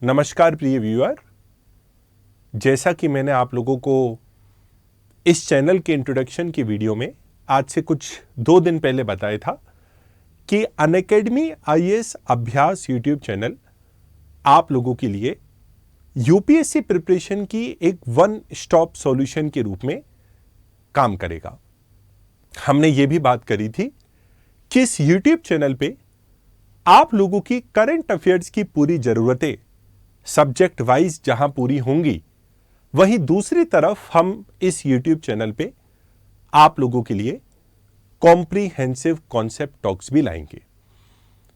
नमस्कार प्रिय व्यूअर, जैसा कि मैंने आप लोगों को इस चैनल के इंट्रोडक्शन की वीडियो में आज से कुछ 2 दिन पहले बताया था कि अनअकैडमी आईएएस अभ्यास यूट्यूब चैनल आप लोगों के लिए यूपीएससी प्रिपरेशन की एक वन स्टॉप सॉल्यूशन के रूप में काम करेगा। हमने ये भी बात करी थी कि इस यूट्यूब चैनल पे आप लोगों की करंट अफेयर्स की पूरी जरूरतें सब्जेक्ट वाइज जहां पूरी होंगी, वहीं दूसरी तरफ हम इस YouTube चैनल पे आप लोगों के लिए कॉम्प्रिहेंसिव कॉन्सेप्ट टॉक्स भी लाएंगे।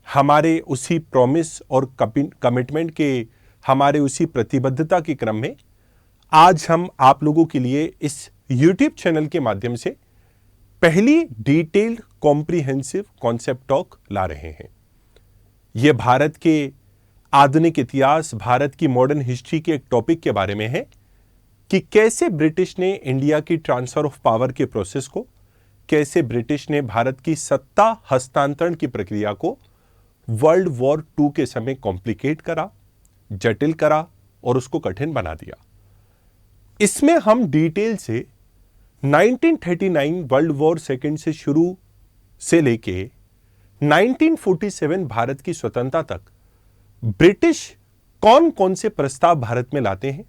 हमारे उसी प्रॉमिस और कमिटमेंट के, हमारे उसी प्रतिबद्धता के क्रम में आज हम आप लोगों के लिए इस YouTube चैनल के माध्यम से पहली डिटेल्ड कॉम्प्रिहेंसिव कॉन्सेप्ट टॉक ला रहे हैं। यह भारत के आधुनिक इतिहास, भारत की मॉडर्न हिस्ट्री के एक टॉपिक के बारे में है कि कैसे ब्रिटिश ने इंडिया की ट्रांसफर ऑफ पावर के प्रोसेस को, कैसे ब्रिटिश ने भारत की सत्ता हस्तांतरण की प्रक्रिया को वर्ल्ड वॉर 2 के समय कॉम्प्लिकेट करा, जटिल करा और उसको कठिन बना दिया। इसमें हम डिटेल से 1939 वर्ल्ड वॉर सेकेंड से शुरू से लेके 1947 भारत की स्वतंत्रता तक ब्रिटिश कौन कौन से प्रस्ताव भारत में लाते हैं,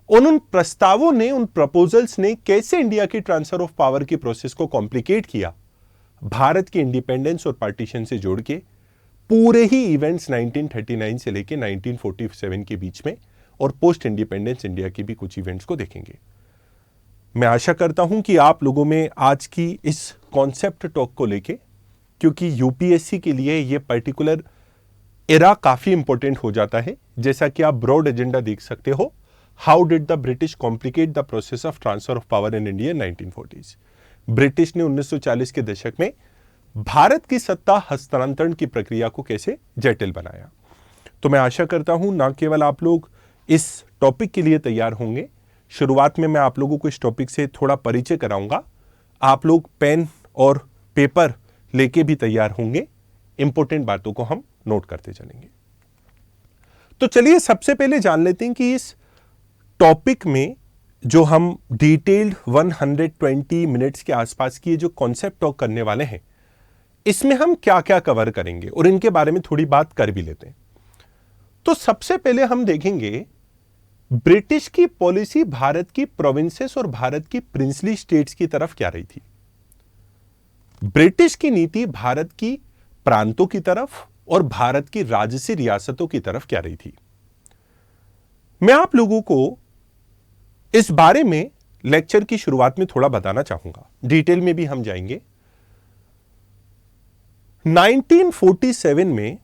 उन प्रस्तावों ने, उन प्रपोजल्स ने कैसे इंडिया की ट्रांसफर ऑफ पावर की प्रोसेस को कॉम्प्लिकेट किया, भारत के इंडिपेंडेंस और पार्टीशन से जोड़ के पूरे ही इवेंट्स 1939 से लेके 1947 के बीच में और पोस्ट इंडिपेंडेंस इंडिया की भी कुछ इवेंट्स को देखेंगे। मैं आशा करता हूं कि आप लोगों में आज की इस कॉन्सेप्ट टॉक को लेके, क्योंकि यूपीएससी के लिए यह पर्टिकुलर एरा काफी इंपॉर्टेंट हो जाता है। जैसा कि आप ब्रॉड एजेंडा देख सकते हो, how did the British complicate the process of transfer of power in India 1940s। British ने 1940 के दशक में भारत की सत्ता हस्तांतरण की प्रक्रिया को कैसे जटिल बनाया। तो मैं आशा करता हूं ना केवल आप लोग इस टॉपिक के लिए तैयार होंगे, शुरुआत में मैं आप लोगों को इस टॉपिक से थोड़ा परिचय कराऊंगा, आप लोग पेन और पेपर लेके भी तैयार होंगे, इंपॉर्टेंट बातों को हम नोट करते चलेंगे। तो चलिए सबसे पहले जान लेते हैं कि इस टॉपिक में जो हम डिटेल्ड 120 मिनट्स के आसपास की जो कॉन्सेप्ट टॉक करने वाले हैं, इसमें हम क्या क्या कवर करेंगे और इनके बारे में थोड़ी बात कर भी लेते हैं। तो सबसे पहले हम देखेंगे ब्रिटिश की पॉलिसी भारत की प्रोविंसेस और भारत की प्रिंसली स्टेट्स की तरफ क्या रही थी। ब्रिटिश की नीति भारत की प्रांतों की तरफ और भारत की राजसी रियासतों की तरफ क्या रही थी। मैं आप लोगों को इस बारे में लेक्चर की शुरुआत में थोड़ा बताना चाहूंगा, डिटेल में भी हम जाएंगे। 1947 में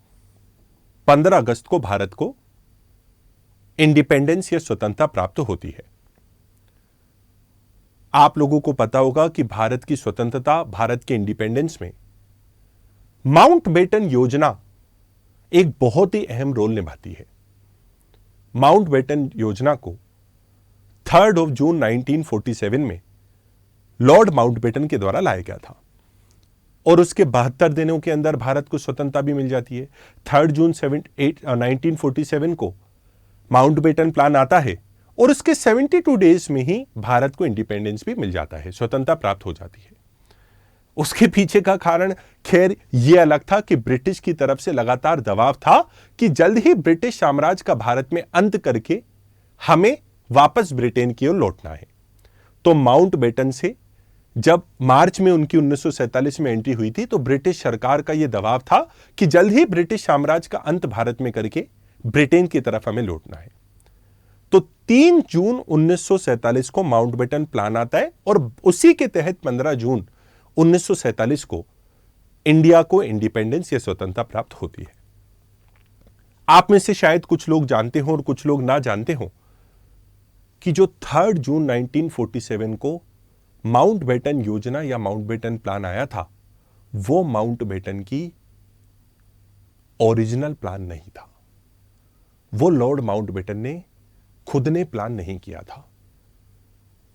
15 अगस्त को भारत को इंडिपेंडेंस या स्वतंत्रता प्राप्त होती है। आप लोगों को पता होगा कि भारत की स्वतंत्रता, भारत के इंडिपेंडेंस में माउंटबेटन योजना एक बहुत ही अहम रोल निभाती है। माउंटबेटन योजना को 3 जून 1947 में लॉर्ड माउंटबेटन के द्वारा लाया गया था और उसके 72 दिनों के अंदर भारत को स्वतंत्रता भी मिल जाती है। 3 जून 1947 को माउंटबेटन प्लान आता है और उसके 72 डेज में ही भारत को इंडिपेंडेंस भी मिल जाता है, स्वतंत्रता प्राप्त हो जाती है। उसके पीछे का कारण खैर यह अलग था कि ब्रिटिश की तरफ से लगातार दबाव था कि जल्द ही ब्रिटिश साम्राज्य का भारत में अंत करके हमें वापस ब्रिटेन की ओर लौटना है। तो माउंटबेटन से जब मार्च में उनकी 1947 में एंट्री हुई थी, तो ब्रिटिश सरकार का यह दबाव था कि जल्द ही ब्रिटिश साम्राज्य का अंत भारत में करके ब्रिटेन की तरफ हमें लौटना है। तो 3 जून 1947 को माउंटबेटन प्लान आता है और उसी के तहत 15 जून 1947 को इंडिया को इंडिपेंडेंस या स्वतंत्रता प्राप्त होती है। आप में से शायद कुछ लोग जानते हो और कुछ लोग ना जानते हो कि जो 3 जून 1947 को माउंटबेटन योजना या माउंटबेटन प्लान आया था, वो माउंटबेटन की ओरिजिनल प्लान नहीं था। वो लॉर्ड माउंटबेटन ने खुद ने प्लान नहीं किया था।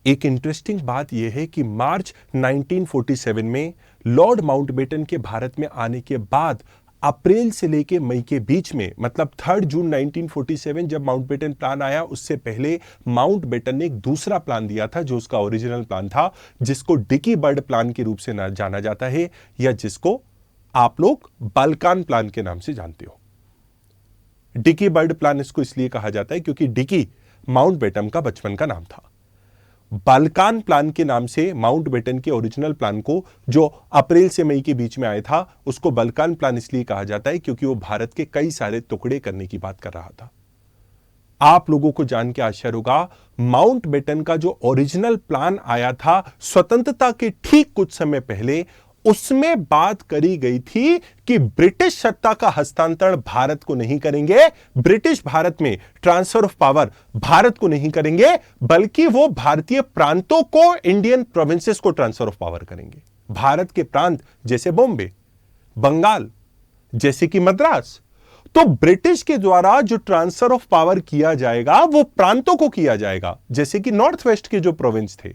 एक इंटरेस्टिंग बात यह है कि मार्च 1947 में लॉर्ड माउंटबेटन के भारत में आने के बाद अप्रैल से लेके मई के बीच में, मतलब 3 जून 1947 जब माउंटबेटन प्लान आया, उससे पहले माउंटबेटन ने एक दूसरा प्लान दिया था जो उसका ओरिजिनल प्लान था, जिसको डिकी बर्ड प्लान के रूप से जाना जाता है, या जिसको आप लोग बाल्कान प्लान के नाम से जानते हो। डिकी बर्ड प्लान इसको इसलिए कहा जाता है क्योंकि डिकी माउंटबेटन का बचपन का नाम था। बाल्कान प्लान के नाम से माउंटबेटन के ओरिजिनल प्लान को, जो अप्रैल से मई के बीच में आया था, उसको बाल्कान प्लान इसलिए कहा जाता है क्योंकि वो भारत के कई सारे टुकड़े करने की बात कर रहा था। आप लोगों को जान के आश्चर्य होगा, माउंटबेटन का जो ओरिजिनल प्लान आया था स्वतंत्रता के ठीक कुछ समय पहले, उसमें बात करी गई थी कि ब्रिटिश सत्ता का हस्तांतरण भारत को नहीं करेंगे, ब्रिटिश भारत में ट्रांसफर ऑफ पावर भारत को नहीं करेंगे, बल्कि वो भारतीय प्रांतों को, इंडियन प्रोविंसेस को ट्रांसफर ऑफ पावर करेंगे। भारत के प्रांत जैसे बॉम्बे, बंगाल, जैसे कि मद्रास। तो ब्रिटिश के द्वारा जो ट्रांसफर ऑफ पावर किया जाएगा वो प्रांतों को किया जाएगा, जैसे कि नॉर्थ वेस्ट के जो प्रोविंस थे।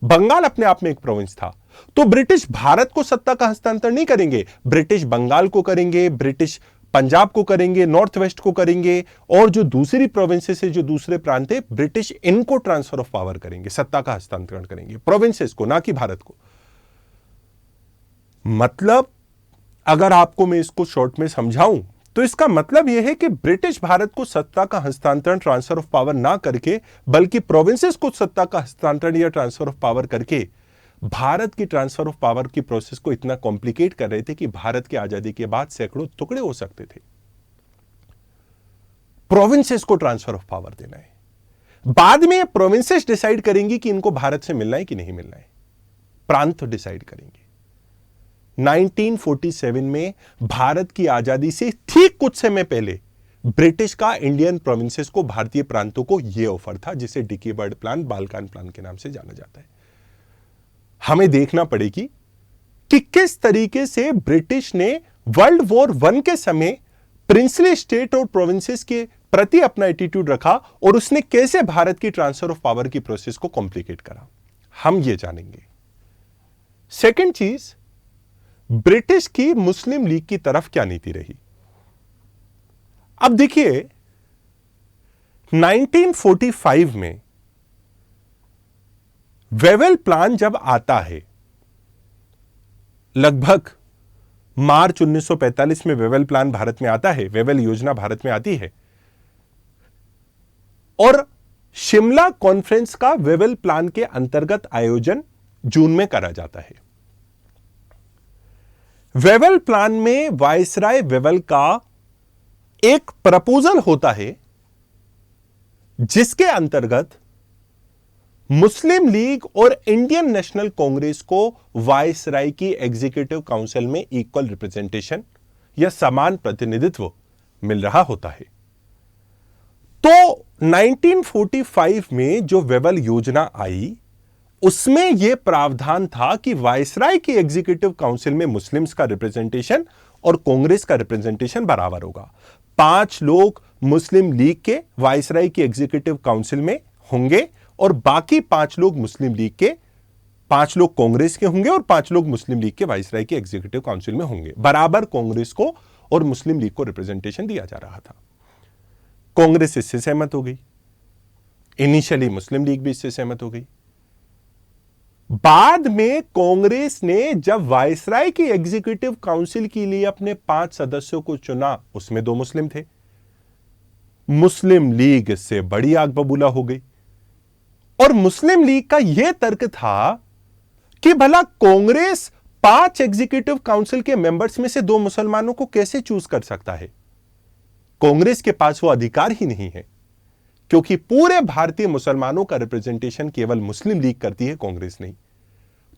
बंगाल अपने आप में एक प्रोविंस था। तो ब्रिटिश भारत को सत्ता का हस्तांतरण नहीं करेंगे, ब्रिटिश बंगाल को करेंगे, ब्रिटिश पंजाब को करेंगे, नॉर्थ वेस्ट को करेंगे, और जो दूसरी प्रोविंसेस से, जो दूसरे प्रांत है, ब्रिटिश इनको ट्रांसफर ऑफ पावर करेंगे, सत्ता का हस्तांतरण करेंगे, प्रोविंसेस को, ना कि भारत को। मतलब अगर आपको मैं इसको शॉर्ट में समझाऊं तो इसका मतलब यह है कि ब्रिटिश भारत को सत्ता का हस्तांतरण, ट्रांसफर ऑफ पावर ना करके, बल्कि प्रोविंसेस को सत्ता का हस्तांतरण या ट्रांसफर ऑफ पावर करके भारत की ट्रांसफर ऑफ पावर की प्रोसेस को इतना कॉम्प्लिकेट कर रहे थे कि भारत की आजादी के बाद सैकड़ों टुकड़े हो सकते थे। प्रोविंसेस को ट्रांसफर ऑफ पावर देना है, बाद में प्रोविंसेस डिसाइड करेंगी कि इनको भारत से मिलना है कि नहीं मिलना है, प्रांत डिसाइड करेंगे। 1947 में भारत की आजादी से ठीक कुछ समय पहले ब्रिटिश का इंडियन प्रोविंसेस को, भारतीय प्रांतों को यह ऑफर था, जिसे Dickie Bird plan, Balkan plan के नाम से जाना जाता है। हमें देखना पड़ेगी कि किस तरीके से ब्रिटिश ने वर्ल्ड वॉर 1 के समय प्रिंसली स्टेट और प्रोविंसेस के प्रति अपना एटीट्यूड रखा, और उसने कैसे भारत की ट्रांसफर ऑफ पावर की प्रोसेस को कॉम्प्लिकेट करा, हम यह जानेंगे। सेकेंड चीज, ब्रिटिश की मुस्लिम लीग की तरफ क्या नीति रही। अब देखिए, 1945 में वेवेल प्लान जब आता है, लगभग मार्च 1945 में वेवेल प्लान भारत में आता है, वेवेल योजना भारत में आती है, और शिमला कॉन्फ्रेंस का वेवेल प्लान के अंतर्गत आयोजन जून में करा जाता है। वेवेल प्लान में वायसराय वेवेल का एक प्रपोजल होता है, जिसके अंतर्गत मुस्लिम लीग और इंडियन नेशनल कांग्रेस को वायसराय की एग्जीक्यूटिव काउंसिल में इक्वल रिप्रेजेंटेशन या समान प्रतिनिधित्व मिल रहा होता है। तो 1945 में जो वेवेल योजना आई, उसमें यह प्रावधान था कि वायसराय की एग्जीक्यूटिव काउंसिल में मुस्लिम्स का रिप्रेजेंटेशन और कांग्रेस का रिप्रेजेंटेशन बराबर होगा। 5 लोग मुस्लिम लीग के वायसराय की एग्जीक्यूटिव काउंसिल में होंगे, और बाकी 5 लोग मुस्लिम लीग के, 5 लोग कांग्रेस के होंगे, और 5 लोग मुस्लिम लीग के वायसराय की एग्जीक्यूटिव काउंसिल में होंगे। बराबर कांग्रेस को और मुस्लिम लीग को रिप्रेजेंटेशन दिया जा रहा था। कांग्रेस इससे सहमत हो गई, इनिशियली मुस्लिम लीग भी इससे सहमत हो गई। बाद में कांग्रेस ने जब वायसराय की एग्जीक्यूटिव काउंसिल के लिए अपने 5 सदस्यों को चुना, उसमें 2 मुस्लिम थे। मुस्लिम लीग इससे बड़ी आग बबूला हो गई, और मुस्लिम लीग का यह तर्क था कि भला कांग्रेस 5 एग्जीक्यूटिव काउंसिल के मेंबर्स में से 2 मुसलमानों को कैसे चूज कर सकता है। कांग्रेस के पास वो अधिकार ही नहीं है, क्योंकि पूरे भारतीय मुसलमानों का रिप्रेजेंटेशन केवल मुस्लिम लीग करती है, कांग्रेस नहीं।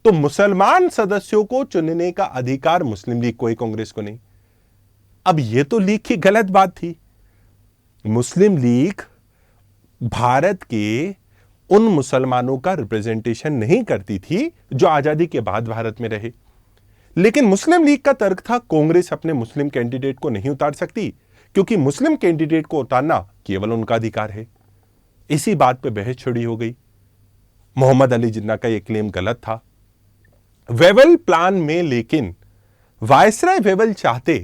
तो मुसलमान सदस्यों को चुनने का अधिकार मुस्लिम लीग को है, कांग्रेस को नहीं। अब यह तो लीग की गलत बात थी। मुस्लिम लीग भारत के उन मुसलमानों का रिप्रेजेंटेशन नहीं करती थी जो आजादी के बाद भारत में रहे। लेकिन मुस्लिम लीग का तर्क था, कांग्रेस अपने मुस्लिम कैंडिडेट को नहीं उतार सकती, क्योंकि मुस्लिम कैंडिडेट को उतारना केवल उनका अधिकार है। इसी बात पे बहस छिड़ी हो गई। मोहम्मद अली जिन्ना का यह क्लेम गलत था। वेवेल प्लान में लेकिन वायसराय वेवेल चाहते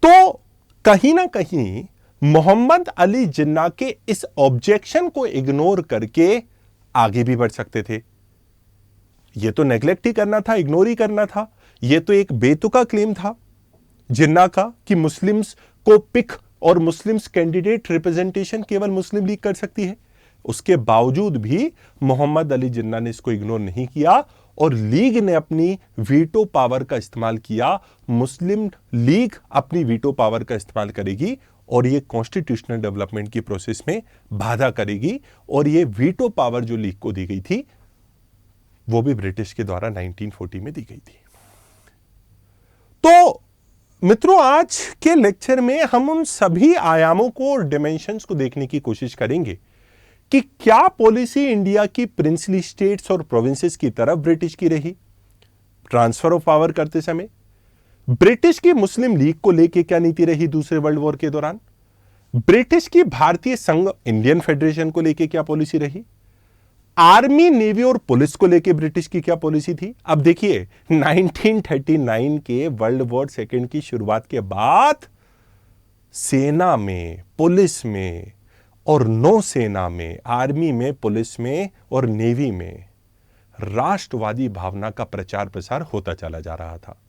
तो कहीं ना कहीं मोहम्मद अली जिन्ना के इस ऑब्जेक्शन को इग्नोर करके आगे भी बढ़ सकते थे। यह तो नेग्लेक्ट ही करना था, इग्नोर ही करना था। यह तो एक बेतुका क्लेम था जिन्ना का कि मुस्लिम्स को पिक और मुस्लिम्स कैंडिडेट रिप्रेजेंटेशन केवल मुस्लिम लीग कर सकती है। उसके बावजूद भी मोहम्मद अली जिन्ना ने इसको इग्नोर नहीं किया और लीग ने अपनी वीटो पावर का इस्तेमाल किया। मुस्लिम लीग अपनी वीटो पावर का इस्तेमाल करेगी और यह कॉन्स्टिट्यूशनल डेवलपमेंट की प्रोसेस में बाधा करेगी। और यह वीटो पावर जो लीग को दी गई थी वो भी ब्रिटिश के द्वारा 1940 में दी गई थी। तो मित्रों, आज के लेक्चर में हम उन सभी आयामों को और डिमेंशंस को देखने की कोशिश करेंगे कि क्या पॉलिसी इंडिया की प्रिंसली स्टेट्स और प्रोविंसेस की तरफ ब्रिटिश की रही ट्रांसफर ऑफ पावर करते समय। ब्रिटिश की मुस्लिम लीग को लेकर क्या नीति रही दूसरे वर्ल्ड वॉर के दौरान। ब्रिटिश की भारतीय संघ इंडियन फेडरेशन को लेकर क्या पॉलिसी रही। आर्मी, नेवी और पुलिस को लेकर ब्रिटिश की क्या पॉलिसी थी। अब देखिए 1939 के वर्ल्ड वॉर सेकेंड की शुरुआत के बाद सेना में, पुलिस में और नौसेना में, आर्मी में, पुलिस में और नेवी में राष्ट्रवादी भावना का प्रचार प्रसार होता चला जा रहा था।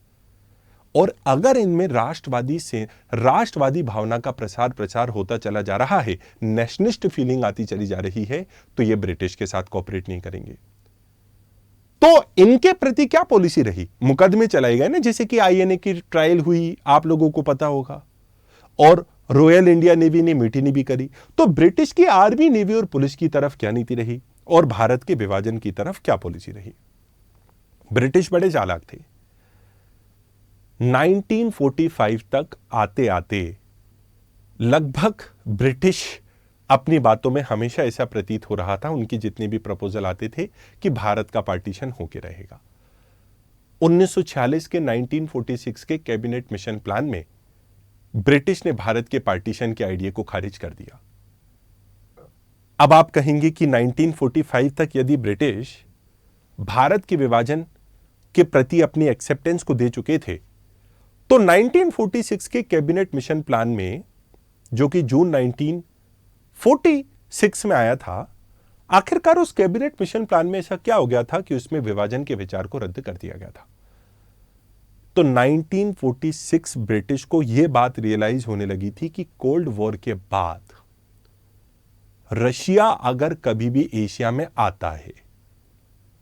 और अगर इनमें राष्ट्रवादी भावना का प्रचार होता चला जा रहा है, नेशनलिस्ट फीलिंग आती चली जा रही है, तो ये ब्रिटिश के साथ कोऑपरेट नहीं करेंगे। तो इनके प्रति क्या पॉलिसी रही। मुकदमे चलाए गए ना, जैसे कि आईएनए की ट्रायल हुई, आप लोगों को पता होगा, और रॉयल इंडिया नेवी ने म्यूटिनी भी करी। तो ब्रिटिश की आर्मी, नेवी और पुलिस की तरफ क्या नीति रही और भारत के विभाजन की तरफ क्या पॉलिसी रही। ब्रिटिश बड़े चालाक थे। 1945 तक आते आते लगभग ब्रिटिश अपनी बातों में हमेशा ऐसा प्रतीत हो रहा था, उनके जितने भी प्रपोजल आते थे, कि भारत का पार्टीशन होके रहेगा। 1946 के 1946 के कैबिनेट मिशन प्लान में ब्रिटिश ने भारत के पार्टीशन के आइडिया को खारिज कर दिया। अब आप कहेंगे कि 1945 तक यदि ब्रिटिश भारत के विभाजन के प्रति अपनी एक्सेप्टेंस को दे चुके थे, तो 1946 के कैबिनेट मिशन प्लान में, जो कि जून 1946 में आया था, आखिरकार उस कैबिनेट मिशन प्लान में ऐसा क्या हो गया था कि उसमें विभाजन के विचार को रद्द कर दिया गया था। तो 1946 ब्रिटिश को यह बात रियलाइज होने लगी थी कि कोल्ड वॉर के बाद रशिया अगर कभी भी एशिया में आता है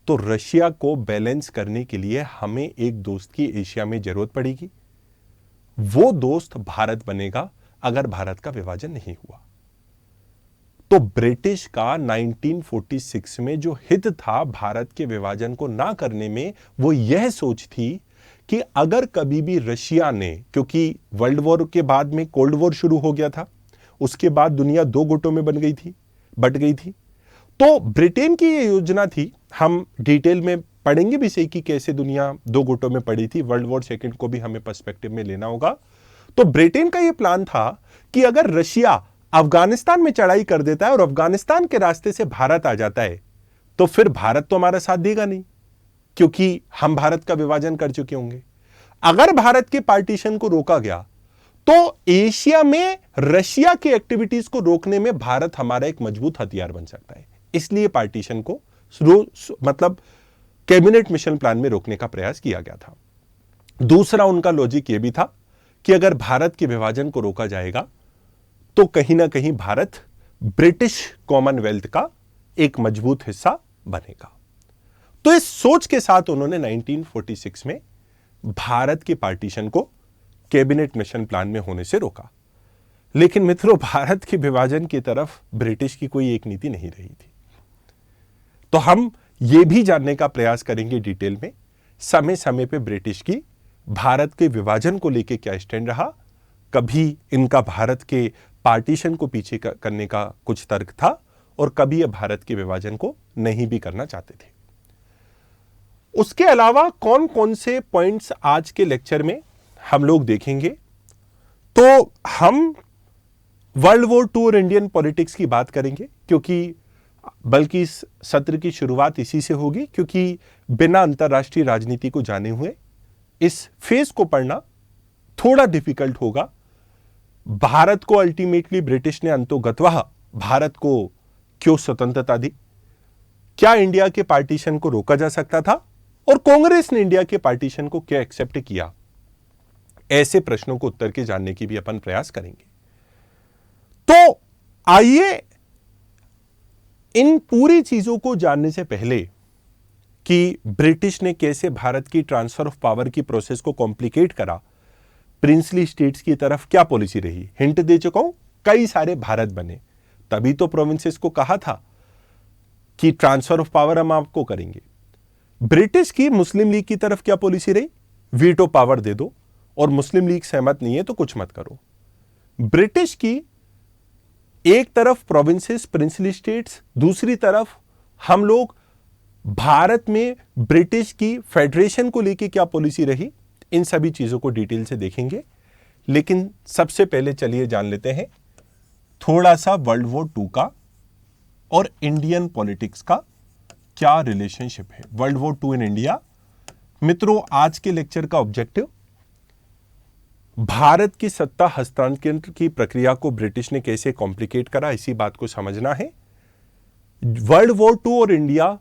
तो रशिया को बैलेंस करने के लिए हमें एक दोस्त की एशिया में जरूरत पड़ेगी। वो दोस्त भारत बनेगा अगर भारत का विभाजन नहीं हुआ। तो ब्रिटिश का 1946 में जो हित था भारत के विभाजन को ना करने में, वो यह सोच थी कि अगर कभी भी रशिया ने, क्योंकि वर्ल्ड वॉर के बाद में कोल्ड वॉर शुरू हो गया था, उसके बाद दुनिया दो गुटों में बट गई थी। तो ब्रिटेन की यह योजना थी, हम डिटेल में पढ़ेंगे भी सही कि कैसे दुनिया दो गुटों में पड़ी थी। वर्ल्ड वॉर सेकंड को भी हमें पर्सपेक्टिव में लेना होगा। तो ब्रिटेन का यह प्लान था कि अगर रशिया अफगानिस्तान में चढ़ाई कर देता है और अफगानिस्तान के रास्ते से भारत आ जाता है, तो फिर भारत तो हमारा साथ देगा नहीं, क्योंकि हम भारत का विभाजन कर चुके होंगे। अगर भारत के पार्टीशन को रोका गया तो एशिया में रशिया की एक्टिविटीज को रोकने में भारत हमारा एक मजबूत हथियार बन सकता है। इसलिए पार्टीशन को मतलब कैबिनेट मिशन प्लान में रोकने का प्रयास किया गया था। दूसरा उनका लॉजिक यह भी था कि अगर भारत के विभाजन को रोका जाएगा तो कहीं ना कहीं भारत ब्रिटिश कॉमनवेल्थ का एक मजबूत हिस्सा बनेगा। तो इस सोच के साथ उन्होंने 1946 में भारत के पार्टीशन को कैबिनेट मिशन प्लान में होने से रोका। लेकिन मित्रों, भारत के विभाजन की तरफ ब्रिटिश की कोई एक नीति नहीं रही थी। तो हम यह भी जानने का प्रयास करेंगे डिटेल में, समय समय पे ब्रिटिश की भारत के विभाजन को लेकर क्या स्टैंड रहा। कभी इनका भारत के पार्टीशन को पीछे करने का कुछ तर्क था और कभी यह भारत के विभाजन को नहीं भी करना चाहते थे। उसके अलावा कौन कौन से पॉइंट्स आज के लेक्चर में हम लोग देखेंगे, तो हम वर्ल्ड वॉर II और इंडियन पॉलिटिक्स की बात करेंगे, क्योंकि बल्कि इस सत्र की शुरुआत इसी से होगी, क्योंकि बिना अंतरराष्ट्रीय राजनीति को जाने हुए इस फेज को पढ़ना थोड़ा डिफिकल्ट होगा भारत को अल्टीमेटली ब्रिटिश ने अंतोगत्वा भारत को क्यों स्वतंत्रता दी? क्या इंडिया के पार्टीशन को रोका जा सकता था? और कांग्रेस ने इंडिया के पार्टीशन को क्या एक्सेप्ट किया? ऐसे प्रश्नों को उत्तर के जानने की भी अपन प्रयास करेंगे। तो आइए इन पूरी चीजों को जानने से पहले कि ब्रिटिश ने कैसे भारत की ट्रांसफर ऑफ पावर की प्रोसेस को कॉम्प्लिकेट करा, प्रिंसली स्टेट्स की तरफ क्या पॉलिसी रही, हिंट दे चुका हूं, कई सारे भारत बने, तभी तो प्रोविंसेस को कहा था कि ट्रांसफर ऑफ पावर हम आपको करेंगे। ब्रिटिश की मुस्लिम लीग की तरफ क्या पॉलिसी रही? वीटो पावर दे दो, और मुस्लिम लीग सहमत नहीं है तो कुछ मत करो। ब्रिटिश की एक तरफ प्रोविंसेस, प्रिंसली स्टेट्स, दूसरी तरफ हम लोग भारत में ब्रिटिश की फेडरेशन को लेकर क्या पॉलिसी रही, इन सभी चीजों को डिटेल से देखेंगे। लेकिन सबसे पहले चलिए जान लेते हैं थोड़ा सा वर्ल्ड वॉर 2 का और इंडियन पॉलिटिक्स का क्या रिलेशनशिप है। World war 2 in India. मित्रों, आज के लेक्चर का ऑब्जेक्टिव भारत की सत्ता हस्तांतरण की प्रक्रिया को ब्रिटिश ने कैसे कॉम्प्लिकेट करा, इसी बात को समझना है। वर्ल्ड वॉर 2 और इंडिया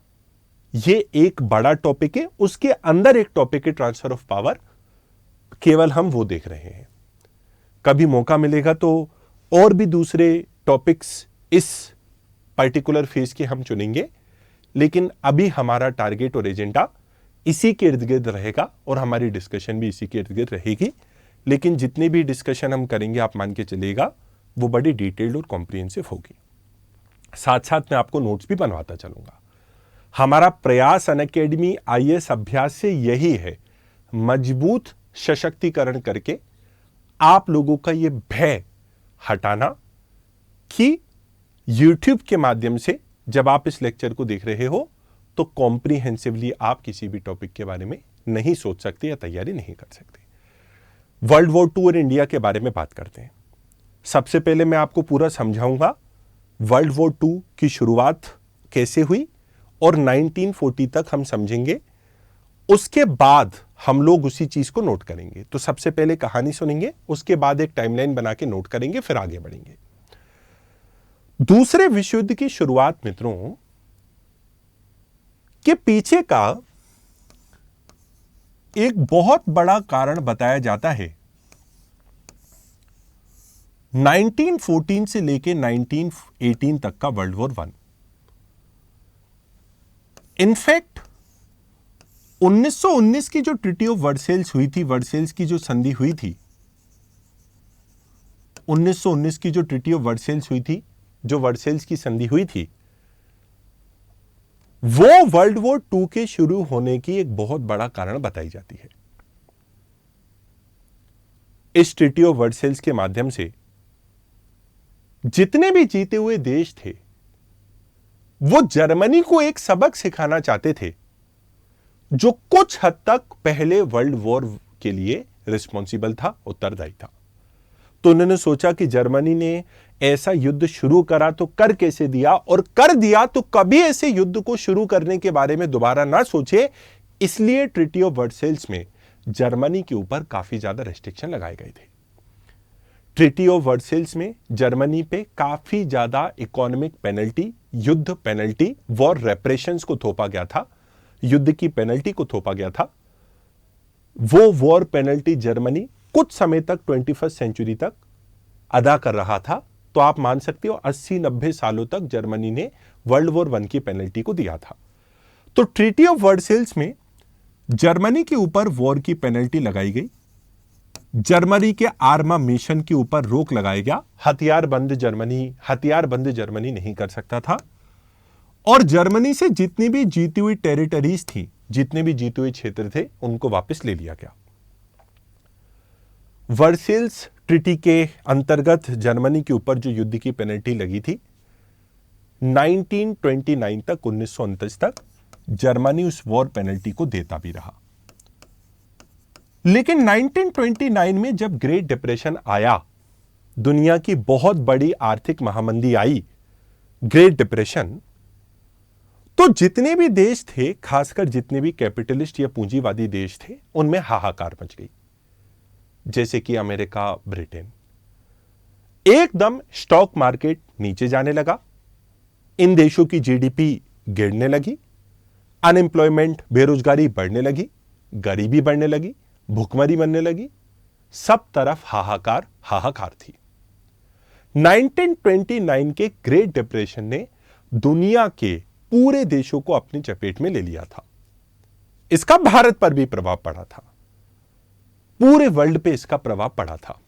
ये एक बड़ा टॉपिक है, उसके अंदर एक टॉपिक है ट्रांसफर ऑफ पावर, केवल हम वो देख रहे हैं। कभी मौका मिलेगा तो और भी दूसरे टॉपिक्स इस पर्टिकुलर फेज के हम चुनेंगे, लेकिन अभी हमारा टारगेट और एजेंडा इसी के इर्द गिर्द रहेगा और हमारी डिस्कशन भी इसी के इर्द गिर्द रहेगी। लेकिन जितने भी डिस्कशन हम करेंगे, आप मान के चलिएगा, वो बड़ी डिटेल्ड और कॉम्प्रिहेंसिव होगी। साथ साथ मैं आपको नोट्स भी बनवाता चलूंगा। हमारा प्रयास अनअकैडमी आईएएस अभ्यास से यही है, मजबूत सशक्तिकरण करके आप लोगों का ये भय हटाना कि YouTube के माध्यम से जब आप इस लेक्चर को देख रहे हो तो कॉम्प्रिहेंसिवली आप किसी भी टॉपिक के बारे में नहीं सोच सकते या तैयारी नहीं कर सकते। वर्ल्ड वॉर 2 और इंडिया के बारे में बात करते हैं। सबसे पहले मैं आपको पूरा समझाऊंगा वर्ल्ड वॉर 2 की शुरुआत कैसे हुई और 1940 तक हम समझेंगे। उसके बाद हम लोग उसी चीज को नोट करेंगे। तो सबसे पहले कहानी सुनेंगे, उसके बाद एक टाइमलाइन बना के नोट करेंगे, फिर आगे बढ़ेंगे। दूसरे विश्व युद्ध की शुरुआत मित्रों के पीछे का एक बहुत बड़ा कारण बताया जाता है 1914 से लेके 1918 तक का वर्ल्ड वॉर 1। इनफैक्ट 1919 की जो ट्रीटी ऑफ वर्सेल्स हुई थी, वर्सेल्स की जो संधि हुई थी, 1919 की जो ट्रीटी ऑफ वर्सेल्स हुई थी, जो वर्सेल्स की संधि हुई थी, वो वर्ल्ड वॉर 2 के शुरू होने की एक बहुत बड़ा कारण बताई जाती है। इस ट्रीटी ऑफ वर्सेल्स के माध्यम से जितने भी जीते हुए देश थे वो जर्मनी को एक सबक सिखाना चाहते थे जो कुछ हद तक पहले वर्ल्ड वॉर के लिए रिस्पॉन्सिबल था, उत्तरदायी था। तो उन्होंने सोचा कि जर्मनी ने ऐसा युद्ध शुरू करा तो कर कैसे दिया, और कर दिया तो कभी ऐसे युद्ध को शुरू करने के बारे में दोबारा ना सोचे। इसलिए ट्रीटी ऑफ वर्सेल्स में जर्मनी के ऊपर काफी ज्यादा रेस्ट्रिक्शन लगाए गए थे। ट्रीटी ऑफ वर्सेल्स में जर्मनी पे काफी ज्यादा इकोनॉमिक पेनल्टी, युद्ध पेनल्टी, वॉर रेपरेशंस को थोपा गया था, युद्ध की पेनल्टी को थोपा गया था। वो वॉर पेनल्टी जर्मनी कुछ समय तक 21वीं सेंचुरी तक अदा कर रहा था। तो आप मान सकते हो 80-90 सालों तक जर्मनी ने वर्ल्ड वॉर 1 की पेनल्टी को दिया था। तो ट्रीटी ऑफ वर्सेल्स में जर्मनी के ऊपर वॉर की पेनल्टी लगाई गई, जर्मनी के आर्मामेशन के ऊपर रोक लगाया गया, हथियारबंद जर्मनी नहीं कर सकता था, और जर्मनी से जितनी भी जीती हुई टेरिटरीज थी, जितने भी जीते हुए क्षेत्र थे, उनको वापस ले लिया गया। वर्सेल्स ट्रीटी के अंतर्गत जर्मनी के ऊपर जो युद्ध की पेनल्टी लगी थी 1929 तक, 1929 तक जर्मनी उस वॉर पेनल्टी को देता भी रहा। लेकिन 1929 में जब ग्रेट डिप्रेशन आया, दुनिया की बहुत बड़ी आर्थिक महामंदी आई, ग्रेट डिप्रेशन, तो जितने भी देश थे, खासकर जितने भी कैपिटलिस्ट या पूंजीवादी देश थे, उनमें हाहाकार मच गई। जैसे कि अमेरिका, ब्रिटेन। एकदम स्टॉक मार्केट नीचे जाने लगा, इन देशों की जीडीपी गिरने लगी, अनएम्प्लॉयमेंट बेरोजगारी बढ़ने लगी, गरीबी बढ़ने लगी, भुखमरी बनने लगी, सब तरफ हाहाकार हाहाकार थी। 1929 के ग्रेट डिप्रेशन ने दुनिया के पूरे देशों को अपनी चपेट में ले लिया था। इसका भारत पर भी प्रभाव पड़ा था, पूरे वर्ल्ड पे इसका प्रभाव पड़ा था।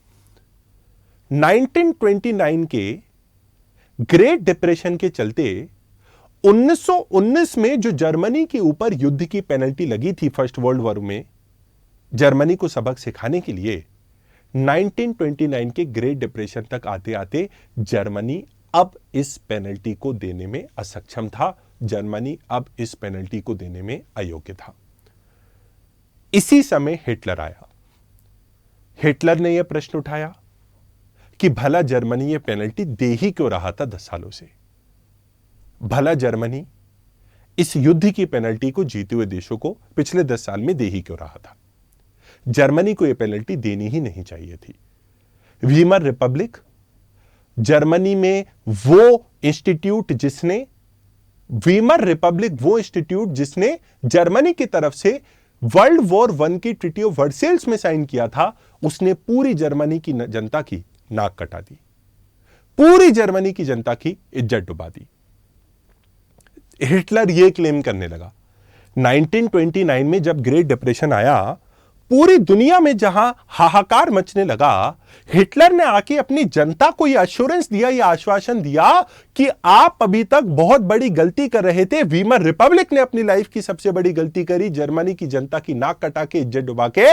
1929 के ग्रेट डिप्रेशन के चलते 1919 में जो जर्मनी के ऊपर युद्ध की पेनल्टी लगी थी फर्स्ट वर्ल्ड वॉर में, जर्मनी को सबक सिखाने के लिए 1929 के ग्रेट डिप्रेशन तक आते आते जर्मनी अब इस पेनल्टी को देने में असक्षम था, जर्मनी अब इस पेनल्टी को देने में अयोग्य था। इसी समय हिटलर आया। हिटलर ने यह प्रश्न उठाया कि भला जर्मनी यह पेनल्टी दे ही क्यों रहा था 10 सालों से, भला जर्मनी इस युद्ध की पेनल्टी को जीते हुए देशों को पिछले 10 साल में दे ही क्यों रहा था। जर्मनी को यह पेनल्टी देनी ही नहीं चाहिए थी। वीमर रिपब्लिक जर्मनी में वो इंस्टीट्यूट जिसने जर्मनी की तरफ से वर्ल्ड वॉर 1 की ट्रीटी ऑफ वर्सेल्स में साइन किया था, उसने पूरी जर्मनी की जनता की नाक कटा दी, पूरी जर्मनी की जनता की इज्जत डुबा दी। हिटलर यह क्लेम करने लगा 1929 में जब ग्रेट डिप्रेशन आया, पूरी दुनिया में जहां हाहाकार मचने लगा, हिटलर ने आके अपनी जनता को यह एश्योरेंस दिया, यह आश्वासन दिया कि आप अभी तक बहुत बड़ी गलती कर रहे थे। वीमर रिपब्लिक ने अपनी लाइफ की सबसे बड़ी गलती करी, जर्मनी की जनता की नाक कटा के इज्जत डुबा के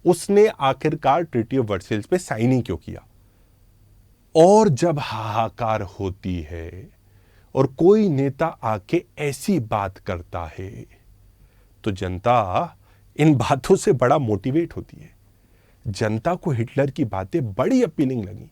उसने आखिरकार ट्रीटी ऑफ वर्सेल्स पे साइन ही क्यों किया। और जब हाहाकार होती है और कोई नेता आके ऐसी बात करता है तो जनता इन बातों से बड़ा मोटिवेट होती है। जनता को हिटलर की बातें बड़ी अपीलिंग लगी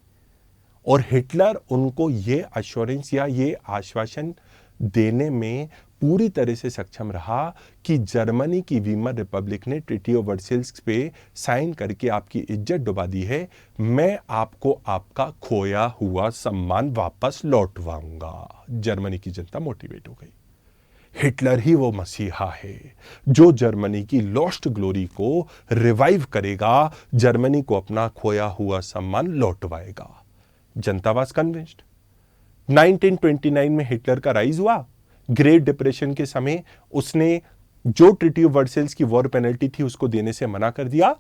और हिटलर उनको यह अश्योरेंस या ये आश्वासन देने में पूरी तरह से सक्षम रहा कि जर्मनी की वीमर रिपब्लिक ने ट्रीटी ऑफ वर्सेल्स पे साइन करके आपकी इज्जत डुबा दी है, मैं आपको आपका खोया हुआ सम्मान वापस लौटवाऊंगा। जर्मनी की जनता मोटिवेट हो गई। हिटलर ही वो मसीहा है जो जर्मनी की लॉस्ट ग्लोरी को रिवाइव करेगा, जर्मनी को अपना खोया हुआ सम्मान लौटवाएगा। जनता वाज कन्विंस्ड। 1929 में हिटलर का राइज हुआ। ग्रेट डिप्रेशन के समय उसने जो ट्रीटी ऑफ वर्सेल्स की वॉर पेनल्टी थी उसको देने से मना कर दिया।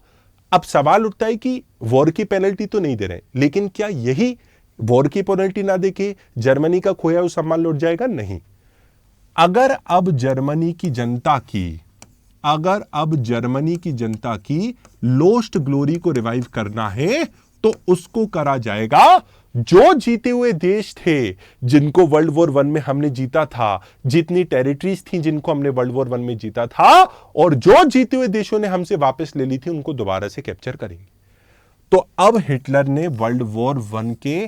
अब सवाल उठता है कि वॉर की पेनल्टी तो नहीं दे रहे, लेकिन क्या यही वॉर की पेनल्टी ना देके जर्मनी का खोया हुआ सम्मान लौट जाएगा? नहीं। अगर अब जर्मनी की जनता की लॉस्ट ग्लोरी को रिवाइव करना है तो उसको करा जाएगा। जो जीते हुए देश थे जिनको वर्ल्ड वॉर 1 में हमने जीता था, जितनी टेरिटरीज थी जिनको हमने वर्ल्ड वॉर 1 में जीता था, और जो जीते हुए देशों ने हमसे वापस ले ली थी, उनको दोबारा से कैप्चर करेंगे। तो अब हिटलर ने वर्ल्ड वॉर 1 के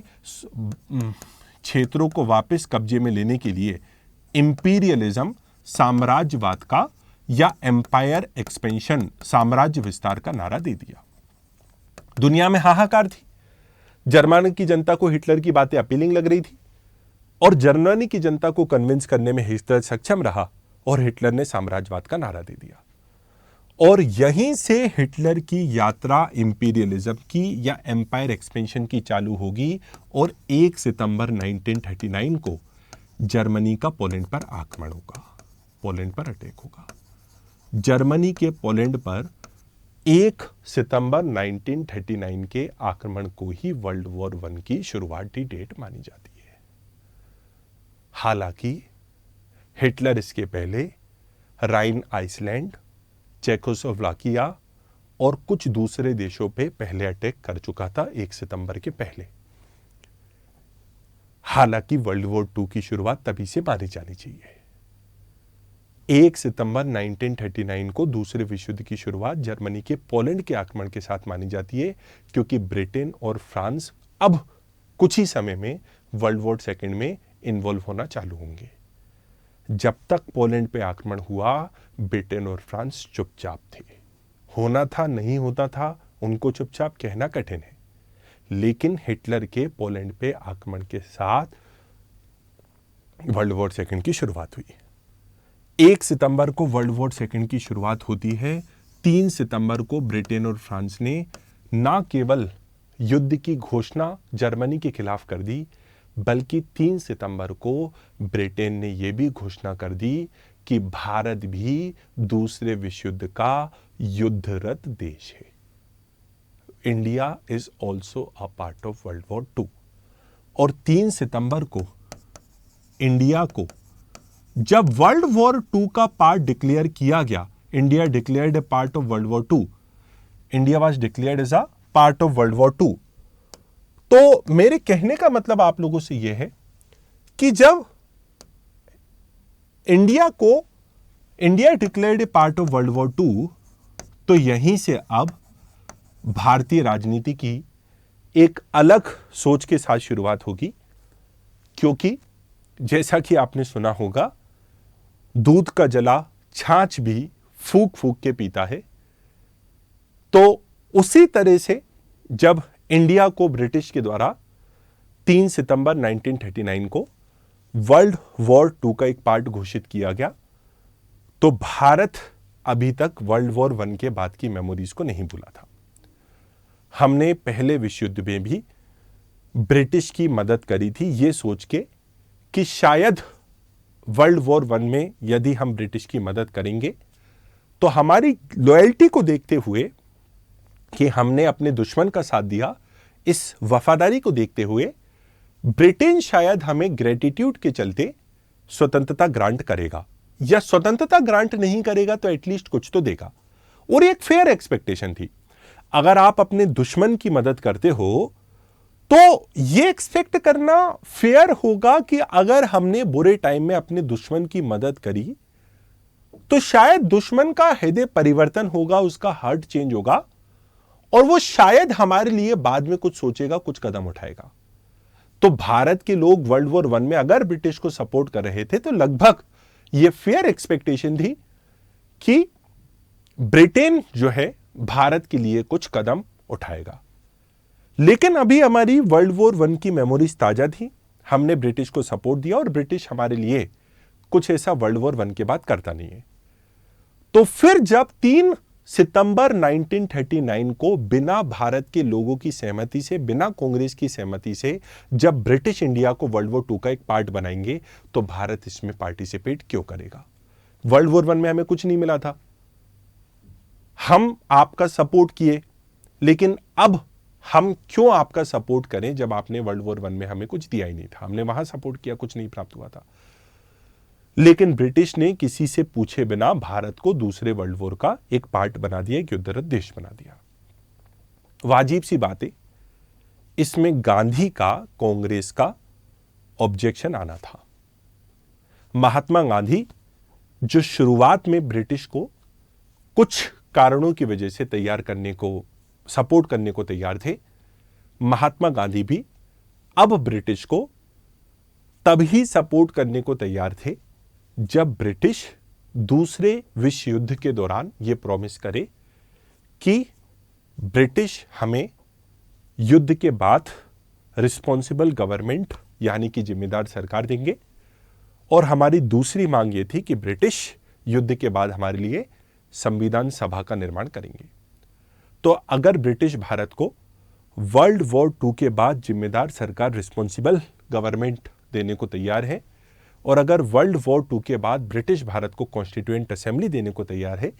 क्षेत्रों को वापस कब्जे में लेने के लिए इंपीरियलिज्म, साम्राज्यवाद का या एम्पायर एक्सपेंशन, साम्राज्य विस्तार का नारा दे दिया। दुनिया में हाहाकार थी। जर्मनी की जनता को हिटलर की बातें अपीलिंग लग रही थी और जर्मनी की जनता को कन्विंस करने में हिटलर सक्षम रहा और हिटलर ने साम्राज्यवाद का नारा दे दिया। और यहीं से हिटलर की यात्रा इंपीरियलिज्म की या एम्पायर एक्सपेंशन की चालू होगी और 1 सितंबर 1939 को जर्मनी का पोलैंड पर आक्रमण होगा, पोलैंड पर अटैक होगा। जर्मनी के पोलैंड पर 1 सितंबर 1939 के आक्रमण को ही वर्ल्ड वॉर 1 की शुरुआती डेट मानी जाती है। हालांकि हिटलर इसके पहले राइन आइसलैंड, चेकोस्लोवाकिया और कुछ दूसरे देशों पे पहले अटैक कर चुका था 1 सितंबर के पहले। हालांकि वर्ल्ड वॉर 2 की शुरुआत तभी से मानी जानी चाहिए। 1 सितंबर 1939 को दूसरे विश्व युद्ध की शुरुआत जर्मनी के पोलैंड के आक्रमण के साथ मानी जाती है, क्योंकि ब्रिटेन और फ्रांस अब कुछ ही समय में वर्ल्ड वॉर 2 में इन्वॉल्व होना चालू होंगे। जब तक पोलैंड पे आक्रमण हुआ, ब्रिटेन और फ्रांस चुपचाप थे। होना था नहीं होता था, उनको चुपचाप कहना कठिन है, लेकिन हिटलर के पोलैंड पे आक्रमण के साथ वर्ल्ड वॉर सेकंड की शुरुआत हुई। 1 सितंबर को वर्ल्ड वॉर सेकंड की शुरुआत होती है। 3 सितंबर को ब्रिटेन और फ्रांस ने ना केवल युद्ध की घोषणा जर्मनी के खिलाफ कर दी, बल्कि 3 सितंबर को ब्रिटेन ने यह भी घोषणा कर दी कि भारत भी दूसरे विश्व युद्ध का युद्धरत देश है। India is also a part of world war 2। और 3 सितंबर को इंडिया को जब वर्ल्ड वॉर 2 का पार्ट डिक्लेयर किया गया, India declared a part of world war 2, India was declared as a part of world war 2। तो मेरे कहने का मतलब आप लोगों से यह है कि जब India declared a part of world war 2, तो यहीं से अब भारतीय राजनीति की एक अलग सोच के साथ शुरुआत होगी। क्योंकि जैसा कि आपने सुना होगा, दूध का जला छाछ भी फूंक फूंक के पीता है। तो उसी तरह से जब इंडिया को ब्रिटिश के द्वारा 3 सितंबर 1939 को वर्ल्ड वॉर 2 का एक पार्ट घोषित किया गया, तो भारत अभी तक वर्ल्ड वॉर 1 के बाद की मेमोरीज को नहीं भूला था। हमने पहले विश्व युद्ध में भी ब्रिटिश की मदद करी थी, यह सोच के कि शायद वर्ल्ड वॉर 1 में यदि हम ब्रिटिश की मदद करेंगे तो हमारी लॉयल्टी को देखते हुए कि हमने अपने दुश्मन का साथ दिया, इस वफादारी को देखते हुए ब्रिटेन शायद हमें ग्रेटिट्यूड के चलते स्वतंत्रता ग्रांट करेगा, या स्वतंत्रता ग्रांट नहीं करेगा तो एटलीस्ट कुछ तो देगा। और एक फेयर एक्सपेक्टेशन थी। अगर आप अपने दुश्मन की मदद करते हो तो यह एक्सपेक्ट करना फेयर होगा कि अगर हमने बुरे टाइम में अपने दुश्मन की मदद करी तो शायद दुश्मन का हृदय परिवर्तन होगा, उसका हार्ट चेंज होगा और वो शायद हमारे लिए बाद में कुछ सोचेगा, कुछ कदम उठाएगा। तो भारत के लोग वर्ल्ड वॉर 1 में अगर ब्रिटिश को सपोर्ट कर रहे थे तो लगभग यह फेयर एक्सपेक्टेशन थी कि ब्रिटेन जो है भारत के लिए कुछ कदम उठाएगा। लेकिन अभी हमारी वर्ल्ड वॉर 1 की मेमोरीज ताजा थी, हमने ब्रिटिश को सपोर्ट दिया और ब्रिटिश हमारे लिए कुछ ऐसा वर्ल्ड वॉर 1 के बाद करता नहीं है। तो फिर जब 3 सितंबर 1939 को बिना भारत के लोगों की सहमति से, बिना कांग्रेस की सहमति से जब ब्रिटिश इंडिया को वर्ल्ड वॉर 2 का एक पार्ट बनाएंगे तो भारत इसमें पार्टिसिपेट क्यों करेगा? वर्ल्ड वॉर 1 में हमें कुछ नहीं मिला था, हम आपका सपोर्ट किए, लेकिन अब हम क्यों आपका सपोर्ट करें जब आपने वर्ल्ड वॉर 1 में हमें कुछ दिया ही नहीं था? हमने वहां सपोर्ट किया, कुछ नहीं प्राप्त हुआ था। लेकिन ब्रिटिश ने किसी से पूछे बिना भारत को दूसरे वर्ल्ड वॉर का एक पार्ट बना दिया, एक युद्धरत देश बना दिया। वाजिब सी बात है, इसमें गांधी का, कांग्रेस का ऑब्जेक्शन आना था। महात्मा गांधी जो शुरुआत में ब्रिटिश को कुछ कारणों की वजह से तैयार करने को, सपोर्ट करने को तैयार थे, महात्मा गांधी भी अब ब्रिटिश को तभी सपोर्ट करने को तैयार थे जब ब्रिटिश दूसरे विश्व युद्ध के दौरान यह प्रॉमिस करे कि ब्रिटिश हमें युद्ध के बाद रिस्पॉन्सिबल गवर्नमेंट यानी कि जिम्मेदार सरकार देंगे, और हमारी दूसरी मांग यह थी कि ब्रिटिश युद्ध के बाद हमारे लिए संविधान सभा का निर्माण करेंगे। तो अगर ब्रिटिश भारत को वर्ल्ड वॉर 2 के बाद जिम्मेदार सरकार, रिस्पॉन्सिबल गवर्नमेंट देने को तैयार है, और अगर वर्ल्ड वॉर 2 के बाद ब्रिटिश भारत को कॉन्स्टिट्यूएंट असेंबली देने को तैयार है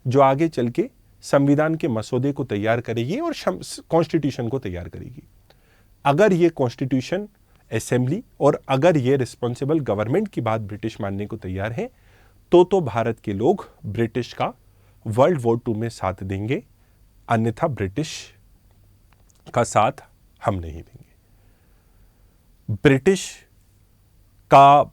जो आगे चल के संविधान के मसौदे को तैयार करेगी और कॉन्स्टिट्यूशन को तैयार करेगी, अगर ये कॉन्स्टिट्यूशन असेंबली और अगर ये रिस्पॉन्सिबल गवर्नमेंट की बात ब्रिटिश मानने को तैयार है तो भारत के लोग ब्रिटिश का वर्ल्ड वॉर 2 में साथ देंगे, अन्यथा ब्रिटिश का साथ हम नहीं देंगे। ब्रिटिश का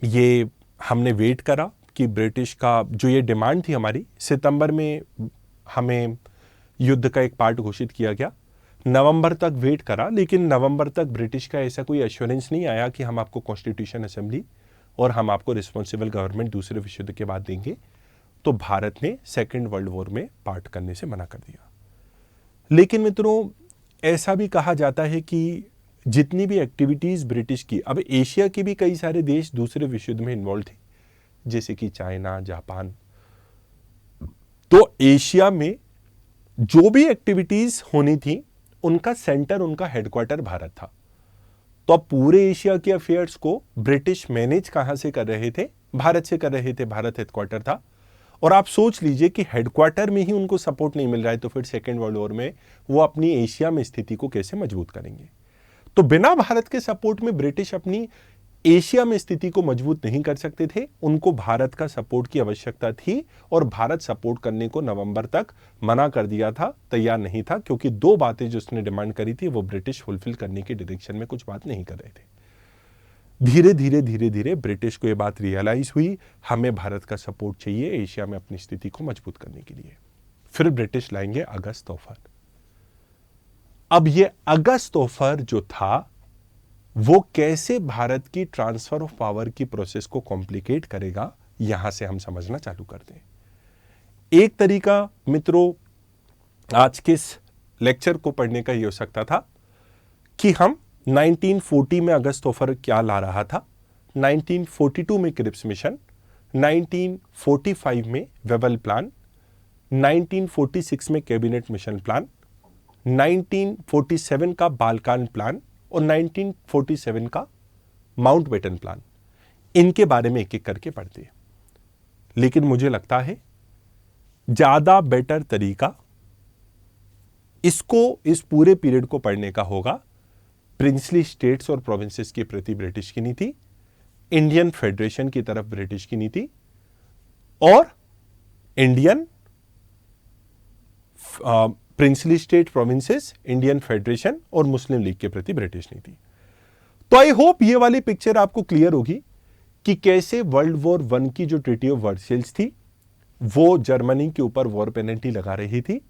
ये हमने वेट करा कि ब्रिटिश का जो ये डिमांड थी हमारी, सितंबर में हमें युद्ध का एक पार्ट घोषित किया गया, नवंबर तक वेट करा, लेकिन नवंबर तक ब्रिटिश का ऐसा कोई एश्योरेंस नहीं आया कि हम आपको कॉन्स्टिट्यूशन असेंबली और हम आपको रिस्पॉन्सिबल गवर्नमेंट दूसरे विश्व युद्ध के बाद देंगे। तो भारत ने सेकेंड वर्ल्ड वॉर में पार्ट करने से मना कर दिया। लेकिन मित्रों, ऐसा भी कहा जाता है कि जितनी भी एक्टिविटीज़ ब्रिटिश की, अब एशिया के भी कई सारे देश दूसरे विश्व युद्ध में इन्वॉल्व थे, जैसे कि चाइना, जापान। तो एशिया में जो भी एक्टिविटीज़ होनी थी उनका सेंटर, उनका हेडक्वार्टर भारत था। तो अब पूरे एशिया के अफेयर्स को ब्रिटिश मैनेज कहां से कर रहे थे? भारत से कर रहे थे। भारत हेडक्वार्टर था। और आप सोच लीजिए कि हेडक्वार्टर में ही उनको सपोर्ट नहीं मिल रहा है, तो फिर सेकेंड वर्ल्ड वॉर में वो अपनी एशिया में स्थिति को कैसे मजबूत करेंगे? तो बिना भारत के सपोर्ट में ब्रिटिश अपनी एशिया में स्थिति को मजबूत नहीं कर सकते थे। उनको भारत का सपोर्ट की आवश्यकता थी और भारत सपोर्ट करने को नवंबर तक मना कर दिया था, तैयार नहीं था, क्योंकि दो बातें जो उसने डिमांड करी थी वो ब्रिटिश फुलफिल करने की डायरेक्शन में कुछ बात नहीं कर रहे थे। धीरे धीरे ब्रिटिश को यह बात रियलाइज हुई, हमें भारत का सपोर्ट चाहिए एशिया में अपनी स्थिति को मजबूत करने के लिए। फिर ब्रिटिश लाएंगे अगस्त ऑफर। अब ये अगस्त ऑफर जो था वो कैसे भारत की ट्रांसफर ऑफ पावर की प्रोसेस को कॉम्प्लिकेट करेगा, यहां से हम समझना चालू करते हैं। एक तरीका मित्रों आज के इस लेक्चर को पढ़ने का ये हो सकता था कि हम 1940 में अगस्त ऑफर क्या ला रहा था, 1942 में क्रिप्स मिशन, 1945 में वेबल प्लान, 1946 में कैबिनेट मिशन प्लान, 1947 का बाल्कान प्लान और 1947 का माउंटबेटन प्लान। इनके बारे में एक एक करके पढ़ते हैं। लेकिन मुझे लगता है ज्यादा बेटर तरीका इसको, इस पूरे पीरियड को पढ़ने का होगा प्रिंसली स्टेट्स और प्रोविंसेस के प्रति ब्रिटिश की नीति, इंडियन फेडरेशन की तरफ ब्रिटिश की नीति और Indian princely state, provinces, Indian federation और मुस्लिम लीग के प्रति ब्रिटिश नीति। तो आई होप ये वाली पिक्चर आपको क्लियर होगी कि कैसे वर्ल्ड वॉर 1 की जो ट्रीटी ऑफ वर्सेल्स थी वो जर्मनी के ऊपर वॉर पेनल्टी लगा रही थी।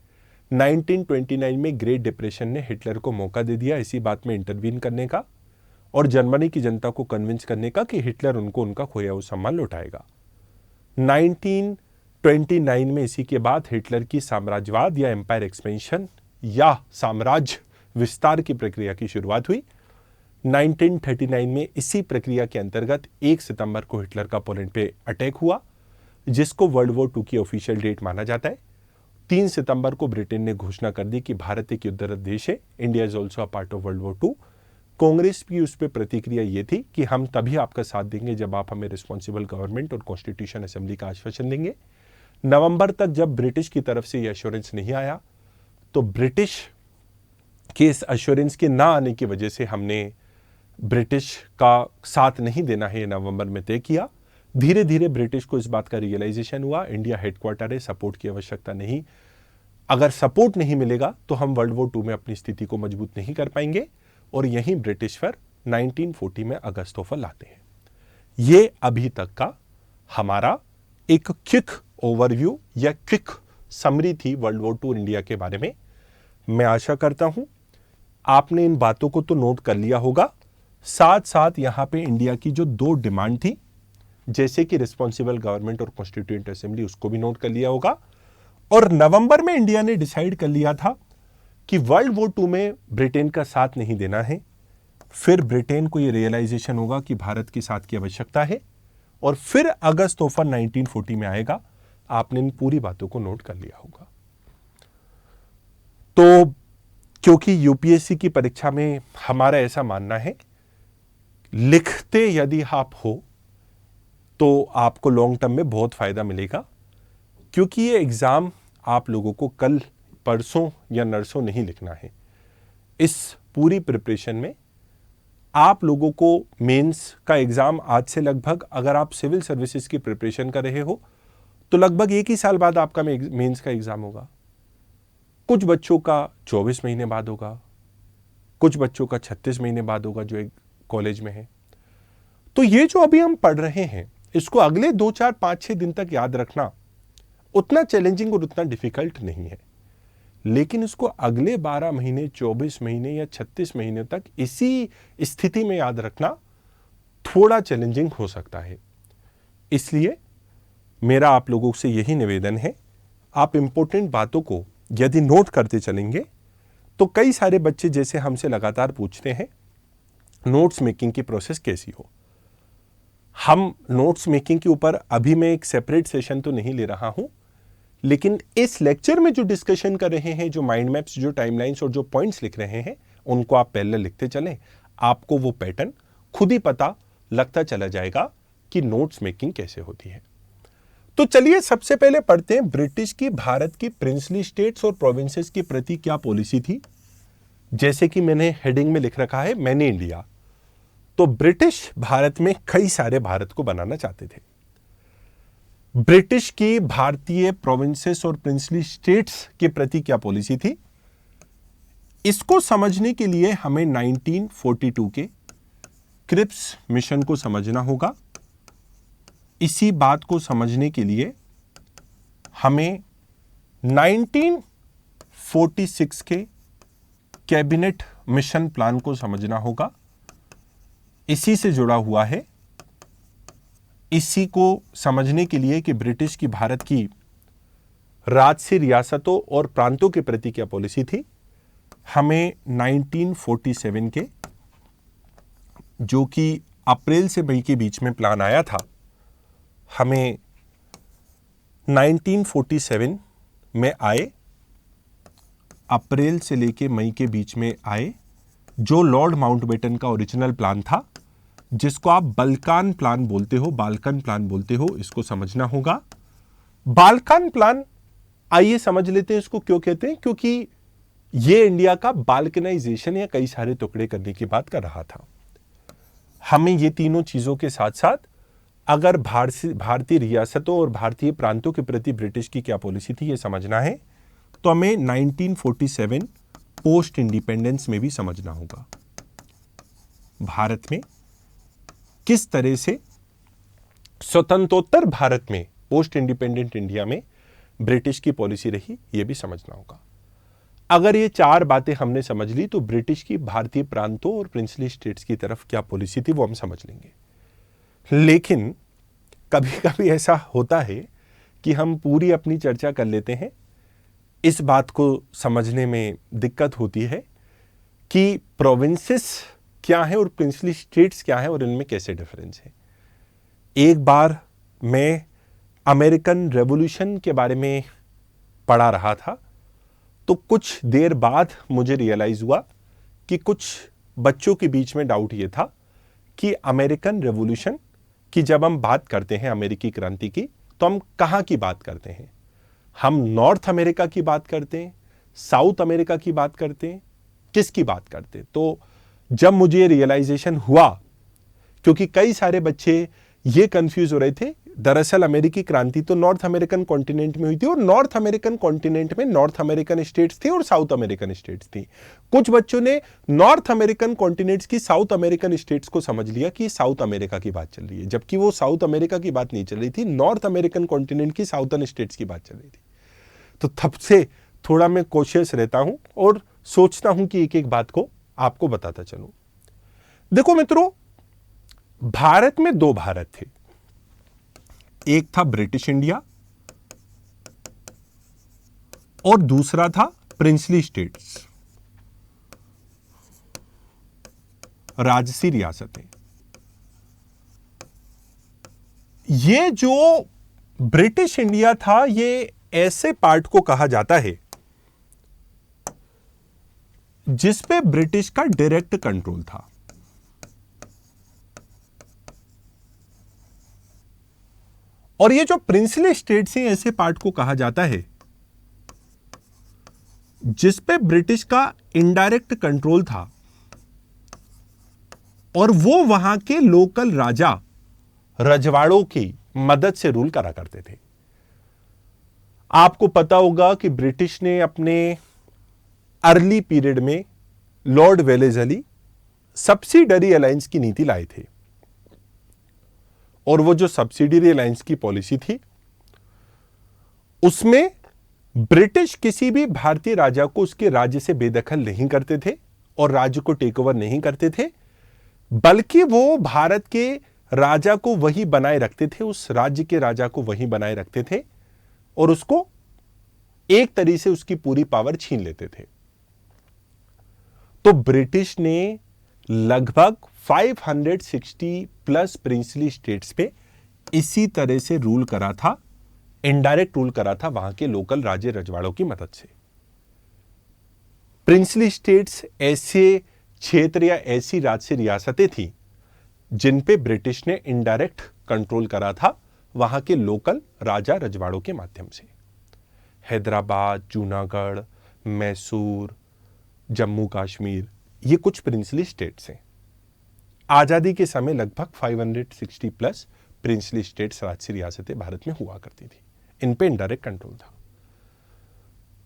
1929 में ग्रेट डिप्रेशन ने हिटलर को मौका दे दिया इसी बात में इंटरवीन करने का और जर्मनी की जनता को कन्विंस करने का कि हिटलर उनको उनका खोया हुआ सम्मान लौटाएगा। 1929 में इसी के बाद हिटलर की साम्राज्यवाद या एम्पायर एक्सपेंशन या साम्राज्य विस्तार की प्रक्रिया की शुरुआत हुई। 1939 में इसी प्रक्रिया के अंतर्गत 1 सितंबर को हिटलर का पोलैंड पे अटैक हुआ, जिसको वर्ल्ड वॉर 2 की ऑफिशियल डेट माना जाता है। 3 सितंबर को ब्रिटेन ने घोषणा कर दी कि भारत एक युद्धरत देश है, India is also a part of world war 2। Congress की उस पर प्रतिक्रिया ये थी कि हम तभी आपका साथ देंगे जब आप हमें रिस्पॉन्सिबल गवर्नमेंट और कॉन्स्टिट्यूशन असेंबली का आश्वासन देंगे। नवंबर तक जब ब्रिटिश की तरफ से यह एश्योरेंस नहीं आया तो ब्रिटिश के इस एश्योरेंस के ना आने की वजह से हमने ब्रिटिश का साथ नहीं देना है नवंबर में तय किया। धीरे धीरे ब्रिटिश को इस बात का रियलाइजेशन हुआ, इंडिया हेडक्वार्टर है, सपोर्ट की आवश्यकता नहीं, अगर सपोर्ट नहीं मिलेगा तो हम वर्ल्ड वॉर 2 में अपनी स्थिति को मजबूत नहीं कर पाएंगे। और यहीं ब्रिटिश फिर 1940 में अगस्त ऑफर लाते हैं। ये अभी तक का हमारा एक क्विक ओवरव्यू या क्विक समरी थी वर्ल्ड वॉर 2 इंडिया के बारे में। मैं आशा करता हूं आपने इन बातों को तो नोट कर लिया होगा। साथ साथ यहां पे इंडिया की जो 2 डिमांड थी, जैसे कि रिस्पॉन्सिबल गवर्नमेंट और कॉन्स्टिट्यूएंट असेंबली, उसको भी नोट कर लिया होगा। और नवंबर में इंडिया ने डिसाइड कर लिया था कि वर्ल्ड वॉर 2 में ब्रिटेन का साथ नहीं देना है। फिर ब्रिटेन को यह रियलाइजेशन होगा कि भारत के साथ की आवश्यकता है और फिर अगस्त ऑफर 1940 में आएगा। आपने इन पूरी बातों को नोट कर लिया होगा। तो क्योंकि यूपीएससी की परीक्षा में हमारा ऐसा मानना है, लिखते यदि आप हो तो आपको लॉन्ग टर्म में बहुत फायदा मिलेगा, क्योंकि ये एग्जाम आप लोगों को कल परसों या नरसों नहीं लिखना है। इस पूरी प्रिपरेशन में आप लोगों को मेंस का एग्जाम आज से लगभग, अगर आप सिविल सर्विसेज की प्रिपरेशन कर रहे हो तो लगभग 1 ही साल बाद आपका मेंस का एग्जाम होगा। कुछ बच्चों का 24 महीने बाद होगा, कुछ बच्चों का 36 महीने बाद होगा जो एक कॉलेज में है। तो ये जो अभी हम पढ़ रहे हैं इसको अगले 2, 4, 5, 6 दिन तक याद रखना उतना चैलेंजिंग और उतना डिफिकल्ट नहीं है, लेकिन इसको अगले 12 महीने, 24 महीने या 36 महीने तक इसी स्थिति में याद रखना थोड़ा चैलेंजिंग हो सकता है। इसलिए मेरा आप लोगों से यही निवेदन है, आप इंपॉर्टेंट बातों को यदि नोट करते चलेंगे तो कई सारे बच्चे जैसे हमसे लगातार पूछते हैं नोट्स मेकिंग की प्रोसेस कैसी हो। हम नोट्स मेकिंग के ऊपर अभी मैं एक सेपरेट सेशन तो नहीं ले रहा हूं, लेकिन इस लेक्चर में जो डिस्कशन कर रहे हैं, जो माइंड मैप्स, जो टाइमलाइंस और जो पॉइंट्स लिख रहे हैं, उनको आप पहले लिखते चलें। आपको वो पैटर्न खुद ही पता लगता चला जाएगा कि नोट्स मेकिंग कैसे होती है। तो चलिए सबसे पहले पढ़ते हैं ब्रिटिश की भारत की प्रिंसली स्टेट्स और प्रोविंसेस के प्रति क्या पॉलिसी थी। जैसे कि मैंने हेडिंग में लिख रखा है, मैंने इंडिया। तो ब्रिटिश भारत में कई सारे भारत को बनाना चाहते थे। ब्रिटिश की भारतीय प्रोविंसेस और प्रिंसली स्टेट्स के प्रति क्या पॉलिसी थी, इसको समझने के लिए हमें 1942 के क्रिप्स मिशन को समझना होगा। इसी बात को समझने के लिए हमें 1946 के कैबिनेट मिशन प्लान को समझना होगा। इसी से जुड़ा हुआ है। इसी को समझने के लिए कि ब्रिटिश की भारत की राजसी रियासतों और प्रांतों के प्रति क्या पॉलिसी थी, हमें 1947 के, जो कि अप्रैल से मई के बीच में प्लान आया था, हमें 1947 में आए, अप्रैल से लेके मई के बीच में आए, जो लॉर्ड माउंटबेटन का ओरिजिनल प्लान था, जिसको आप बाल्कन प्लान बोलते हो, बाल्कन प्लान बोलते हो, इसको समझना होगा। बाल्कन प्लान, आइए समझ लेते हैं इसको क्यों कहते हैं। क्योंकि यह इंडिया का बाल्कनाइजेशन या कई सारे टुकड़े करने की बात कर रहा था। हमें ये तीनों चीजों के साथ साथ अगर भारतीय रियासतों और भारतीय प्रांतों के प्रति ब्रिटिश की क्या पॉलिसी थी, यह समझना है, तो हमें 1947 पोस्ट इंडिपेंडेंस में भी समझना होगा। भारत में किस तरह से स्वतंत्रोत्तर भारत में, पोस्ट इंडिपेंडेंट इंडिया में ब्रिटिश की पॉलिसी रही, यह भी समझना होगा। अगर ये चार बातें हमने समझ ली तो ब्रिटिश की भारतीय प्रांतों और प्रिंसली स्टेट्स की तरफ क्या पॉलिसी थी वो हम समझ लेंगे। लेकिन कभी कभी ऐसा होता है कि हम पूरी अपनी चर्चा कर लेते हैं, इस बात को समझने में दिक्कत होती है कि प्रोविंसेस क्या है और प्रिंसली स्टेट्स क्या है और इनमें कैसे डिफरेंस है। एक बार मैं अमेरिकन रेवोल्यूशन के बारे में पढ़ा रहा था, तो कुछ देर बाद मुझे रियलाइज हुआ कि कुछ बच्चों के बीच में डाउट ये था कि अमेरिकन रेवोल्यूशन की जब हम बात करते हैं, अमेरिकी क्रांति की, तो हम कहाँ की बात करते हैं? हम नॉर्थ अमेरिका की बात करते हैं, साउथ अमेरिका की बात करते हैं, किसकी बात करते हैं? तो जब मुझे रियलाइजेशन हुआ, क्योंकि कई सारे बच्चे ये कंफ्यूज हो रहे थे, दरअसल अमेरिकी क्रांति तो नॉर्थ अमेरिकन कॉन्टिनेंट में हुई थी और नॉर्थ अमेरिकन कॉन्टिनेंट में नॉर्थ अमेरिकन स्टेट्स थी और साउथ अमेरिकन स्टेट्स थी। कुछ बच्चों ने नॉर्थ अमेरिकन कॉन्टिनेंट्स की साउथ अमेरिकन स्टेट्स को समझ लिया कि साउथ अमेरिका की बात चल रही है, जबकि वो साउथ अमेरिका की बात नहीं चल रही थी, नॉर्थ अमेरिकन कॉन्टिनेंट की साउथर्न स्टेट्स की बात चल रही थी। तो तब से थोड़ा मैं कॉशियस रहता हूं और सोचता हूं कि एक एक बात को आपको बताता चलूं। देखो मित्रों, भारत में दो भारत थे। एक था ब्रिटिश इंडिया और दूसरा था प्रिंसली स्टेट्स, राजसी रियासतें। ये जो ब्रिटिश इंडिया था, ये ऐसे पार्ट को कहा जाता है जिस पे ब्रिटिश का डायरेक्ट कंट्रोल था। और ये जो प्रिंसली स्टेट्स हैं, ऐसे पार्ट को कहा जाता है जिस पे ब्रिटिश का इनडायरेक्ट कंट्रोल था और वो वहां के लोकल राजा रजवाड़ों की मदद से रूल करा करते थे। आपको पता होगा कि ब्रिटिश ने अपने अर्ली पीरियड में लॉर्ड वेलेस्ली सब्सिडरी अलायंस की नीति लाए थे और वो जो सब्सिडरी अलायंस की पॉलिसी थी, उसमें ब्रिटिश किसी भी भारतीय राजा को उसके राज्य से बेदखल नहीं करते थे और राज्य को टेक ओवर नहीं करते थे, बल्कि वो भारत के राजा को वही बनाए रखते थे, उस राज्य के राजा को वही बनाए रखते थे और उसको एक तरीके से उसकी पूरी पावर छीन लेते थे। तो ब्रिटिश ने लगभग 560 प्लस प्रिंसली स्टेट्स पे इसी तरह से रूल करा था, इनडायरेक्ट रूल करा था वहां के लोकल राजे रजवाड़ों की मदद से। प्रिंसली स्टेट्स ऐसे क्षेत्र या ऐसी राज्य रियासतें थी जिन पे ब्रिटिश ने इनडायरेक्ट कंट्रोल करा था वहां के लोकल राजा रजवाड़ों के माध्यम से। हैदराबाद, जूनागढ़, मैसूर, जम्मू कश्मीर, ये कुछ प्रिंसली स्टेट्स हैं। आजादी के समय लगभग 560 प्लस प्रिंसली स्टेट्स राज्य रियासतें भारत में हुआ करती थी, इन पे इनडायरेक्ट कंट्रोल था।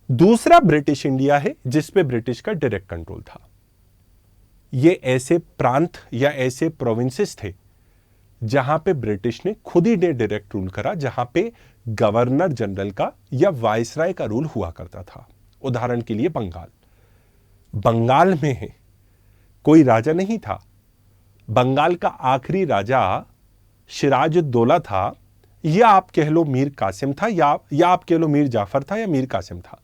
दूसरा ब्रिटिश इंडिया है जिस पे ब्रिटिश का डायरेक्ट कंट्रोल था। ये ऐसे प्रांत या ऐसे प्रोविंसेस थे जहां पे ब्रिटिश ने खुद ही डायरेक्ट रूल करा, जहां पे गवर्नर जनरल का या वायसराय का रूल हुआ करता था। उदाहरण के लिए बंगाल में कोई राजा नहीं था। बंगाल का आखिरी राजा सिराजुद्दौला था, या आप कह लो मीर कासिम था, या आप कह लो मीर जाफर था, या मीर कासिम था।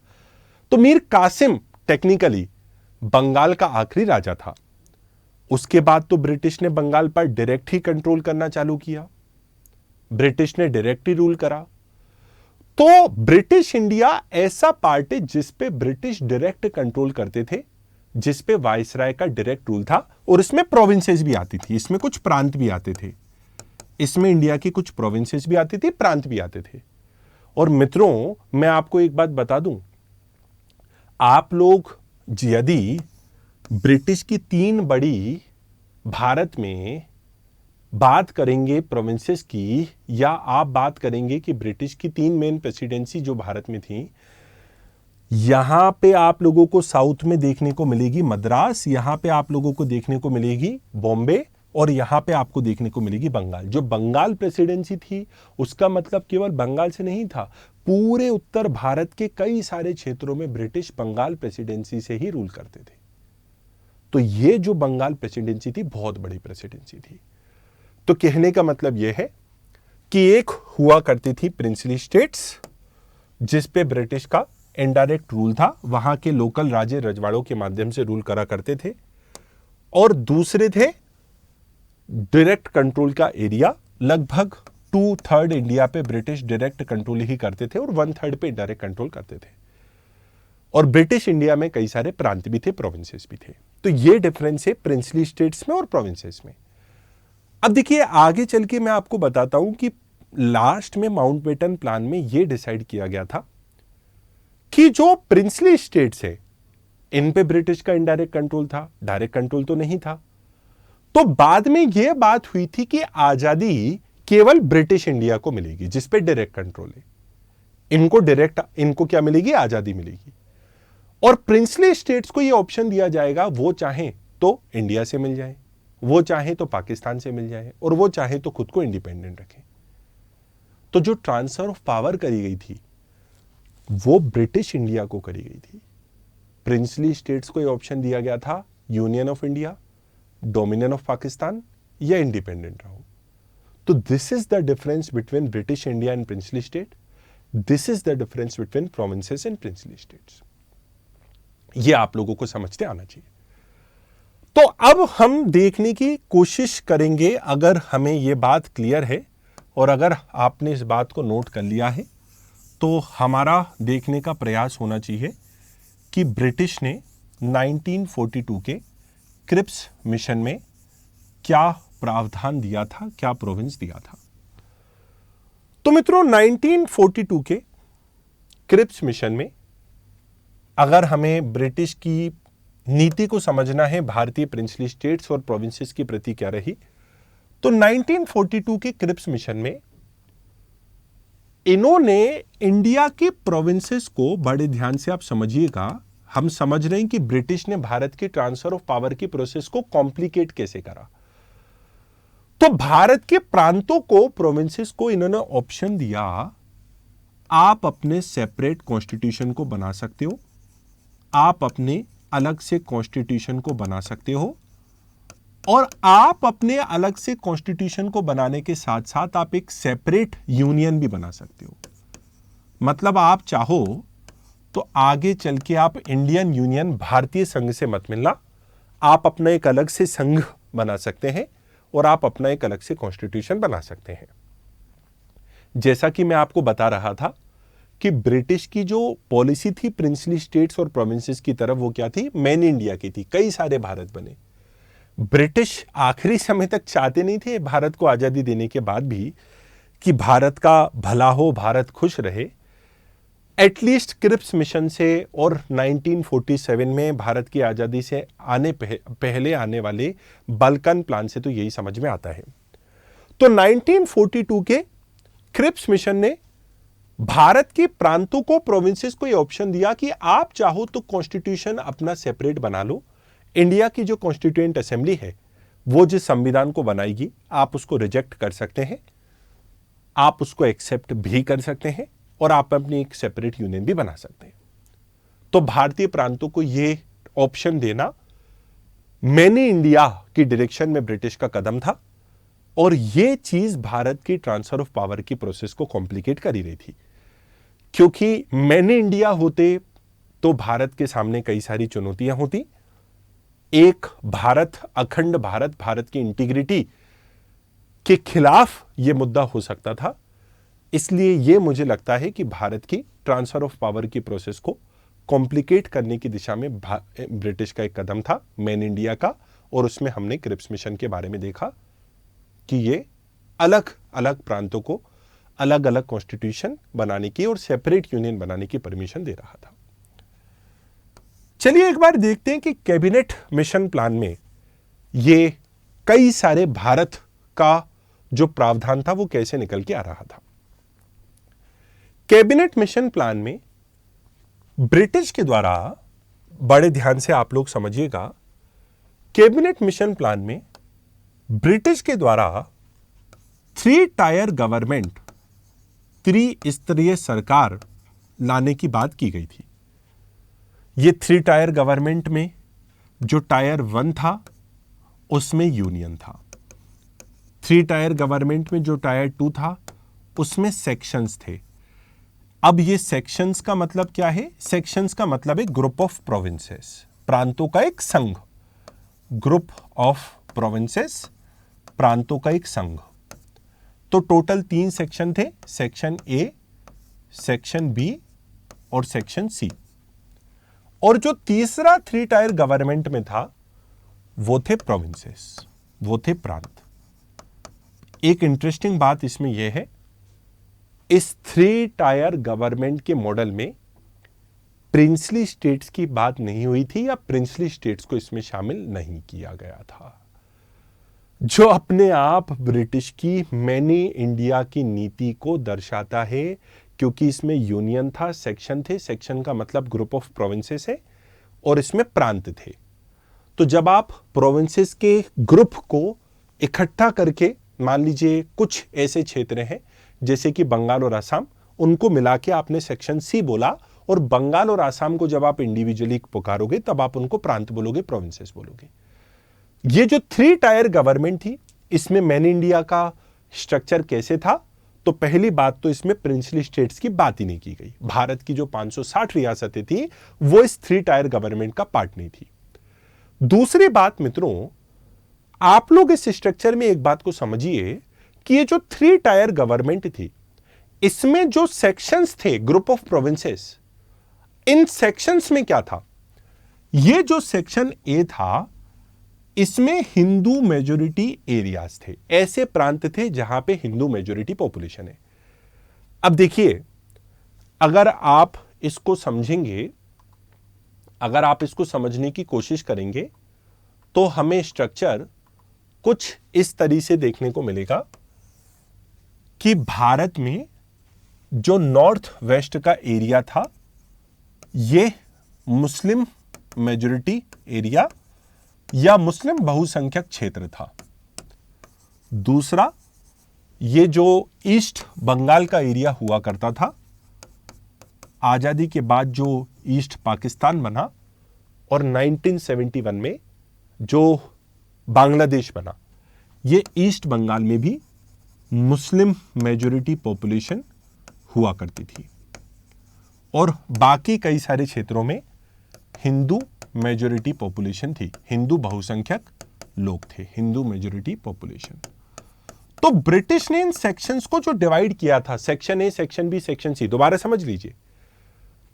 तो मीर कासिम टेक्निकली बंगाल का आखिरी राजा था। उसके बाद तो ब्रिटिश ने बंगाल पर डायरेक्ट ही कंट्रोल करना चालू किया, ब्रिटिश ने डायरेक्ट ही रूल करा। तो ब्रिटिश इंडिया ऐसा पार्ट है जिस पे ब्रिटिश डायरेक्ट कंट्रोल करते थे, जिस पे वायसराय का डायरेक्ट रूल था, और इसमें प्रोविंसेस भी आती थी, इसमें कुछ प्रांत भी आते थे, इसमें इंडिया की कुछ प्रोविंसेस भी आती थी, प्रांत भी आते थे। और मित्रों, मैं आपको एक बात बता दूं, आप लोग यदि ब्रिटिश की 3 बड़ी भारत में बात करेंगे प्रोविंसेस की, या आप बात करेंगे कि ब्रिटिश की 3 मेन प्रेसिडेंसी जो भारत में थी, यहां पे आप लोगों को साउथ में देखने को मिलेगी मद्रास, यहां पे आप लोगों को देखने को मिलेगी बॉम्बे, और यहां पे आपको देखने को मिलेगी बंगाल। जो बंगाल प्रेसिडेंसी थी उसका मतलब केवल बंगाल से नहीं था, पूरे उत्तर भारत के कई सारे क्षेत्रों में ब्रिटिश बंगाल प्रेसिडेंसी से ही रूल करते थे। तो ये जो बंगाल प्रेसिडेंसी थी बहुत बड़ी प्रेसिडेंसी थी। तो कहने का मतलब यह है कि एक हुआ करती थी प्रिंसली स्टेट्स जिस पे ब्रिटिश का इनडायरेक्ट रूल था, वहां के लोकल राजे रजवाड़ों के माध्यम से रूल करा करते थे, और दूसरे थे डायरेक्ट कंट्रोल का एरिया। लगभग 2/3 इंडिया पे ब्रिटिश डायरेक्ट कंट्रोल ही करते थे और 1/3 पे डायरेक्ट कंट्रोल करते थे। और ब्रिटिश इंडिया में कई सारे प्रांत भी थे, प्रोविंसेस भी थे। तो ये डिफरेंस है प्रिंसली स्टेट्स में और प्रोविंसेस में। अब देखिए, आगे चल के मैं आपको बताता हूं कि लास्ट में माउंटबेटन प्लान में यह डिसाइड किया गया था कि जो प्रिंसली स्टेट्स है इन पे ब्रिटिश का इनडायरेक्ट कंट्रोल था, डायरेक्ट कंट्रोल तो नहीं था। तो बाद में यह बात हुई थी कि आजादी केवल ब्रिटिश इंडिया को मिलेगी जिस पे डायरेक्ट कंट्रोल है। इनको क्या मिलेगी? आजादी मिलेगी। और प्रिंसली स्टेट्स को यह ऑप्शन दिया जाएगा, वो चाहे तो इंडिया से मिल जाए, वो चाहे तो पाकिस्तान से मिल जाए, और वो चाहे तो खुद को इंडिपेंडेंट रखें। तो जो ट्रांसफर ऑफ पावर करी गई थी वो ब्रिटिश इंडिया को करी गई थी। प्रिंसली स्टेट्स को यह ऑप्शन दिया गया था, union of India, dominion of Pakistan, या इंडिपेंडेंट रहो। तो this is the difference between British India and princely state. This is the difference between provinces and princely states. यह आप लोगों को समझते आना चाहिए। तो अब हम देखने की कोशिश करेंगे, अगर हमें यह बात क्लियर है और अगर आपने इस बात को नोट कर लिया है, तो हमारा देखने का प्रयास होना चाहिए कि ब्रिटिश ने 1942 के क्रिप्स मिशन में क्या प्रावधान दिया था, क्या प्रोविंस दिया था। तो मित्रों, 1942 के क्रिप्स मिशन में अगर हमें ब्रिटिश की नीति को समझना है भारतीय प्रिंसली स्टेट्स और प्रोविंसेस की प्रति क्या रही, तो 1942 के क्रिप्स मिशन में इन्होंने इंडिया के प्रोविंसेस को, बड़े ध्यान से आप समझिएगा, हम समझ रहे हैं कि ब्रिटिश ने भारत की ट्रांसफर ऑफ पावर की प्रोसेस को कॉम्प्लिकेट कैसे करा। तो भारत के प्रांतों को, प्रोविंसेस को इन्होंने ऑप्शन दिया, आप अपने सेपरेट कॉन्स्टिट्यूशन को बना सकते हो, आप अपने अलग से कॉन्स्टिट्यूशन को बना सकते हो, और आप अपने अलग से कॉन्स्टिट्यूशन को बनाने के साथ साथ आप एक सेपरेट यूनियन भी बना सकते हो। मतलब आप चाहो तो आगे चल के आप इंडियन यूनियन, भारतीय संघ से मत मिलना, आप अपना एक अलग से संघ बना सकते हैं और आप अपना एक अलग से कॉन्स्टिट्यूशन बना सकते हैं। जैसा कि मैं आपको बता रहा था कि ब्रिटिश की जो पॉलिसी थी प्रिंसली स्टेट्स और प्रोविंसेस की तरफ, वो क्या थी? मैन इंडिया की थी। कई सारे भारत बने। ब्रिटिश आखिरी समय तक चाहते नहीं थे भारत को आजादी देने के बाद भी कि भारत का भला हो, भारत खुश रहे। एटलीस्ट क्रिप्स मिशन से और 1947 में भारत की आजादी से पहले आने वाले बाल्कन प्लान से तो यही समझ में आता है। तो 1942 के क्रिप्स मिशन ने भारत के प्रांतों को, प्रोविंसेस को यह ऑप्शन दिया कि आप चाहो तो कॉन्स्टिट्यूशन अपना सेपरेट बना लो। इंडिया की जो कॉन्स्टिट्यूएंट असेंबली है वो जिस संविधान को बनाएगी, आप उसको रिजेक्ट कर सकते हैं, आप उसको एक्सेप्ट भी कर सकते हैं और आप अपनी एक सेपरेट यूनियन भी बना सकते हैं। तो भारतीय प्रांतों को यह ऑप्शन देना मैनी इंडिया की डायरेक्शन में ब्रिटिश का कदम था और यह चीज भारत की ट्रांसफर ऑफ पावर की प्रोसेस को कॉम्प्लिकेट कर ही रही थी, क्योंकि मैनी इंडिया होते तो भारत के सामने कई सारी चुनौतियां होती। एक भारत, अखंड भारत, भारत की इंटीग्रिटी के खिलाफ यह मुद्दा हो सकता था। इसलिए यह मुझे लगता है कि भारत की ट्रांसफर ऑफ पावर की प्रोसेस को कॉम्प्लिकेट करने की दिशा में ब्रिटिश का एक कदम था, मैन इंडिया का। और उसमें हमने क्रिप्स मिशन के बारे में देखा कि यह अलग अलग प्रांतों को अलग अलग कॉन्स्टिट्यूशन बनाने की और सेपरेट यूनियन बनाने की परमिशन दे रहा था। चलिए एक बार देखते हैं कि कैबिनेट मिशन प्लान में ये कई सारे भारत का जो प्रावधान था वो कैसे निकल के आ रहा था। कैबिनेट मिशन प्लान में ब्रिटिश के द्वारा, बड़े ध्यान से आप लोग समझिएगा, कैबिनेट मिशन प्लान में ब्रिटिश के द्वारा 3 टायर गवर्नमेंट, त्रिस्तरीय सरकार लाने की बात की गई थी। ये 3 टायर गवर्नमेंट में जो टायर 1 था उसमें यूनियन था, 3 टायर गवर्नमेंट में जो टायर 2 था उसमें सेक्शंस थे। अब ये सेक्शंस का मतलब क्या है? सेक्शंस का मतलब है ग्रुप ऑफ प्रोविंसेस, प्रांतों का एक संघ। ग्रुप ऑफ प्रोविंसेस, प्रांतों का एक संघ। तो टोटल 3 सेक्शन थे, सेक्शन ए, सेक्शन बी और सेक्शन सी। और जो तीसरा 3 टायर गवर्नमेंट में था वो थे प्रोविंसेस, वो थे प्रांत। एक इंटरेस्टिंग बात इसमें यह है, इस 3 टायर गवर्नमेंट के मॉडल में प्रिंसली स्टेट्स की बात नहीं हुई थी या प्रिंसली स्टेट्स को इसमें शामिल नहीं किया गया था, जो अपने आप ब्रिटिश की मैनी इंडिया की नीति को दर्शाता है। क्योंकि इसमें यूनियन था, सेक्शन थे, सेक्शन का मतलब ग्रुप ऑफ प्रोविंसेस है और इसमें प्रांत थे। तो जब आप प्रोविंसेस के ग्रुप को इकट्ठा करके, मान लीजिए कुछ ऐसे क्षेत्र हैं जैसे कि बंगाल और असम, उनको मिला के आपने सेक्शन सी बोला, और बंगाल और असम को जब आप इंडिविजुअली पुकारोगे तब आप उनको प्रांत बोलोगे, प्रोविंसेस बोलोगे। ये जो 3 टायर गवर्नमेंट थी, इसमें मैन इंडिया का स्ट्रक्चर कैसे था? तो पहली बात तो इसमें प्रिंसली स्टेट्स की बात ही नहीं की गई। भारत की जो 560 रियासतें थी वो इस 3 टायर गवर्नमेंट का पार्ट नहीं थी। दूसरी बात मित्रों, आप लोग इस स्ट्रक्चर में एक बात को समझिए कि ये जो 3 टायर गवर्नमेंट थी, इसमें जो सेक्शंस थे, group of provinces, in sections में क्या था? ये जो सेक्शन ए था, इसमें हिंदू मेजोरिटी एरियाज थे, ऐसे प्रांत थे जहां पे हिंदू मेजोरिटी पॉपुलेशन है। अब देखिए, अगर आप इसको समझेंगे, अगर आप इसको समझने की कोशिश करेंगे तो हमें स्ट्रक्चर कुछ इस तरीके से देखने को मिलेगा कि भारत में जो नॉर्थ वेस्ट का एरिया था यह मुस्लिम मेजोरिटी एरिया या मुस्लिम बहुसंख्यक क्षेत्र था। दूसरा, ये जो ईस्ट बंगाल का एरिया हुआ करता था, आजादी के बाद जो ईस्ट पाकिस्तान बना और 1971 में जो बांग्लादेश बना, ये ईस्ट बंगाल में भी मुस्लिम मेजोरिटी पॉपुलेशन हुआ करती थी और बाकी कई सारे क्षेत्रों में हिंदू मेजॉरिटी पॉपुलेशन थी, हिंदू बहुसंख्यक लोग थे, हिंदू मेजॉरिटी पॉपुलेशन। तो ब्रिटिश ने इन सेक्शंस को जो डिवाइड किया था, section A, section B, section C, दोबारा समझ लीजिए।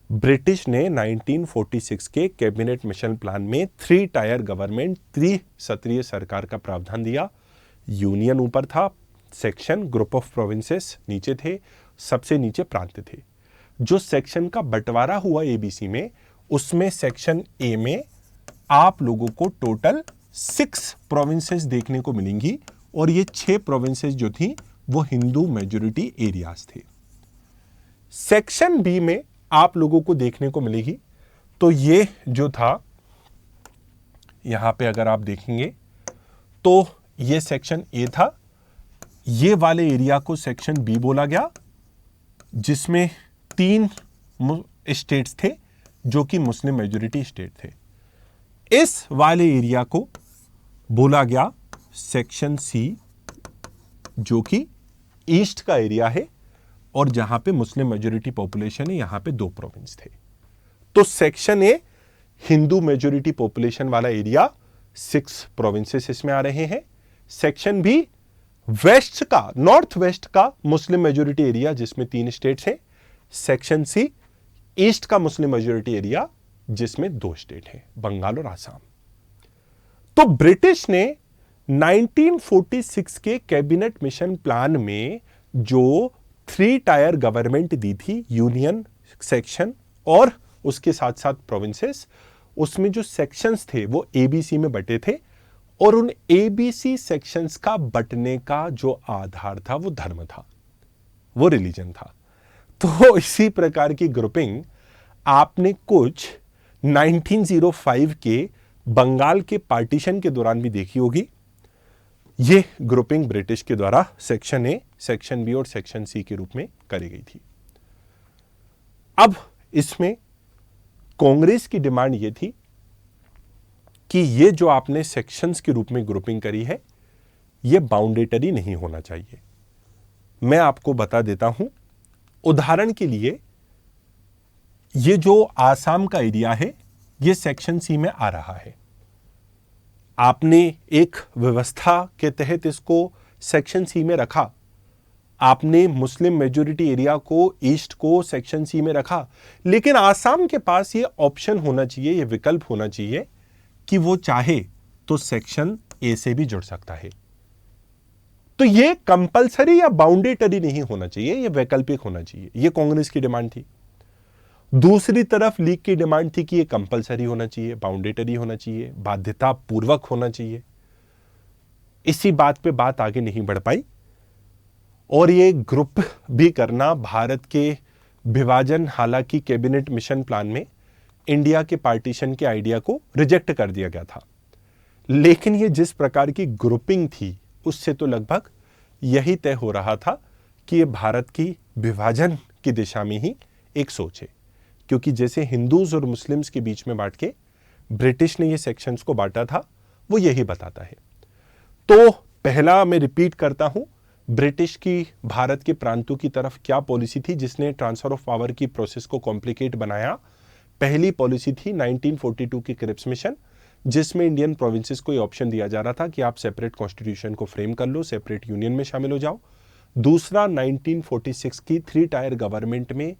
ब्रिटिश ने 1946 के कैबिनेट मिशन प्लान में 3 टायर गवर्नमेंट, त्रिस्तरीय सरकार का प्रावधान दिया। यूनियन ऊपर था, सेक्शन ग्रुप ऑफ प्रोविंसेस नीचे थे, सबसे नीचे प्रांत थे। जो सेक्शन का बंटवारा हुआ एबीसी में, उसमें सेक्शन ए में आप लोगों को टोटल 6 प्रोविंसेस देखने को मिलेंगी और ये 6 प्रोविंसेस जो थी वो हिंदू मेजॉरिटी एरियाज थे। सेक्शन बी में आप लोगों को देखने को मिलेगी, तो ये जो था, यहां पे अगर आप देखेंगे तो ये सेक्शन ए था, ये वाले एरिया को सेक्शन बी बोला गया, जिसमें 3 स्टेट्स थे जो कि मुस्लिम मेजॉरिटी स्टेट थे। इस वाले एरिया को बोला गया सेक्शन सी, जो कि ईस्ट का एरिया है और जहां पे मुस्लिम मेजॉरिटी पॉपुलेशन है, यहां पे 2 प्रोविंस थे। तो section A Hindu majority population वाला एरिया, 6 प्रोविंसेस इसमें आ रहे हैं। सेक्शन बी वेस्ट का, नॉर्थ वेस्ट का मुस्लिम मेजॉरिटी एरिया, जिसमें 3 स्टेट्स हैं। सेक्शन सी ईस्ट का मुस्लिम मेजॉरिटी एरिया, जिसमें 2 स्टेट हैं, बंगाल और आसाम। तो ब्रिटिश ने 1946 के कैबिनेट मिशन प्लान में जो 3 टायर गवर्नमेंट दी थी, यूनियन, सेक्शन और उसके साथ साथ प्रोविंसेस, उसमें जो सेक्शंस थे वो एबीसी में बटे थे और उन एबीसी सेक्शंस का बटने का जो आधार था वो धर्म था, वो रिलीजन था। तो इसी प्रकार की ग्रुपिंग आपने कुछ 1905 के बंगाल के पार्टीशन के दौरान भी देखी होगी। ये ग्रुपिंग ब्रिटिश के द्वारा सेक्शन ए, सेक्शन बी और सेक्शन सी के रूप में करी गई थी। अब इसमें कांग्रेस की डिमांड ये थी कि ये जो आपने सेक्शंस के रूप में ग्रुपिंग करी है, ये बाउंडेटरी नहीं होना चाहिए। मैं आपको बता देता हूं, उदाहरण के लिए ये जो आसाम का एरिया है, ये सेक्शन सी में आ रहा है। आपने एक व्यवस्था के तहत इसको सेक्शन सी में रखा, आपने मुस्लिम मेजॉरिटी एरिया को, ईस्ट को सेक्शन सी में रखा, लेकिन आसाम के पास ये ऑप्शन होना चाहिए, ये विकल्प होना चाहिए कि वो चाहे तो सेक्शन ए से भी जुड़ सकता है। तो ये कंपलसरी या बाउंडेटरी नहीं होना चाहिए, ये वैकल्पिक होना चाहिए। ये कांग्रेस की डिमांड थी। दूसरी तरफ लीग की डिमांड थी कि ये कंपलसरी होना चाहिए, बाउंडेटरी होना चाहिए, बाध्यता पूर्वक होना चाहिए। इसी बात पे बात आगे नहीं बढ़ पाई और ये ग्रुप भी करना भारत के विभाजन, हालांकि कैबिनेट मिशन प्लान में इंडिया के पार्टीशन के आइडिया को रिजेक्ट कर दिया गया था, लेकिन ये जिस प्रकार की ग्रुपिंग थी उससे तो लगभग यही तय हो रहा था कि ये भारत की विभाजन की दिशा में ही एक सोच है, क्योंकि जैसे हिंदूज और मुस्लिम्स के बीच में बांट के ब्रिटिश ने ये सेक्शंस को बांटा था, वो यही बताता है। तो पहला मैं रिपीट करता हूं, ब्रिटिश की भारत के प्रांतों की तरफ क्या पॉलिसी थी जिसने ट्रांसफर ऑफ पावर की प्रोसेस को कॉम्प्लिकेट बनाया। पहली पॉलिसी थी 1942 की क्रिप्स मिशन, जिसमें इंडियन प्रोविंसेस को ये ऑप्शन दिया जा रहा था कि आप सेपरेट कॉन्स्टिट्यूशन को फ्रेम कर लो, सेपरेट यूनियन में शामिल हो जाओ। दूसरा 1946 की 3 टायर गवर्नमेंट में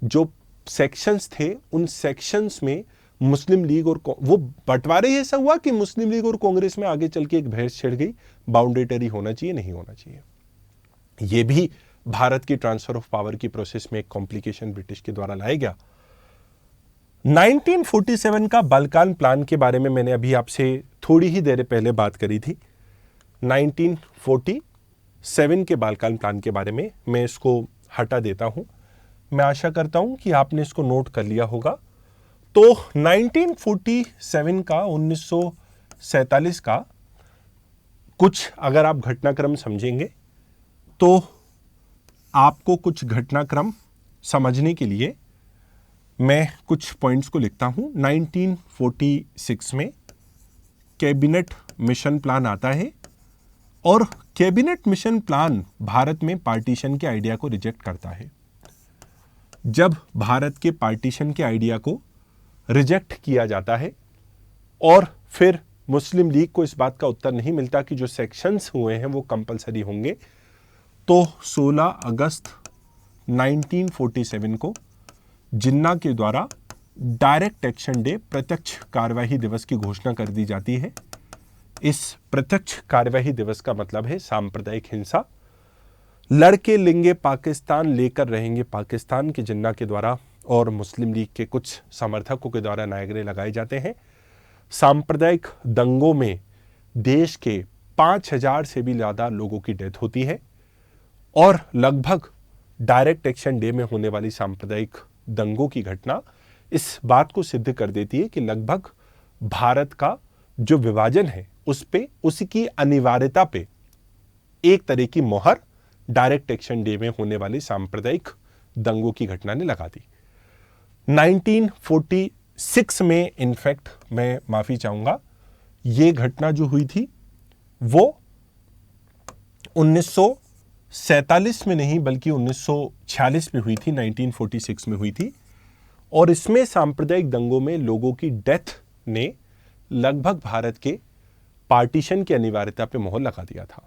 जो सेक्शंस थे, उन सेक्शंस में मुस्लिम लीग और वो बंटवारे ऐसा हुआ कि मुस्लिम लीग और कांग्रेस में आगे चल के एक बहस छिड़ गई, बाउंडेटरी होना चाहिए नहीं होना चाहिए। यह भी भारत की ट्रांसफर ऑफ पावर की प्रोसेस में एक कॉम्प्लिकेशन ब्रिटिश के द्वारा लाया गया। 1947 का बाल्कान प्लान के बारे में मैंने अभी आपसे थोड़ी ही देर पहले बात करी थी। 1947 के बाल्कान प्लान के बारे में मैं इसको हटा देता हूं। मैं आशा करता हूं कि आपने इसको नोट कर लिया होगा। तो 1947 का 1947 का कुछ अगर आप घटनाक्रम समझेंगे तो आपको कुछ घटनाक्रम समझने के लिए मैं कुछ पॉइंट्स को लिखता हूं। 1946 में कैबिनेट मिशन प्लान आता है और कैबिनेट मिशन प्लान भारत में पार्टीशन के आइडिया को रिजेक्ट करता है। जब भारत के पार्टीशन के आइडिया को रिजेक्ट किया जाता है और फिर मुस्लिम लीग को इस बात का उत्तर नहीं मिलता कि जो सेक्शंस हुए हैं वो कंपलसरी होंगे, तो 16 अगस्त 1947 को जिन्ना के द्वारा डायरेक्ट एक्शन डे, प्रत्यक्ष कार्यवाही दिवस की घोषणा कर दी जाती है। इस प्रत्यक्ष कार्यवाही दिवस का मतलब है सांप्रदायिक हिंसा। लड़के लेंगे पाकिस्तान, लेकर रहेंगे पाकिस्तान के जिन्ना के द्वारा और मुस्लिम लीग के कुछ समर्थकों के द्वारा नायरे लगाए जाते हैं। सांप्रदायिक दंगों में देश के 5000 से भी ज़्यादा लोगों की डेथ होती है और लगभग डायरेक्ट एक्शन डे में होने वाली सांप्रदायिक दंगों की घटना इस बात को सिद्ध कर देती है कि लगभग भारत का जो विभाजन है उस पे, उसकी अनिवार्यता पे एक तरह की मोहर डायरेक्ट एक्शन डे में होने वाली सांप्रदायिक दंगों की घटना ने लगा दी। 1946 में इनफैक्ट मैं माफी चाहूंगा, यह घटना जो हुई थी वो 1947 में नहीं बल्कि 1946 में हुई थी, 1946 में हुई थी। और इसमें सांप्रदायिक दंगों में लोगों की डेथ ने लगभग भारत के पार्टीशन की अनिवार्यता पे मोहर लगा दिया था,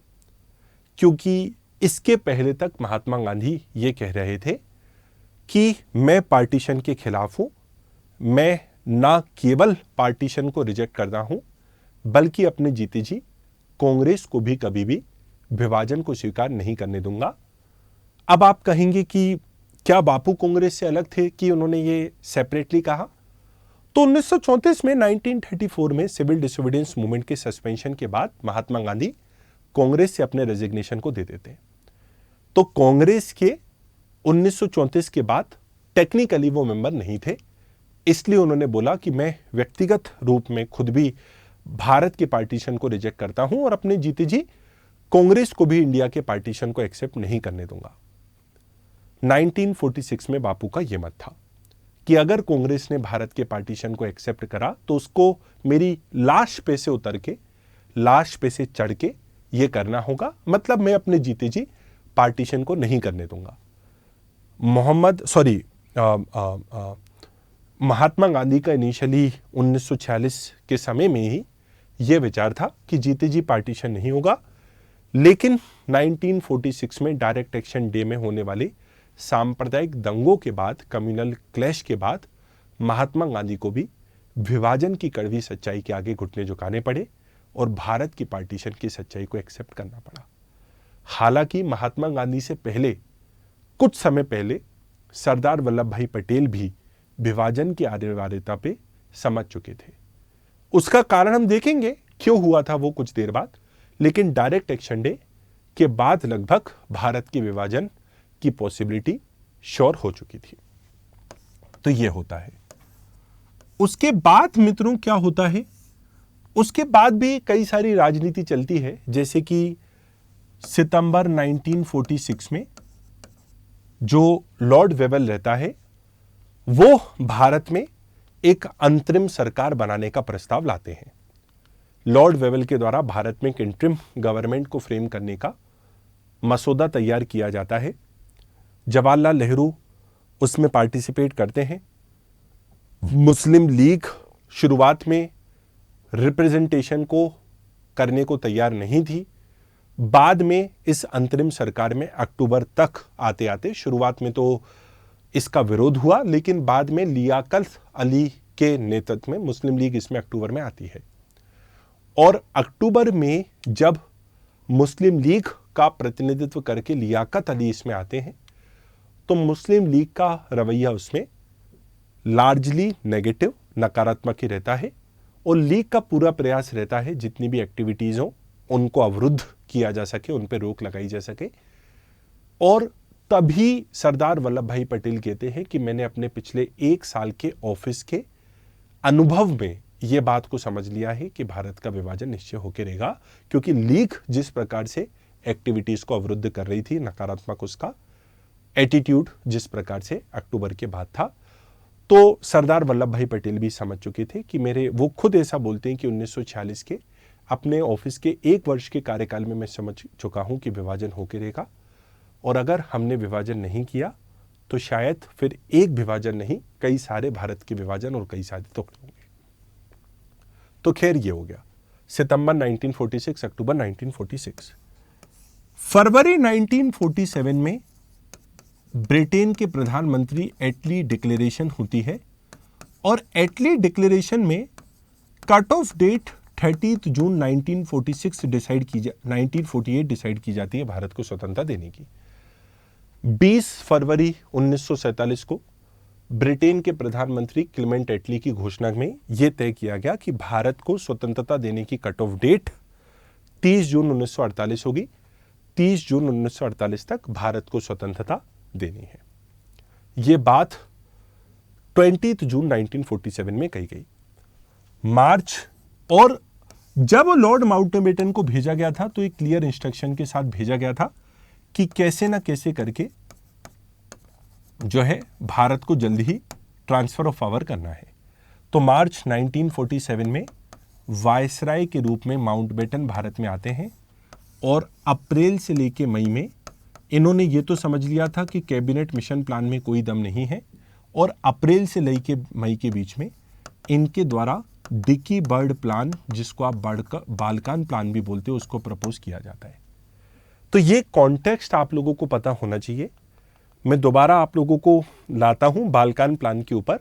क्योंकि इसके पहले तक महात्मा गांधी ये कह रहे थे कि मैं पार्टीशन के खिलाफ हूं, मैं ना केवल पार्टीशन को रिजेक्ट करता हूं बल्कि अपने जीते जी कांग्रेस को भी कभी भी विभाजन को स्वीकार नहीं करने दूंगा। अब आप कहेंगे कि क्या बापू कांग्रेस से अलग थे कि उन्होंने ये सेपरेटली कहा? तो 1934 में 1934 में सिविल डिसोबीडियंस मूवमेंट के सस्पेंशन के बाद महात्मा गांधी कांग्रेस से अपने रेजिग्नेशन को दे देते हैं। तो कांग्रेस के 1934 के बाद टेक्निकली वो मेंबर नहीं थे, इसलिए उन्होंने बोला कि मैं व्यक्तिगत रूप में खुद भी भारत के पार्टीशन को रिजेक्ट करता हूं और अपने जीते जी कांग्रेस को भी इंडिया के पार्टीशन को एक्सेप्ट नहीं करने दूंगा। 1946 में बापू का यह मत था कि अगर कांग्रेस ने भारत के पार्टीशन को एक्सेप्ट करा तो उसको मेरी लाश पे से उतर के, लाश पे से चढ़ के ये करना होगा, मतलब मैं अपने जीते जी पार्टीशन को नहीं करने दूंगा। महात्मा गांधी का इनिशियली 1946 के समय में ही यह विचार था कि जीते जी पार्टीशन नहीं होगा, लेकिन 1946 में डायरेक्ट एक्शन डे में होने वाले सांप्रदायिक दंगों के बाद, कम्युनल क्लैश के बाद महात्मा गांधी को भी विभाजन की कड़वी सच्चाई के आगे घुटने झुकाने पड़े और भारत की पार्टीशन की सच्चाई को एक्सेप्ट करना पड़ा। हालांकि महात्मा गांधी से पहले, कुछ समय पहले, सरदार वल्लभ भाई पटेल भी विभाजन की अनिवार्यता पे समझ चुके थे। उसका कारण हम देखेंगे क्यों हुआ था वो कुछ देर बाद, लेकिन डायरेक्ट एक्शन डे के बाद लगभग भारत के विभाजन की पॉसिबिलिटी श्योर हो चुकी थी। तो यह होता है। उसके बाद मित्रों क्या होता है, उसके बाद भी कई सारी राजनीति चलती है, जैसे कि सितंबर 1946 में जो लॉर्ड वेवल रहता है वो भारत में एक अंतरिम सरकार बनाने का प्रस्ताव लाते हैं। लॉर्ड वेवल के द्वारा भारत में एक इंटरिम गवर्नमेंट को फ्रेम करने का मसौदा तैयार किया जाता है। जवाहरलाल नेहरू उसमें पार्टिसिपेट करते हैं। मुस्लिम लीग शुरुआत में रिप्रेजेंटेशन को करने को तैयार नहीं थी। बाद में इस अंतरिम सरकार में अक्टूबर तक आते आते, शुरुआत में तो इसका विरोध हुआ, लेकिन बाद में लियाकत अली के नेतृत्व में मुस्लिम लीग इसमें अक्टूबर में आती है। और अक्टूबर में जब मुस्लिम लीग का प्रतिनिधित्व करके लियाकत अली इसमें आते हैं तो मुस्लिम लीग का रवैया उसमें लार्जली नेगेटिव, नकारात्मक ही रहता है और लीग का पूरा प्रयास रहता है जितनी भी एक्टिविटीज हो उनको अवरुद्ध किया जा सके, उन पर रोक लगाई जा सके। और तभी सरदार वल्लभ भाई पटेल कहते हैं कि मैंने अपने पिछले 1 साल के ऑफिस के अनुभव में यह बात को समझ लिया है कि भारत का विभाजन निश्चय होकर रहेगा, क्योंकि लीग जिस प्रकार से एक्टिविटीज को अवरुद्ध कर रही थी, नकारात्मक उसका एटीट्यूड जिस प्रकार से अक्टूबर के बाद था, तो सरदार वल्लभ भाई पटेल भी समझ चुके थे कि वो खुद ऐसा बोलते हैं कि 1946 के अपने ऑफिस के 1 वर्ष के कार्यकाल में मैं समझ चुका हूं कि विभाजन होकर रहेगा और अगर हमने विभाजन नहीं किया तो शायद फिर एक विभाजन नहीं, कई सारे भारत के विभाजन और कई सारे टुकड़े होंगे। तो खैर ये हो गया सितंबर 1946, अक्टूबर 1946। फरवरी 1947 में ब्रिटेन के प्रधानमंत्री एटली डिक्लेरेशन होती है और एटली डिक्लेरेशन में कट ऑफ डेट 30 जून 1948 डिसाइड की जाती है भारत को स्वतंत्रता देने की। 20 फरवरी 1947 को ब्रिटेन के प्रधानमंत्री क्लेमेंट एटली की घोषणा में यह तय किया गया कि भारत को स्वतंत्रता देने की कट ऑफ डेट 30 जून 1948 होगी। 30 जून 1948 तक भारत को स्वतंत्रता देनी है। यह बात 20 जून 1947 में कही गई। मार्च, और जब लॉर्ड माउंटबेटन को भेजा गया था तो एक क्लियर इंस्ट्रक्शन के साथ भेजा गया था कि कैसे ना कैसे करके जो है भारत को जल्दी ही ट्रांसफर ऑफ पावर करना है। तो मार्च 1947 में वायसराय के रूप में माउंटबेटन भारत में आते हैं और अप्रैल से लेके मई में इन्होंने ये तो समझ लिया था कि कैबिनेट मिशन प्लान में कोई दम नहीं है, और अप्रैल से लेके मई के बीच में इनके द्वारा डिकी बर्ड प्लान, जिसको आप बाल्कान प्लान भी बोलते हो, उसको प्रपोज किया जाता है। तो ये कॉन्टेक्स्ट आप लोगों को पता होना चाहिए। मैं दोबारा आप लोगों को लाता हूं बाल्कान प्लान के ऊपर।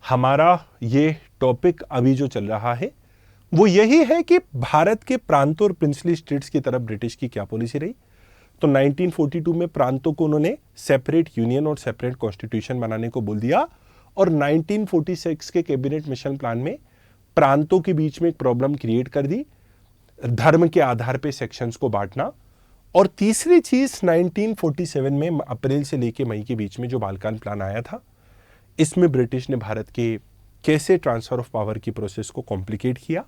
हमारा ये टॉपिक अभी जो चल रहा है वो यही है कि भारत के प्रांतों और प्रिंसली स्टेट्स की तरफ ब्रिटिश की क्या पॉलिसी रही। तो 1942 में प्रांतों को उन्होंने सेपरेट यूनियन और सेपरेट कॉन्स्टिट्यूशन बनाने को बोल दिया, और 1946 के कैबिनेट मिशन प्लान में प्रांतों के बीच में एक प्रॉब्लम क्रिएट कर दी, धर्म के आधार पे सेक्शंस को बांटना। और तीसरी चीज 1947 में अप्रैल से लेके मई के बीच में जो बाल्कान प्लान आया था, इसमें ब्रिटिश ने भारत के कैसे ट्रांसफर ऑफ पावर की प्रोसेस को कॉम्प्लिकेट किया।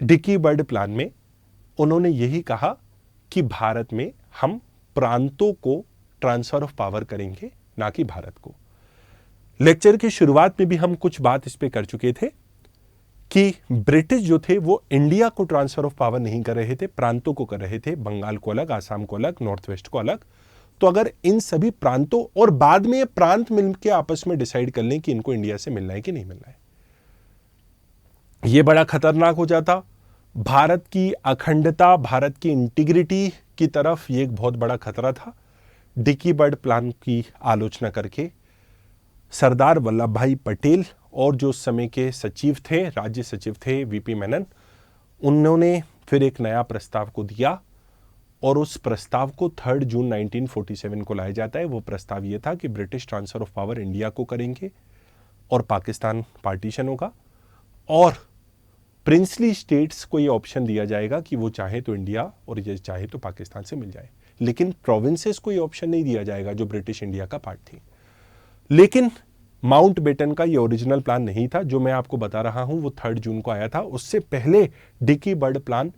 डिकी बर्ड प्लान में उन्होंने यही कहा कि भारत में हम प्रांतों को ट्रांसफर ऑफ पावर करेंगे, ना कि भारत को। लेक्चर की शुरुआत में भी हम कुछ बात इस पे कर चुके थे कि ब्रिटिश जो थे वो इंडिया को ट्रांसफर ऑफ पावर नहीं कर रहे थे, प्रांतों को कर रहे थे, बंगाल को अलग, आसाम को अलग, नॉर्थ वेस्ट को अलग। तो अगर इन सभी प्रांतों और बाद में ये प्रांत मिलकर आपस में डिसाइड कर लें कि इनको इंडिया से मिलना है कि नहीं मिलना है, ये बड़ा खतरनाक हो जाता। भारत की अखंडता, भारत की इंटीग्रिटी की तरफ ये एक बहुत बड़ा खतरा था। डिकी बर्ड प्लान की आलोचना करके सरदार वल्लभ भाई पटेल और जो उस समय के सचिव थे, राज्य सचिव थे वीपी मेनन, उन्होंने फिर एक नया प्रस्ताव को दिया, और उस प्रस्ताव को 3 जून 1947 को लाया जाता है। वो प्रस्ताव ये था कि British transfer of power India को करेंगे और पाकिस्तान पार्टीशन होगा, और प्रिंसली स्टेट्स को ये ऑप्शन दिया जाएगा कि वो चाहे तो इंडिया और ये चाहे तो पाकिस्तान से मिल जाए, लेकिन प्रोविंसेस को ये ऑप्शन नहीं दिया जाएगा जो ब्रिटिश इंडिया का पार्ट थी। लेकिन माउंटबेटन का ये ओरिजिनल प्लान नहीं था जो मैं आपको बता रहा हूं, वो 3 जून को आया था। उससे पहले डिकी बर्ड प्लान,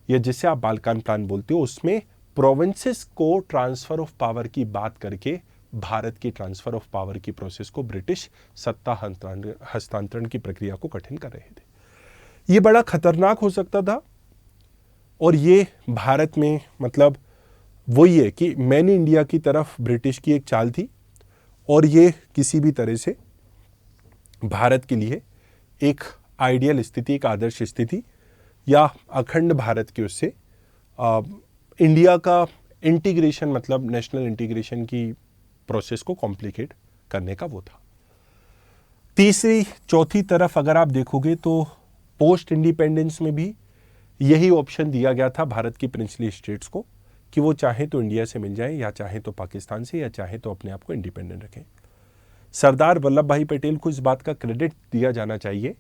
या जिसे आप बाल्कान प्लान बोलते हो, उसमें प्रोविंसेस को ट्रांसफर ऑफ पावर की बात करके भारत की ट्रांसफर ऑफ पावर की प्रोसेस को, ब्रिटिश सत्ता हस्तांतरण की प्रक्रिया को कठिन कर रहे थे। ये बड़ा खतरनाक हो सकता था, और ये भारत में मतलब वही है कि मैन इंडिया की तरफ ब्रिटिश की एक चाल थी, और ये किसी भी तरह से भारत के लिए एक आइडियल स्थिति, एक आदर्श स्थिति, या अखंड भारत की उससे इंडिया का इंटीग्रेशन, मतलब नेशनल इंटीग्रेशन की प्रोसेस को कॉम्प्लिकेट करने का वो था। तीसरी चौथी तरफ अगर आप देखोगे तो पोस्ट इंडिपेंडेंस में भी यही ऑप्शन दिया गया था भारत की प्रिंसली स्टेट्स को कि वो चाहे तो इंडिया से मिल जाए, या चाहे तो पाकिस्तान से, या चाहे तो अपने आप को इंडिपेंडेंट रखें। सरदार वल्लभ भाई पटेल को इस बात का क्रेडिट दिया जाना चाहिए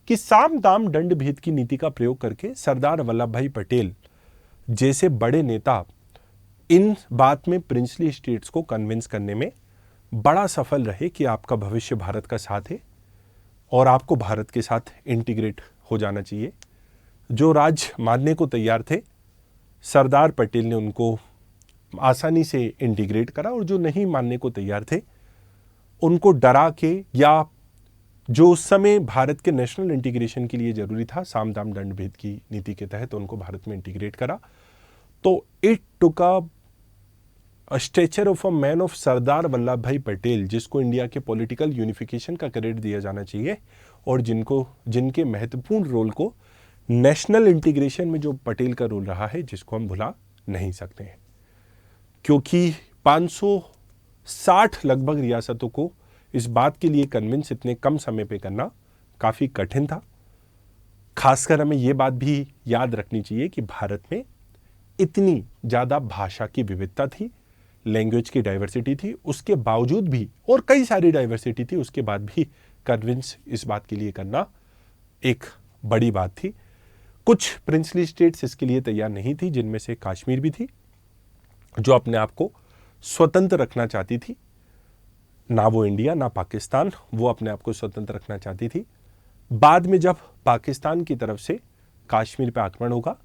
कि साम दाम दंड भेद की नीति का प्रयोग करके सरदार वल्लभ भाई पटेल जैसे बड़े नेता इन बात में प्रिंसली स्टेट्स को कन्विंस करने में बड़ा सफल रहे कि आपका भविष्य भारत का साथ है और आपको भारत के साथ इंटीग्रेट हो जाना चाहिए। जो राज्य मानने को तैयार थे, सरदार पटेल ने उनको आसानी से इंटीग्रेट करा, और जो नहीं मानने को तैयार थे उनको डरा के, या जो उस समय भारत के नेशनल इंटीग्रेशन के लिए जरूरी था, साम दाम दंड भेद की नीति के तहत उनको भारत में इंटीग्रेट करा। तो it took a stature of a man of Sardar Vallabh Bhai Patel, जिसको इंडिया के पॉलिटिकल यूनिफिकेशन का क्रेडिट दिया जाना चाहिए, और जिनके महत्वपूर्ण रोल को नेशनल इंटीग्रेशन में जो पटेल का रोल रहा है, जिसको हम भुला नहीं सकते हैं। क्योंकि 560 लगभग रियासतों को इस बात के लिए कन्विंस इतने कम समय पे करना काफ़ी कठिन था। खासकर हमें ये बात भी याद रखनी चाहिए कि भारत में इतनी ज़्यादा भाषा की विविधता थी, लैंग्वेज की डाइवर्सिटी थी, उसके बावजूद भी, और कई सारी डाइवर्सिटी थी, उसके बाद भी कन्विंस इस बात के लिए करना एक बड़ी बात थी। कुछ प्रिंसली स्टेट्स इसके लिए तैयार नहीं थी, जिनमें से कश्मीर भी थी, जो अपने आप को स्वतंत्र रखना चाहती थी। ना वो इंडिया ना पाकिस्तान, वो अपने आप को स्वतंत्र रखना चाहती थी। बाद में जब पाकिस्तान की तरफ से कश्मीर पर आक्रमण होगा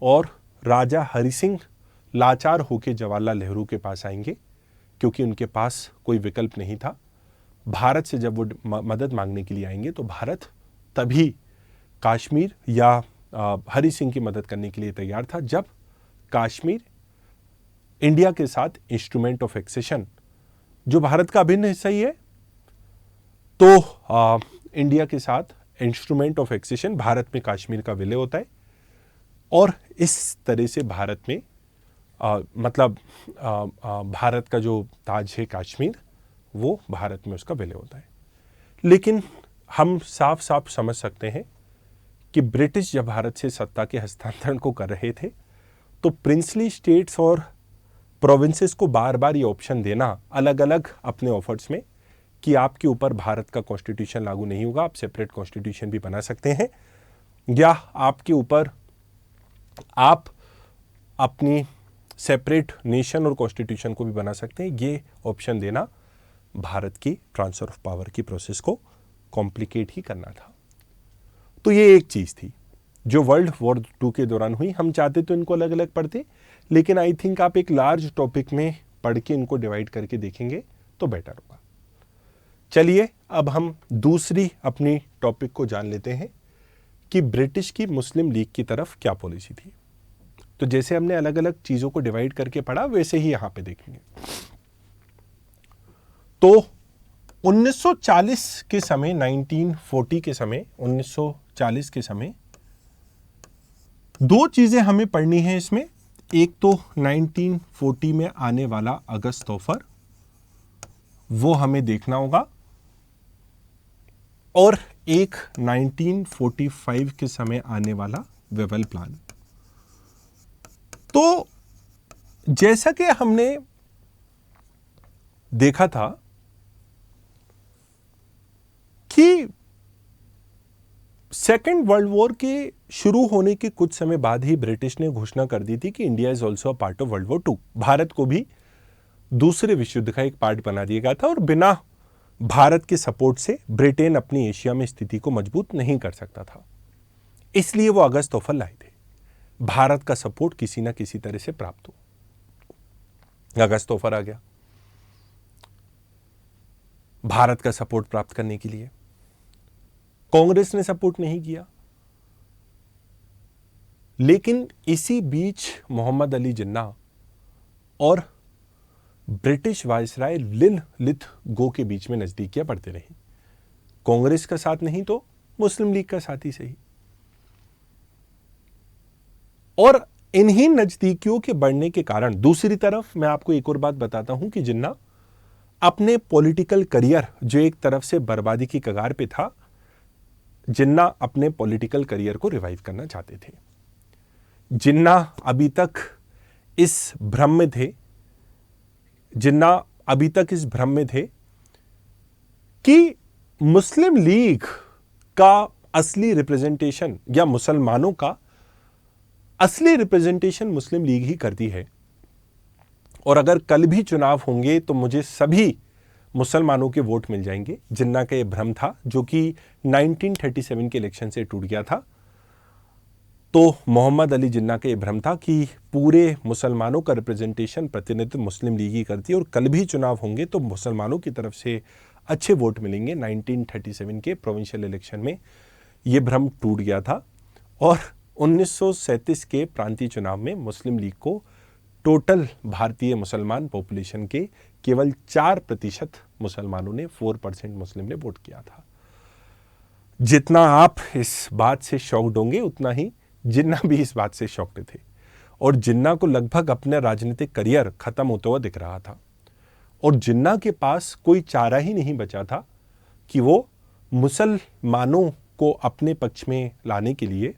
और राजा हरि सिंह लाचार होकर जवाहरलाल नेहरू के पास आएंगे, क्योंकि उनके पास कोई विकल्प नहीं था। भारत से जब वो मदद मांगने के लिए आएंगे तो भारत तभी कश्मीर या हरि सिंह की मदद करने के लिए तैयार था, जब कश्मीर इंडिया के साथ इंस्ट्रूमेंट ऑफ एक्सेशन, जो भारत का अभिन्न हिस्सा ही है, तो इंडिया के साथ इंस्ट्रूमेंट ऑफ एक्सेशन भारत में कश्मीर का विलय होता है और इस तरह से भारत में भारत का जो ताज है कश्मीर, वो भारत में उसका विलय होता है। लेकिन हम साफ साफ समझ सकते हैं कि ब्रिटिश जब भारत से सत्ता के हस्तांतरण को कर रहे थे तो प्रिंसली स्टेट्स और प्रोविंसेस को बार बार ये ऑप्शन देना अलग अलग अपने ऑफर्स में कि आपके ऊपर भारत का कॉन्स्टिट्यूशन लागू नहीं होगा, आप सेपरेट कॉन्स्टिट्यूशन भी बना सकते हैं, या आपके ऊपर आप अपनी सेपरेट नेशन और कॉन्स्टिट्यूशन को भी बना सकते हैं। ये ऑप्शन देना भारत की ट्रांसफर ऑफ पावर की प्रोसेस को कॉम्प्लिकेट ही करना था। तो ये एक चीज़ थी जो वर्ल्ड वॉर 2 के दौरान हुई। हम चाहते तो इनको अलग अलग पढ़ते, लेकिन आई थिंक आप एक लार्ज टॉपिक में पढ़ के इनको डिवाइड करके देखेंगे तो बेटर होगा। चलिए अब हम दूसरी अपनी टॉपिक को जान लेते हैं कि ब्रिटिश की मुस्लिम लीग की तरफ क्या पॉलिसी थी। तो जैसे हमने अलग अलग चीज़ों को डिवाइड करके पढ़ा, वैसे ही यहां पे देखेंगे। तो 1940 के समय, 1940 के समय, 1940 के समय दो चीजें हमें पढ़नी है इसमें। एक तो 1940 में आने वाला अगस्त ऑफर, वो हमें देखना होगा, और एक 1945 के समय आने वाला वेवल प्लान। तो जैसा कि हमने देखा था कि सेकेंड वर्ल्ड वॉर के शुरू होने के कुछ समय बाद ही ब्रिटिश ने घोषणा कर दी थी कि India is also a part of world war 2। Bharat को भी दूसरे विश्व युद्ध का एक पार्ट बना दिया गया था और बिना भारत के सपोर्ट से ब्रिटेन अपनी एशिया में स्थिति को मजबूत नहीं कर सकता था। इसलिए वो अगस्त ऑफर लाए थे, भारत का सपोर्ट किसी ना किसी तरह से प्राप्त हो। अगस्त ऑफर आ गया भारत का सपोर्ट प्राप्त करने के लिए। कांग्रेस ने सपोर्ट नहीं किया, लेकिन इसी बीच मोहम्मद अली जिन्ना और ब्रिटिश वायसराय लिनलिथगो के बीच में नजदीकियां बढ़ती रही। कांग्रेस का साथ नहीं तो मुस्लिम लीग का साथ ही सही। और इन्हीं नजदीकियों के बढ़ने के कारण दूसरी तरफ मैं आपको एक और बात बताता हूं कि जिन्ना अपने पॉलिटिकल करियर, जो एक तरफ से बर्बादी की कगार पे था, जिन्ना अपने पॉलिटिकल करियर को रिवाइव करना चाहते थे। जिन्ना अभी तक इस भ्रम में थे कि मुस्लिम लीग का असली रिप्रेजेंटेशन या मुसलमानों का असली रिप्रेजेंटेशन मुस्लिम लीग ही करती है, और अगर कल भी चुनाव होंगे तो मुझे सभी मुसलमानों के वोट मिल जाएंगे। जिन्ना का यह भ्रम था, जो कि 1937 के इलेक्शन से टूट गया था। तो मोहम्मद अली जिन्ना का यह भ्रम था कि पूरे मुसलमानों का रिप्रेजेंटेशन, प्रतिनिधित्व मुस्लिम लीग ही करती है, और कल भी चुनाव होंगे तो मुसलमानों की तरफ से अच्छे वोट मिलेंगे। 1937 के प्रोविंशियल इलेक्शन में यह भ्रम टूट गया था, और 1937 के प्रांतीय चुनाव में मुस्लिम लीग को टोटल भारतीय मुसलमान पॉपुलेशन के केवल 4% मुसलमानों ने, 4% मुस्लिम ने वोट किया था। जितना आप इस बात से शॉक्ड होंगे उतना ही जिन्ना भी इस बात से शॉक्ड थे, और जिन्ना को लगभग अपना राजनीतिक करियर खत्म होता हुआ दिख रहा था, और जिन्ना के पास कोई चारा ही नहीं बचा था कि वो मुसलमानों को अपने पक्ष में लाने के लिए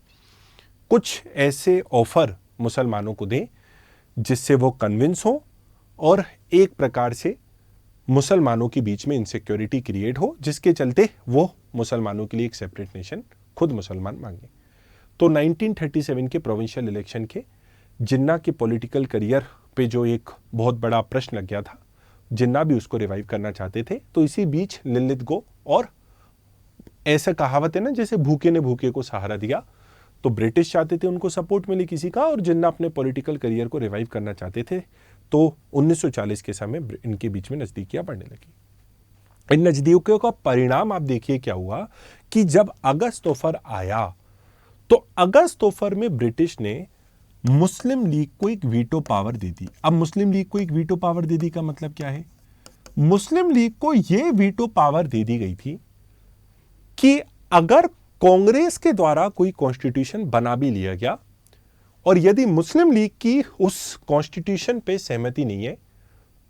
कुछ ऐसे ऑफर मुसलमानों को दें जिससे वो कन्विंस हो और एक प्रकार से मुसलमानों के बीच में इनसिक्योरिटी क्रिएट हो, जिसके चलते वो मुसलमानों के लिए एक सेपरेट नेशन खुद मुसलमान मांगे। तो 1937 के प्रोविंशियल इलेक्शन के जिन्ना के पॉलिटिकल करियर पे जो एक बहुत बड़ा प्रश्न लग गया था, जिन्ना भी उसको रिवाइव करना चाहते थे। तो इसी बीच लिलित गो, और ऐसा कहावत है ना, जैसे भूखे ने भूखे को सहारा दिया, तो ब्रिटिश चाहते थे उनको सपोर्ट मिले किसी का, और जिन्ना अपने पॉलिटिकल करियर को रिवाइव करना चाहते थे। तो 1940 के समय इनके बीच में नजदीकियां बढ़ने लगी। इन नजदीकियों का परिणाम आप देखिए क्या हुआ कि जब अगस्त ऑफर आया, तो अगस्त ऑफर में ब्रिटिश ने मुस्लिम लीग को एक वीटो पावर दे दी। अब मुस्लिम लीग को एक वीटो पावर दे दी का मतलब क्या है? मुस्लिम लीग को यह वीटो पावर दे दी गई थी कि अगर कांग्रेस के द्वारा कोई कॉन्स्टिट्यूशन बना भी लिया गया और यदि मुस्लिम लीग की उस कॉन्स्टिट्यूशन पे सहमति नहीं है,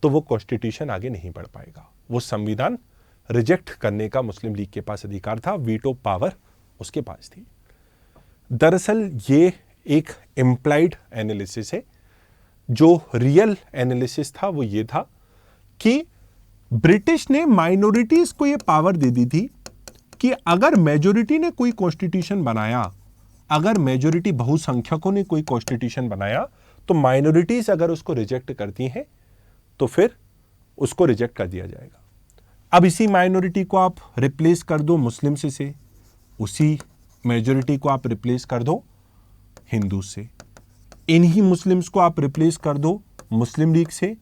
तो वो कॉन्स्टिट्यूशन आगे नहीं बढ़ पाएगा। वो संविधान रिजेक्ट करने का मुस्लिम लीग के पास अधिकार था, वीटो पावर उसके पास थी। दरअसल ये एक इम्प्लाइड एनालिसिस है। जो रियल एनालिसिस था वो ये था कि ब्रिटिश ने माइनॉरिटीज को ये पावर दे दी थी कि अगर मेजॉरिटी ने कोई कॉन्स्टिट्यूशन बनाया, अगर मेजॉरिटी बहुसंख्यकों ने कोई कॉन्स्टिट्यूशन बनाया, तो माइनॉरिटीज अगर उसको रिजेक्ट करती हैं तो फिर उसको रिजेक्ट कर दिया जाएगा। अब इसी माइनॉरिटी को आप रिप्लेस कर दो मुस्लिम से, उसी मेजॉरिटी को आप रिप्लेस कर दो हिंदू से, इन्हीं मुस्लिम्स को आप रिप्लेस कर दो मुस्लिम लीग से,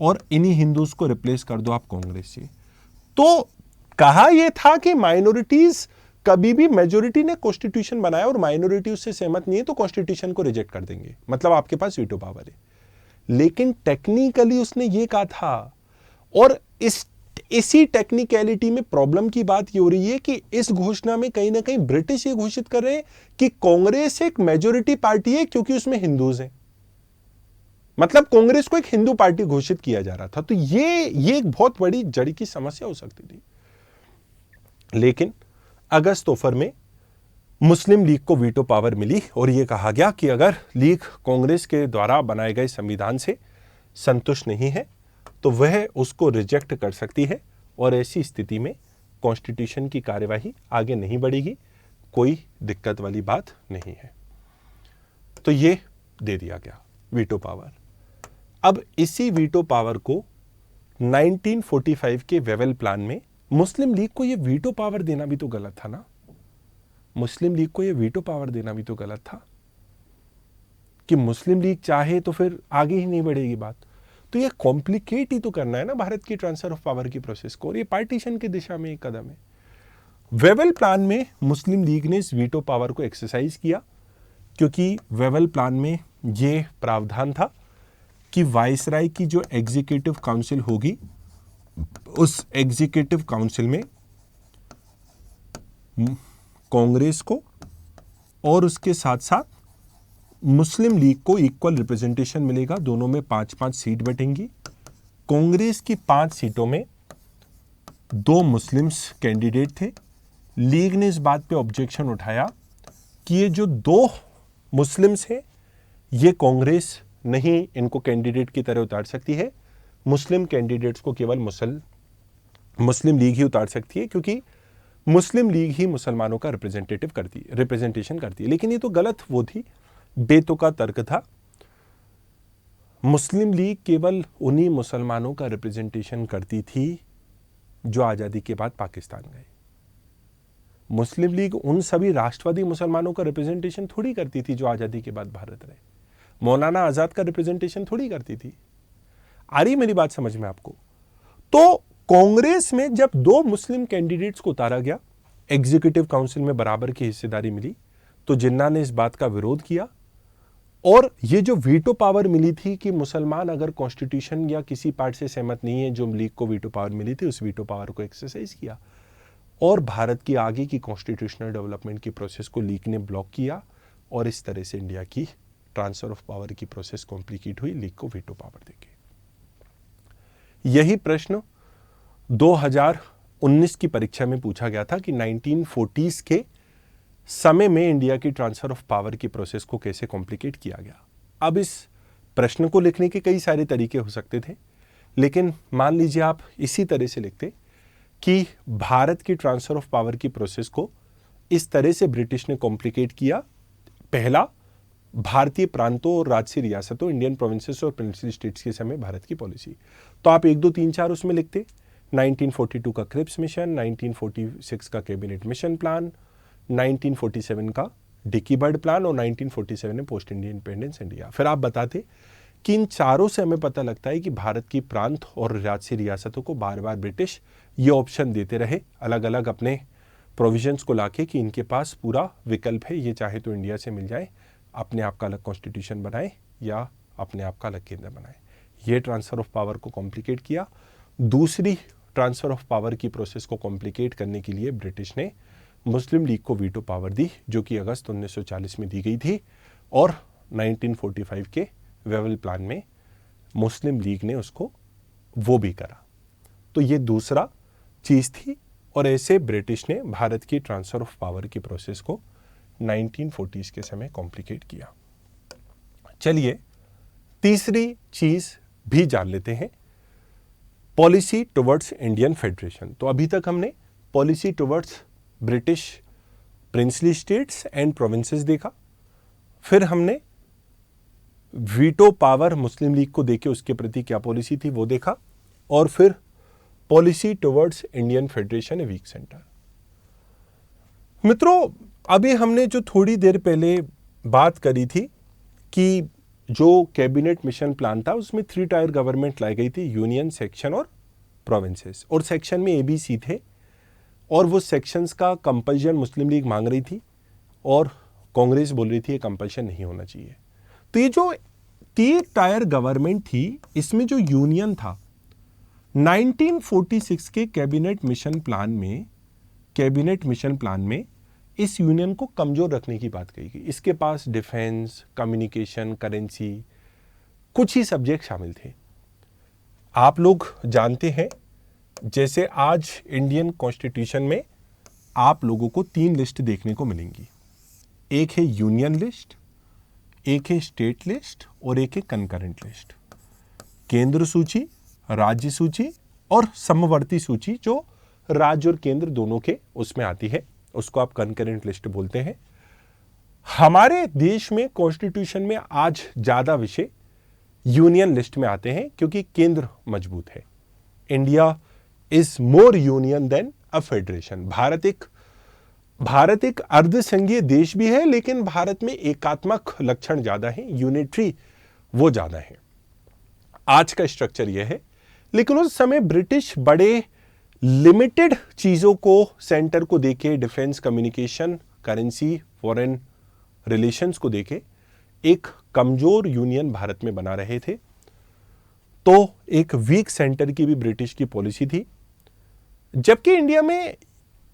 और इन्हीं हिंदूज को रिप्लेस कर दो आप कांग्रेस से। तो कहा यह था कि माइनॉरिटीज कभी भी, मेजॉरिटी ने कॉन्स्टिट्यूशन बनाया और माइनॉरिटी उससे सहमत नहीं है तो कॉन्स्टिट्यूशन को रिजेक्ट कर देंगे, मतलब आपके पास वीटो पावर है। लेकिन टेक्निकली उसने ये कहा था, और इसी टेक्निकलिटी में प्रॉब्लम की बात ये हो रही है कि इस घोषणा में कहीं ना कहीं ब्रिटिश ये घोषित कर रहे हैं कि कांग्रेस एक मेजॉरिटी पार्टी है क्योंकि उसमें हिंदूज हैं। मतलब कांग्रेस को एक हिंदू पार्टी घोषित किया जा रहा था। तो ये एक बहुत बड़ी जड़ की समस्या हो सकती थी। लेकिन अगस्त ऑफर में मुस्लिम लीग को वीटो पावर मिली और यह कहा गया कि अगर लीग कांग्रेस के द्वारा बनाए गए संविधान से संतुष्ट नहीं है तो वह उसको रिजेक्ट कर सकती है, और ऐसी स्थिति में कॉन्स्टिट्यूशन की कार्यवाही आगे नहीं बढ़ेगी, कोई दिक्कत वाली बात नहीं है। तो यह दे दिया गया वीटो पावर। अब इसी वीटो पावर को 1945 के वेवेल प्लान में मुस्लिम लीग को यह वीटो पावर देना भी तो गलत था ना। मुस्लिम लीग को यह वीटो पावर देना भी तो गलत था कि मुस्लिम लीग चाहे तो फिर आगे ही नहीं बढ़ेगी बात। तो यह कॉम्प्लिकेट ही तो करना है ना भारत की ट्रांसफर ऑफ पावर की प्रोसेस को, और ये पार्टीशन की दिशा में एक कदम है। वेवेल प्लान में मुस्लिम लीग ने इस वीटो पावर को एक्सरसाइज किया, क्योंकि वेवेल प्लान में यह प्रावधान था कि वाइसराय की जो एग्जीक्यूटिव काउंसिल होगी, उस एग्जीक्यूटिव काउंसिल में कांग्रेस को और उसके साथ साथ मुस्लिम लीग को इक्वल रिप्रेजेंटेशन मिलेगा। दोनों में 5-5 सीट बैठेंगी। कांग्रेस की 5 सीटों में 2 मुस्लिम्स कैंडिडेट थे। लीग ने इस बात पे ऑब्जेक्शन उठाया कि ये जो 2 मुस्लिम्स हैं ये कांग्रेस नहीं इनको कैंडिडेट की तरह उतार सकती है, मुस्लिम कैंडिडेट्स को केवल मुस्लिम लीग ही उतार सकती है, क्योंकि मुस्लिम लीग ही मुसलमानों का रिप्रेजेंटेशन करती है। लेकिन ये तो गलत वो थी, बेतुका तर्क था। मुस्लिम लीग केवल उन्हीं मुसलमानों का रिप्रेजेंटेशन करती थी जो आजादी के बाद पाकिस्तान गए। मुस्लिम लीग उन सभी राष्ट्रवादी मुसलमानों का रिप्रेजेंटेशन थोड़ी करती थी जो आजादी के बाद भारत रहे। मौलाना आजाद का रिप्रेजेंटेशन थोड़ी करती थी। आ रही मेरी बात समझ में आपको? तो कांग्रेस में जब 2 मुस्लिम कैंडिडेट्स को उतारा गया, एग्जीक्यूटिव काउंसिल में बराबर की हिस्सेदारी मिली, तो जिन्ना ने इस बात का विरोध किया, और ये जो वीटो पावर मिली थी कि मुसलमान अगर कॉन्स्टिट्यूशन या किसी पार्ट से सहमत नहीं है, जो लीग को वीटो पावर मिली थी, उस वीटो पावर को एक्सरसाइज किया। और भारत की आगे की कॉन्स्टिट्यूशनल डेवलपमेंट की प्रोसेस को लीग ने ब्लॉक किया और इस तरह से इंडिया की ट्रांसफर ऑफ पावर की प्रोसेस कॉम्प्लिकेट हुई लीग को वीटो पावर देके। यही प्रश्न 2019 की परीक्षा में पूछा गया था कि 1940s के समय में इंडिया की ट्रांसफर ऑफ पावर की प्रोसेस को कैसे कॉम्प्लिकेट किया गया। अब इस प्रश्न को लिखने के कई सारे तरीके हो सकते थे, लेकिन मान लीजिए आप इसी तरह से लिखते कि भारत की ट्रांसफर ऑफ पावर की प्रोसेस को इस तरह से ब्रिटिश ने कॉम्प्लिकेट किया। पहला, भारतीय प्रांतों और राज्य रियासतों, इंडियन प्रोविंसेस और प्रिंसली स्टेट्स के समय भारत की पॉलिसी। तो आप 1, 2, 3, 4 उसमें लिखते। 1942 का क्रिप्स मिशन, 1946 का कैबिनेट मिशन प्लान, 1947 का डिकी बर्ड प्लान और 1947 में पोस्ट इंडिया इंडिपेंडेंस इंडिया। फिर आप बताते कि इन चारों से हमें पता लगता है कि भारत की प्रांत और राज्य रियासतों को बार बार ब्रिटिश ये ऑप्शन देते रहे अलग अलग अपने प्रोविजंस को लाके कि इनके पास पूरा विकल्प है, ये चाहे तो इंडिया से मिल जाए, अपने आप का अलग कॉन्स्टिट्यूशन बनाए या अपने आप का अलग केंद्र बनाए। ये ट्रांसफर ऑफ पावर को कॉम्प्लिकेट किया। दूसरी ट्रांसफर ऑफ पावर की प्रोसेस को कॉम्प्लिकेट करने के लिए ब्रिटिश ने मुस्लिम लीग को वीटो पावर दी, जो कि अगस्त 1940 में दी गई थी, और 1945 के वेवल प्लान में मुस्लिम लीग ने उसको वो भी करा। तो ये दूसरा चीज थी, और ऐसे ब्रिटिश ने भारत की ट्रांसफर ऑफ पावर की प्रोसेस को 1940s के समय कॉम्प्लिकेट किया। चलिए तीसरी चीज भी जान लेते हैं, पॉलिसी टुवर्ड्स इंडियन फेडरेशन। तो अभी तक हमने policy towards British princely states and provinces देखा, फिर हमने वीटो पावर मुस्लिम लीग को देके उसके प्रति क्या पॉलिसी थी वो देखा, और फिर policy towards Indian federation a week centre. मित्रों, अभी हमने जो थोड़ी देर पहले बात करी थी कि जो कैबिनेट मिशन प्लान था उसमें 3 टायर गवर्नमेंट लाई गई थी, यूनियन, सेक्शन और प्रोविंसेस, और सेक्शन में ABC थे, और वो सेक्शंस का कंपल्शन मुस्लिम लीग मांग रही थी और कांग्रेस बोल रही थी ये कंपल्शन नहीं होना चाहिए। तो ये जो 3 टायर गवर्नमेंट थी, इसमें जो यूनियन था 1946 के कैबिनेट मिशन प्लान में इस यूनियन को कमजोर रखने की बात कही गई। इसके पास डिफेंस, कम्युनिकेशन, करेंसी, कुछ ही सब्जेक्ट शामिल थे। आप लोग जानते हैं, जैसे आज इंडियन कॉन्स्टिट्यूशन में आप लोगों को 3 लिस्ट देखने को मिलेंगी। एक है यूनियन लिस्ट, एक है स्टेट लिस्ट और एक है कंकरेंट लिस्ट। केंद्र सूची, राज्य सूची और समवर्ती सूची, जो राज्य और केंद्र दोनों के उसमें आती है, उसको आप कंकरेंट लिस्ट बोलते हैं। हमारे देश में कॉन्स्टिट्यूशन में आज ज्यादा विषय यूनियन लिस्ट में आते हैं क्योंकि केंद्र मजबूत है। India is more union than a federation. Bharat एक अर्धसंघीय देश भी है, लेकिन भारत में एकात्मक लक्षण ज्यादा है, यूनिटरी वो ज्यादा है। आज का स्ट्रक्चर यह है, लेकिन उस समय ब्रिटिश बड़े लिमिटेड चीजों को सेंटर को देके, defence, communication, currency, foreign relations को देके एक कमजोर यूनियन भारत में बना रहे थे। तो एक वीक सेंटर की भी ब्रिटिश की पॉलिसी थी, जबकि इंडिया में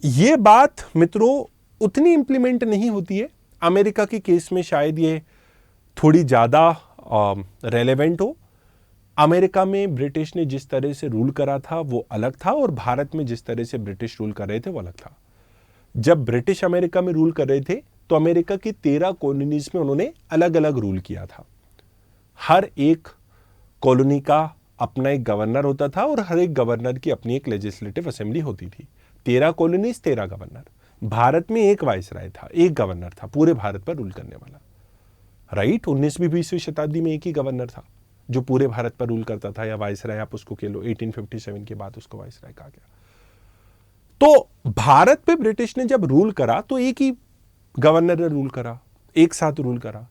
यह बात मित्रों उतनी इंप्लीमेंट नहीं होती है। अमेरिका के केस में शायद ये थोड़ी ज्यादा रेलेवेंट हो। अमेरिका में ब्रिटिश ने जिस तरह से रूल करा था वो अलग था, और भारत में जिस तरह से ब्रिटिश रूल कर रहे थे वो अलग था। जब ब्रिटिश अमेरिका में रूल कर रहे थे तो अमेरिका की 13 कॉलोनीज में उन्होंने अलग अलग रूल किया था। हर एक कॉलोनी का अपना एक गवर्नर होता था और हर एक गवर्नर की अपनी एक लेजिस्लेटिव असेंबली होती थी। 13 कॉलोनीज, 13 गवर्नर। भारत में एक वाइसराय था, एक गवर्नर था पूरे भारत पर रूल करने वाला। राइट, 19वीं 20वीं शताब्दी में एक ही गवर्नर था जो पूरे भारत पर रूल करता था, या वाइसराय आप उसको कह लो। 1857 के बाद उसको वाइसराय कहा गया। तो भारत पे ब्रिटिश ने जब रूल करा तो एक ही गवर्नर ने रूल करा, एक साथ रूल करा।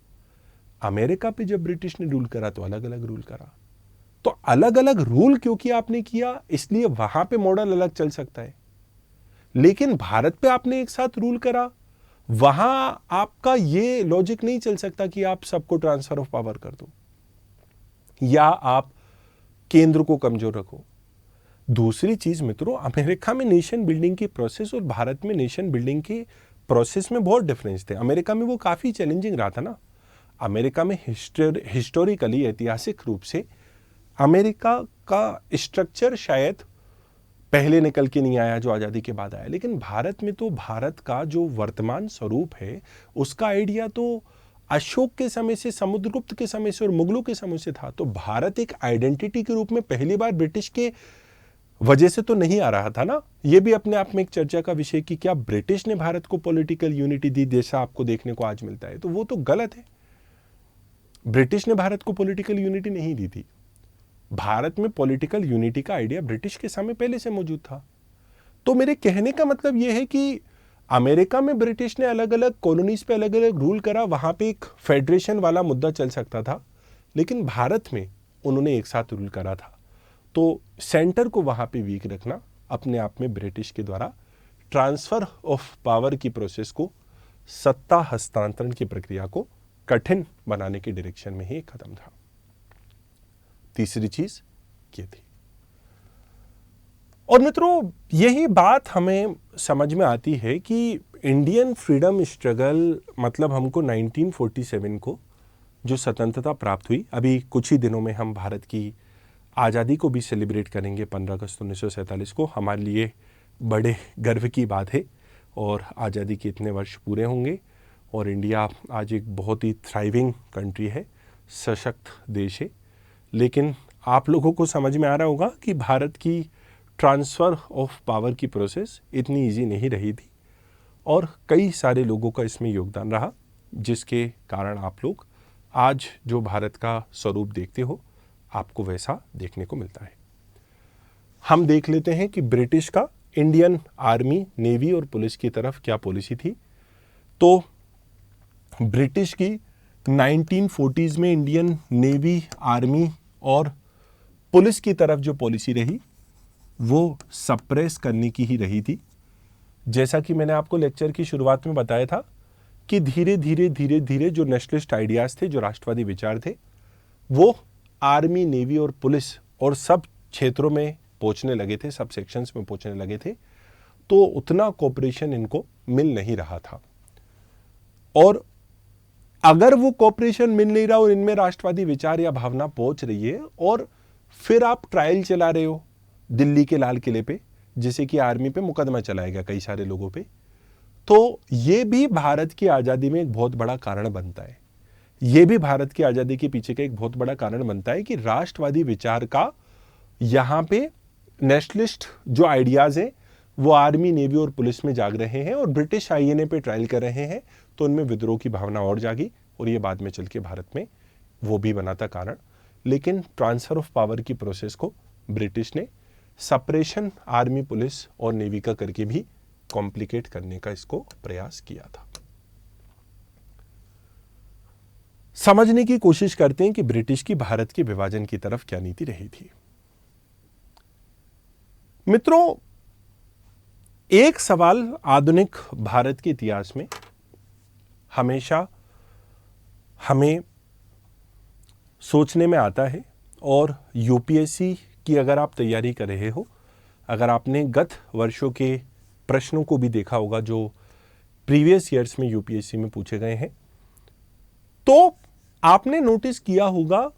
अमेरिका पे जब ब्रिटिश ने रूल करा तो अलग अलग रूल करा। तो अलग अलग रूल क्योंकि आपने किया, इसलिए वहां पे मॉडल अलग चल सकता है, लेकिन भारत पे आपने एक साथ रूल करा, वहां आपका ये लॉजिक नहीं चल सकता कि आप सबको ट्रांसफर ऑफ पावर कर दो या आप केंद्र को कमजोर रखो। दूसरी चीज मित्रों, अमेरिका में नेशन बिल्डिंग की प्रोसेस और भारत में नेशन बिल्डिंग की प्रोसेस में बहुत डिफरेंस थे। अमेरिका में वो काफी चैलेंजिंग रहा था ना। अमेरिका में हिस्टोरिकली, ऐतिहासिक रूप से अमेरिका का स्ट्रक्चर शायद पहले निकल के नहीं आया जो आज़ादी के बाद आया, लेकिन भारत में तो भारत का जो वर्तमान स्वरूप है उसका आइडिया तो अशोक के समय से, समुद्रगुप्त के समय से और मुगलों के समय से था। तो भारत एक आइडेंटिटी के रूप में पहली बार ब्रिटिश के वजह से तो नहीं आ रहा था ना। ये भी अपने आप में एक चर्चा का विषय कि क्या ब्रिटिश ने भारत को पॉलिटिकल यूनिटी दी जैसा आपको देखने को आज मिलता है, तो वो तो गलत है। ब्रिटिश ने भारत को पॉलिटिकल यूनिटी नहीं दी थी। भारत में पॉलिटिकल यूनिटी का आइडिया ब्रिटिश के समय पहले से मौजूद था। तो मेरे कहने का मतलब यह है कि अमेरिका में ब्रिटिश ने अलग अलग कॉलोनीज पे अलग अलग रूल करा, वहां पे एक फेडरेशन वाला मुद्दा चल सकता था, लेकिन भारत में उन्होंने एक साथ रूल करा था। तो सेंटर को वहां पे वीक रखना अपने आप में ब्रिटिश के द्वारा ट्रांसफर ऑफ पावर की प्रोसेस को, सत्ता हस्तांतरण की प्रक्रिया को कठिन बनाने के डायरेक्शन में ही एक कदम था। तीसरी चीज ये थी। और मित्रों, यही बात हमें समझ में आती है कि इंडियन फ्रीडम स्ट्रगल, मतलब हमको 1947 को जो स्वतंत्रता प्राप्त हुई, अभी कुछ ही दिनों में हम भारत की आज़ादी को भी सेलिब्रेट करेंगे 15 अगस्त 1947 को। हमारे लिए बड़े गर्व की बात है और आज़ादी के इतने वर्ष पूरे होंगे और इंडिया आज एक बहुत ही थ्राइविंग कंट्री है, सशक्त देश है। लेकिन आप लोगों को समझ में आ रहा होगा कि भारत की ट्रांसफ़र ऑफ पावर की प्रोसेस इतनी इजी नहीं रही थी और कई सारे लोगों का इसमें योगदान रहा, जिसके कारण आप लोग आज जो भारत का स्वरूप देखते हो आपको वैसा देखने को मिलता है। हम देख लेते हैं कि ब्रिटिश का इंडियन आर्मी, नेवी और पुलिस की तरफ क्या पॉलिसी थी। तो ब्रिटिश की 1940s में इंडियन नेवी, आर्मी और पुलिस की तरफ जो पॉलिसी रही वो सप्रेस करने की ही रही थी। जैसा कि मैंने आपको लेक्चर की शुरुआत में बताया था कि धीरे धीरे जो नेशनलिस्ट आइडियाज थे, जो राष्ट्रवादी विचार थे, वो आर्मी, नेवी और पुलिस और सब क्षेत्रों में पहुंचने लगे थे, सब सेक्शंस में पहुंचने लगे थे। तो उतना कोऑपरेशन इनको मिल नहीं रहा था। और अगर वो कोऑपरेशन मिल नहीं रहा और इनमें राष्ट्रवादी विचार या भावना पहुंच रही है और फिर आप ट्रायल चला रहे हो दिल्ली के लाल किले पे, जैसे कि आर्मी पे मुकदमा चलाया गया कई सारे लोगों पे, तो ये भी भारत की आज़ादी में एक बहुत बड़ा कारण बनता है। ये भी भारत की आज़ादी के पीछे का एक बहुत बड़ा कारण बनता है कि राष्ट्रवादी विचार का यहाँ पे नेशनलिस्ट जो आइडियाज हैं वो आर्मी, नेवी और पुलिस में जाग रहे हैं और ब्रिटिश आईएनए पे ट्रायल कर रहे हैं, तो उनमें विद्रोह की भावना और जागी और ये बाद में चल के भारत में वो भी बना था कारण। लेकिन ट्रांसफर ऑफ पावर की प्रोसेस को ब्रिटिश ने सपरेशन आर्मी, पुलिस और नेवी का करके भी कॉम्प्लिकेट करने का इसको प्रयास किया था। समझने की कोशिश करते हैं कि ब्रिटिश की भारत के विभाजन की तरफ क्या नीति रही थी। मित्रों, एक सवाल आधुनिक भारत के इतिहास में हमेशा हमें सोचने में आता है और यूपीएससी की अगर आप तैयारी कर रहे हो, अगर आपने गत वर्षों के प्रश्नों को भी देखा होगा जो प्रीवियस ईयर्स में यूपीएससी में पूछे गए हैं, तो आपने नोटिस किया होगा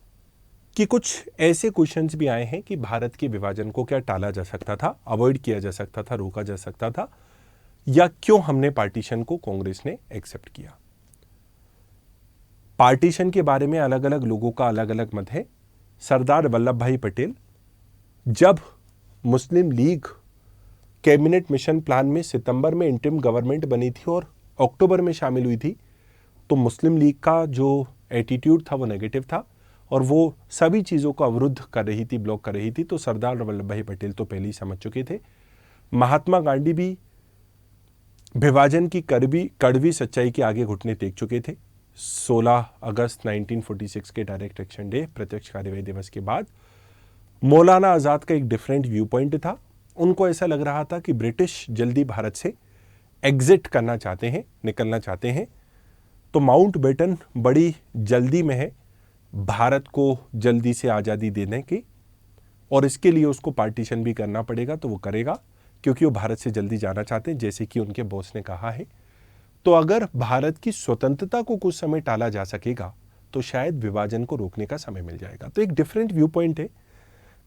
कि कुछ ऐसे क्वेश्चंस भी आए हैं कि भारत के विभाजन को क्या टाला जा सकता था, अवॉइड किया जा सकता था, रोका जा सकता था, या क्यों हमने पार्टीशन को कांग्रेस ने एक्सेप्ट किया। पार्टीशन के बारे में अलग अलग लोगों का अलग अलग मत है। सरदार वल्लभ भाई पटेल जब मुस्लिम लीग कैबिनेट मिशन प्लान में सितंबर में इंटरिम गवर्नमेंट बनी थी और अक्टूबर में शामिल हुई थी, तो मुस्लिम लीग का जो एटीट्यूड था वो नेगेटिव था और वो सभी चीज़ों को अवरुद्ध कर रही थी, ब्लॉक कर रही थी। तो सरदार वल्लभ भाई पटेल तो पहले ही समझ चुके थे। महात्मा गांधी भी विभाजन की कड़वी सच्चाई के आगे घुटने टेक चुके थे। 16 अगस्त 1946 के डायरेक्ट एक्शन डे, प्रत्यक्ष कार्यवाही दिवस के बाद मौलाना आज़ाद का एक डिफरेंट व्यू पॉइंट था। उनको ऐसा लग रहा था कि ब्रिटिश जल्दी भारत से एग्जिट करना चाहते हैं, निकलना चाहते हैं, तो माउंटबेटन बड़ी जल्दी में है भारत को जल्दी से आज़ादी देने की और इसके लिए उसको पार्टीशन भी करना पड़ेगा तो वो करेगा, क्योंकि वो भारत से जल्दी जाना चाहते हैं, जैसे कि उनके बॉस ने कहा है। तो अगर भारत की स्वतंत्रता को कुछ समय टाला जा सकेगा तो शायद विभाजन को रोकने का समय मिल जाएगा। तो एक डिफरेंट व्यू पॉइंट है।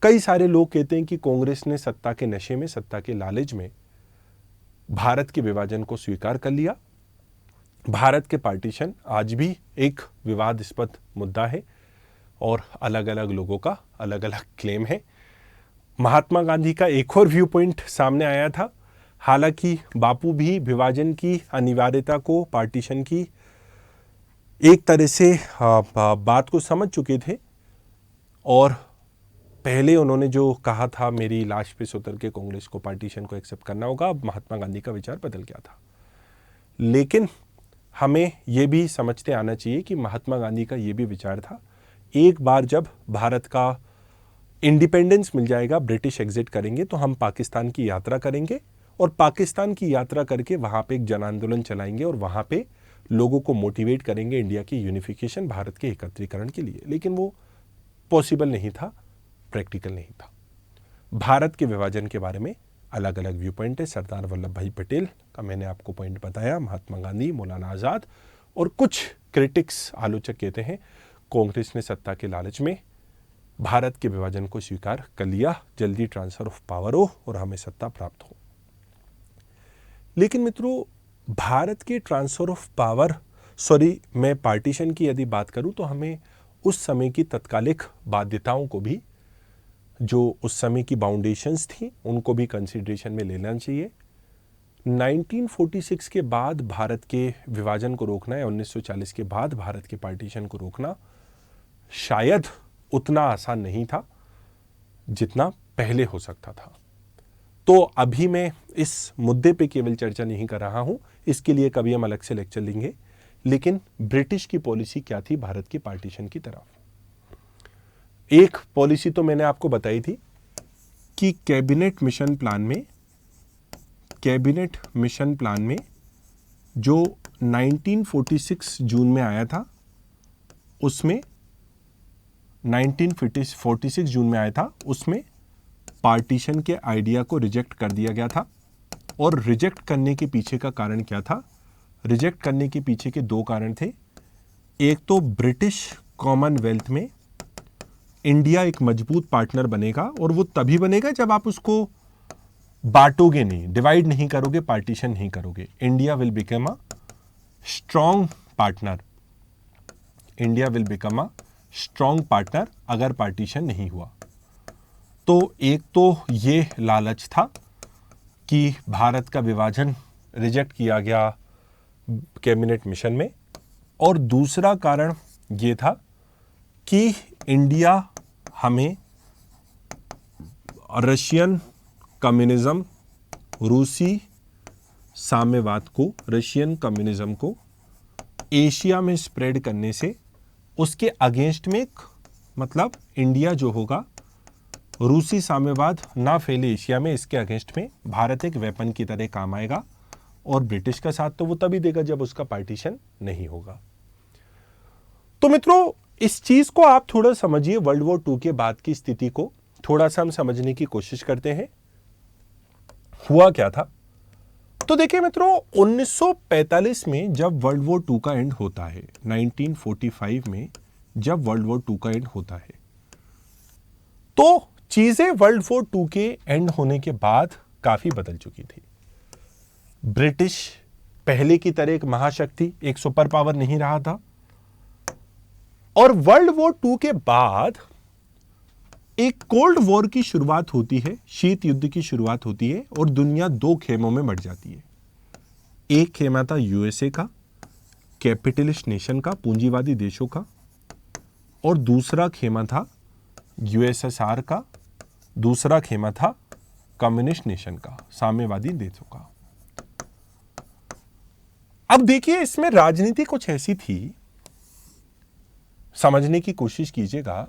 कई सारे लोग कहते हैं कि कांग्रेस ने सत्ता के नशे में, सत्ता के लालच में भारत के विभाजन को स्वीकार कर लिया। भारत के पार्टीशन आज भी एक विवादास्पद मुद्दा है और अलग अलग लोगों का अलग अलग क्लेम है। महात्मा गांधी का एक और व्यू पॉइंट सामने आया था। हालांकि बापू भी विभाजन की अनिवार्यता को, पार्टीशन की एक तरह से बात को समझ चुके थे और पहले उन्होंने जो कहा था मेरी लाश पे उतर के कांग्रेस को पार्टीशन को एक्सेप्ट करना होगा, अब महात्मा गांधी का विचार बदल गया था। लेकिन हमें यह भी समझते आना चाहिए कि महात्मा गांधी का यह भी विचार था, एक बार जब भारत का इंडिपेंडेंस मिल जाएगा, ब्रिटिश एग्जिट करेंगे, तो हम पाकिस्तान की यात्रा करेंगे और पाकिस्तान की यात्रा करके वहाँ पे एक जन आंदोलन चलाएंगे और वहाँ पे लोगों को मोटिवेट करेंगे इंडिया की यूनिफिकेशन, भारत के एकत्रीकरण के लिए। लेकिन वो पॉसिबल नहीं था, प्रैक्टिकल नहीं था। भारत के विभाजन के बारे में अलग अलग व्यू पॉइंट है। सरदार वल्लभ भाई पटेल का मैंने आपको पॉइंट बताया, महात्मा गांधी, मौलाना आज़ाद और कुछ क्रिटिक्स, आलोचक कहते हैं कांग्रेस ने सत्ता के लालच में भारत के विभाजन को स्वीकार कर लिया, जल्दी ट्रांसफर ऑफ पावर हो और हमें सत्ता प्राप्त हो। लेकिन मित्रों, भारत के ट्रांसफर ऑफ पावर, मैं पार्टीशन की यदि बात करूं तो हमें उस समय की तत्कालिक बाध्यताओं को भी, जो उस समय की बाउंडेशंस थी, उनको भी कंसीडरेशन में लेना चाहिए। 1946 के बाद भारत के विभाजन को रोकना या 1940 के बाद भारत के पार्टीशन को रोकना शायद उतना आसान नहीं था जितना पहले हो सकता था। तो अभी मैं इस मुद्दे पे केवल चर्चा नहीं कर रहा हूं, इसके लिए कभी हम अलग से लेक्चर लेंगे। लेकिन ब्रिटिश की पॉलिसी क्या थी भारत की पार्टीशन की तरफ? एक पॉलिसी तो मैंने आपको बताई थी कि कैबिनेट मिशन प्लान में जो 1946 जून में आया था, उसमें 1946 जून में आया था, उसमें पार्टीशन के आइडिया को रिजेक्ट कर दिया गया था। और रिजेक्ट करने के पीछे का कारण क्या था? रिजेक्ट करने के पीछे के दो कारण थे। एक तो ब्रिटिश कॉमनवेल्थ में इंडिया एक मजबूत पार्टनर बनेगा, और वो तभी बनेगा जब आप उसको बांटोगे नहीं, डिवाइड नहीं करोगे, पार्टीशन नहीं करोगे। India will become a strong partner, India will become a strong partner अगर पार्टीशन नहीं हुआ। तो एक तो ये लालच था कि भारत का विभाजन रिजेक्ट किया गया कैबिनेट मिशन में, और दूसरा कारण ये था कि इंडिया हमें रशियन कम्युनिज्म, रूसी साम्यवाद को, रशियन कम्युनिज्म को एशिया में स्प्रेड करने से उसके अगेंस्ट में, मतलब इंडिया जो होगा, रूसी साम्यवाद ना फैले एशिया में, इसके अगेंस्ट में भारत एक वेपन की तरह काम आएगा। और ब्रिटिश का साथ तो वो तभी देगा जब उसका पार्टीशन नहीं होगा। तो मित्रों, इस चीज को आप थोड़ा समझिए, वर्ल्ड वॉर 2 के बाद की स्थिति को थोड़ा सा हम समझने की कोशिश करते हैं। हुआ क्या था? तो देखिए मित्रों, 1945 में जब वर्ल्ड वॉर 2 का एंड होता है, 1945 में जब वर्ल्ड वॉर 2 का एंड होता है, तो चीजें वर्ल्ड वॉर 2 के एंड होने के बाद काफी बदल चुकी थी। ब्रिटिश पहले की तरह एक महाशक्ति, एक सुपर पावर नहीं रहा था। और वर्ल्ड वॉर 2 के बाद एक कोल्ड वॉर की शुरुआत होती है, शीत युद्ध की शुरुआत होती है, और दुनिया दो खेमों में बढ़ जाती है। एक खेमा था यूएसए का, कैपिटलिस्ट नेशन का, पूंजीवादी देशों का, और दूसरा खेमा था यूएसएसआर का, दूसरा खेमा था कम्युनिस्ट नेशन का, साम्यवादी देशों का। अब देखिए, इसमें राजनीति कुछ ऐसी थी, समझने की कोशिश कीजिएगा,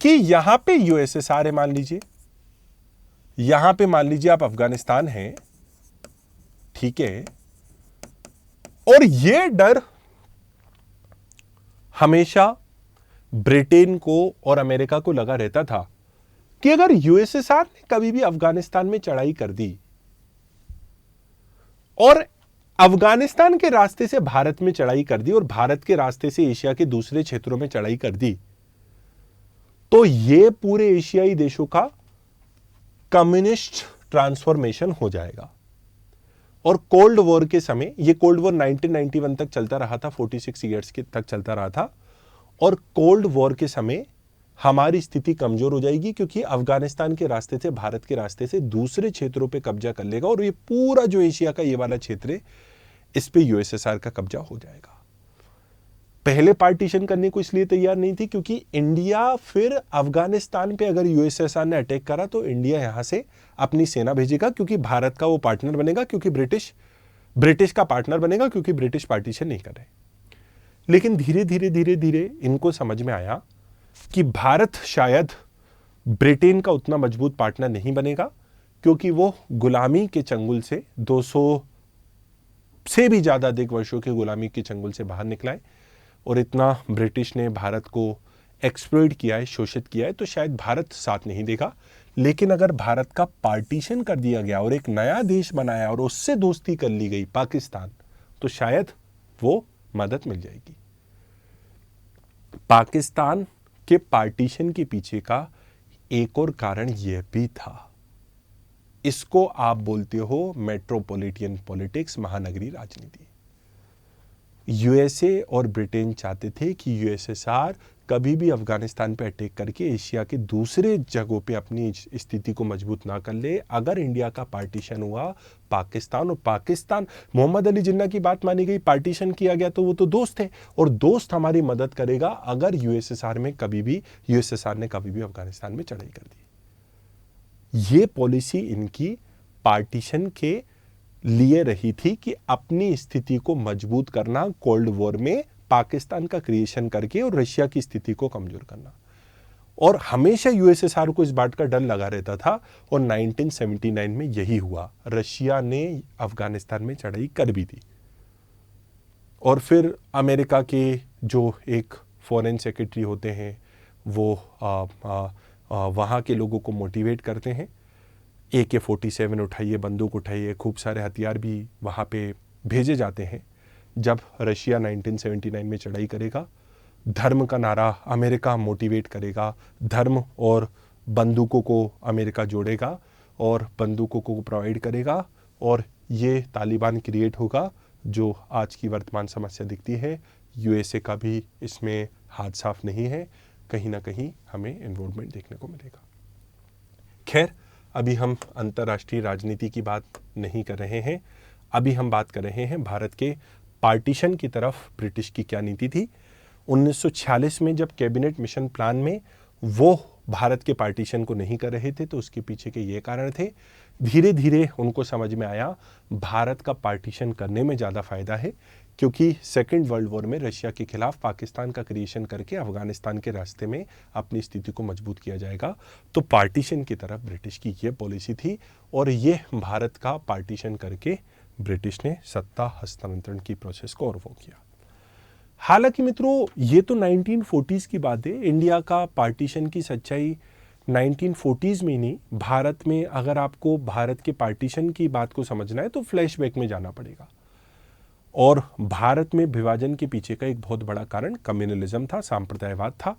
कि यहां पे यूएसएसआर है, मान लीजिए, यहां पे मान लीजिए आप अफगानिस्तान हैं, ठीक है, और यह डर हमेशा ब्रिटेन को और अमेरिका को लगा रहता था कि अगर यूएसएसआर ने कभी भी अफगानिस्तान में चढ़ाई कर दी और अफगानिस्तान के रास्ते से भारत में चढ़ाई कर दी और भारत के रास्ते से एशिया के दूसरे क्षेत्रों में चढ़ाई कर दी, तो यह पूरे एशियाई देशों का कम्युनिस्ट ट्रांसफॉर्मेशन हो जाएगा। और कोल्ड वॉर के समय, यह कोल्ड वॉर 1991 तक चलता रहा था, 46 ईयर्स तक चलता रहा था, और कोल्ड वॉर के समय हमारी स्थिति कमजोर हो जाएगी क्योंकि अफगानिस्तान के रास्ते से, भारत के रास्ते से दूसरे क्षेत्रों पे कब्जा कर लेगा और ये पूरा जो एशिया का ये वाला क्षेत्र है, इस पे यूएसएसआर का कब्जा हो जाएगा। पहले पार्टीशन करने को इसलिए तैयार नहीं थी क्योंकि इंडिया फिर अफगानिस्तान पे अगर यूएसएसआर ने अटैक करा तो इंडिया यहां से अपनी सेना भेजेगा, क्योंकि भारत का वो पार्टनर बनेगा, क्योंकि ब्रिटिश का पार्टनर बनेगा, क्योंकि ब्रिटिश पार्टीशन नहीं कर रहे। लेकिन धीरे धीरे इनको समझ में आया कि भारत शायद ब्रिटेन का उतना मजबूत पार्टनर नहीं बनेगा, क्योंकि वो गुलामी के चंगुल से 200 से भी ज्यादा अधिक वर्षों के गुलामी के चंगुल से बाहर निकला है और इतना ब्रिटिश ने भारत को एक्सप्लॉइट किया है, शोषित किया है, तो शायद भारत साथ नहीं देगा। लेकिन अगर भारत का पार्टीशन कर दिया गया और एक नया देश बनाया और उससे दोस्ती कर ली गई पाकिस्तान, तो शायद वो मदद मिल जाएगी। पाकिस्तान के पार्टीशन के पीछे का एक और कारण यह भी था, इसको आप बोलते हो मेट्रोपॉलिटन पॉलिटिक्स, महानगरीय राजनीति। यूएसए और ब्रिटेन चाहते थे कि यूएसएसआर कभी भी अफगानिस्तान पे अटैक करके एशिया के दूसरे जगहों पे अपनी स्थिति को मजबूत ना कर ले। अगर इंडिया का पार्टीशन हुआ, पाकिस्तान मोहम्मद अली जिन्ना की बात मानी गई, पार्टीशन किया गया, तो वो तो दोस्त है और दोस्त हमारी मदद करेगा अगर यूएसएसआर ने कभी भी अफगानिस्तान में चढ़ाई कर दी। ये पॉलिसी इनकी पार्टीशन के लिए रही थी कि अपनी स्थिति को मजबूत करना, कोल्ड वॉर में पाकिस्तान का क्रिएशन करके और रशिया की स्थिति को कमजोर करना। और हमेशा यूएसएसआर को इस बात का डर लगा रहता था और 1979 में यही हुआ, रशिया ने अफगानिस्तान में चढ़ाई कर भी दी। और फिर अमेरिका के जो एक फॉरेन सेक्रेटरी होते हैं वो वहाँ के लोगों को मोटिवेट करते हैं, AK-47 उठाइए, बंदूक उठाइए, खूब सारे हथियार भी वहाँ पे भेजे जाते हैं। जब रशिया 1979 में चढ़ाई करेगा, धर्म का नारा अमेरिका मोटिवेट करेगा, धर्म और बंदूकों को अमेरिका जोड़ेगा और बंदूकों को प्रोवाइड करेगा और ये तालिबान क्रिएट होगा जो आज की वर्तमान समस्या दिखती है। यूएसए का भी इसमें हाथ साफ नहीं है, कहीं ना कहीं हमें इन्वॉल्वमेंट देखने को मिलेगा। खैर, अभी हम अंतर्राष्ट्रीय राजनीति की बात नहीं कर रहे हैं, अभी हम बात कर रहे हैं भारत के पार्टीशन की तरफ ब्रिटिश की क्या नीति थी। 1946 में जब कैबिनेट मिशन प्लान में वो भारत के पार्टीशन को नहीं कर रहे थे तो उसके पीछे के ये कारण थे। धीरे धीरे उनको समझ में आया भारत का पार्टीशन करने में ज़्यादा फायदा है, क्योंकि सेकेंड वर्ल्ड वॉर में रशिया के खिलाफ पाकिस्तान का क्रिएशन करके अफगानिस्तान के रास्ते में अपनी स्थिति को मजबूत किया जाएगा। तो पार्टीशन की तरफ ब्रिटिश की ये पॉलिसी थी और ये भारत का पार्टीशन करके ब्रिटिश ने सत्ता हस्तांतरण की प्रोसेस को और वो किया। हालांकि मित्रों, ये तो 1940s की बात है। इंडिया का पार्टीशन की सच्चाई 1940s में नहीं, भारत में अगर आपको भारत के पार्टीशन की बात को समझना है तो फ्लैशबैक में जाना पड़ेगा। और भारत में विभाजन के पीछे का एक बहुत बड़ा कारण कम्युनलिज्म था, सांप्रदायवाद था।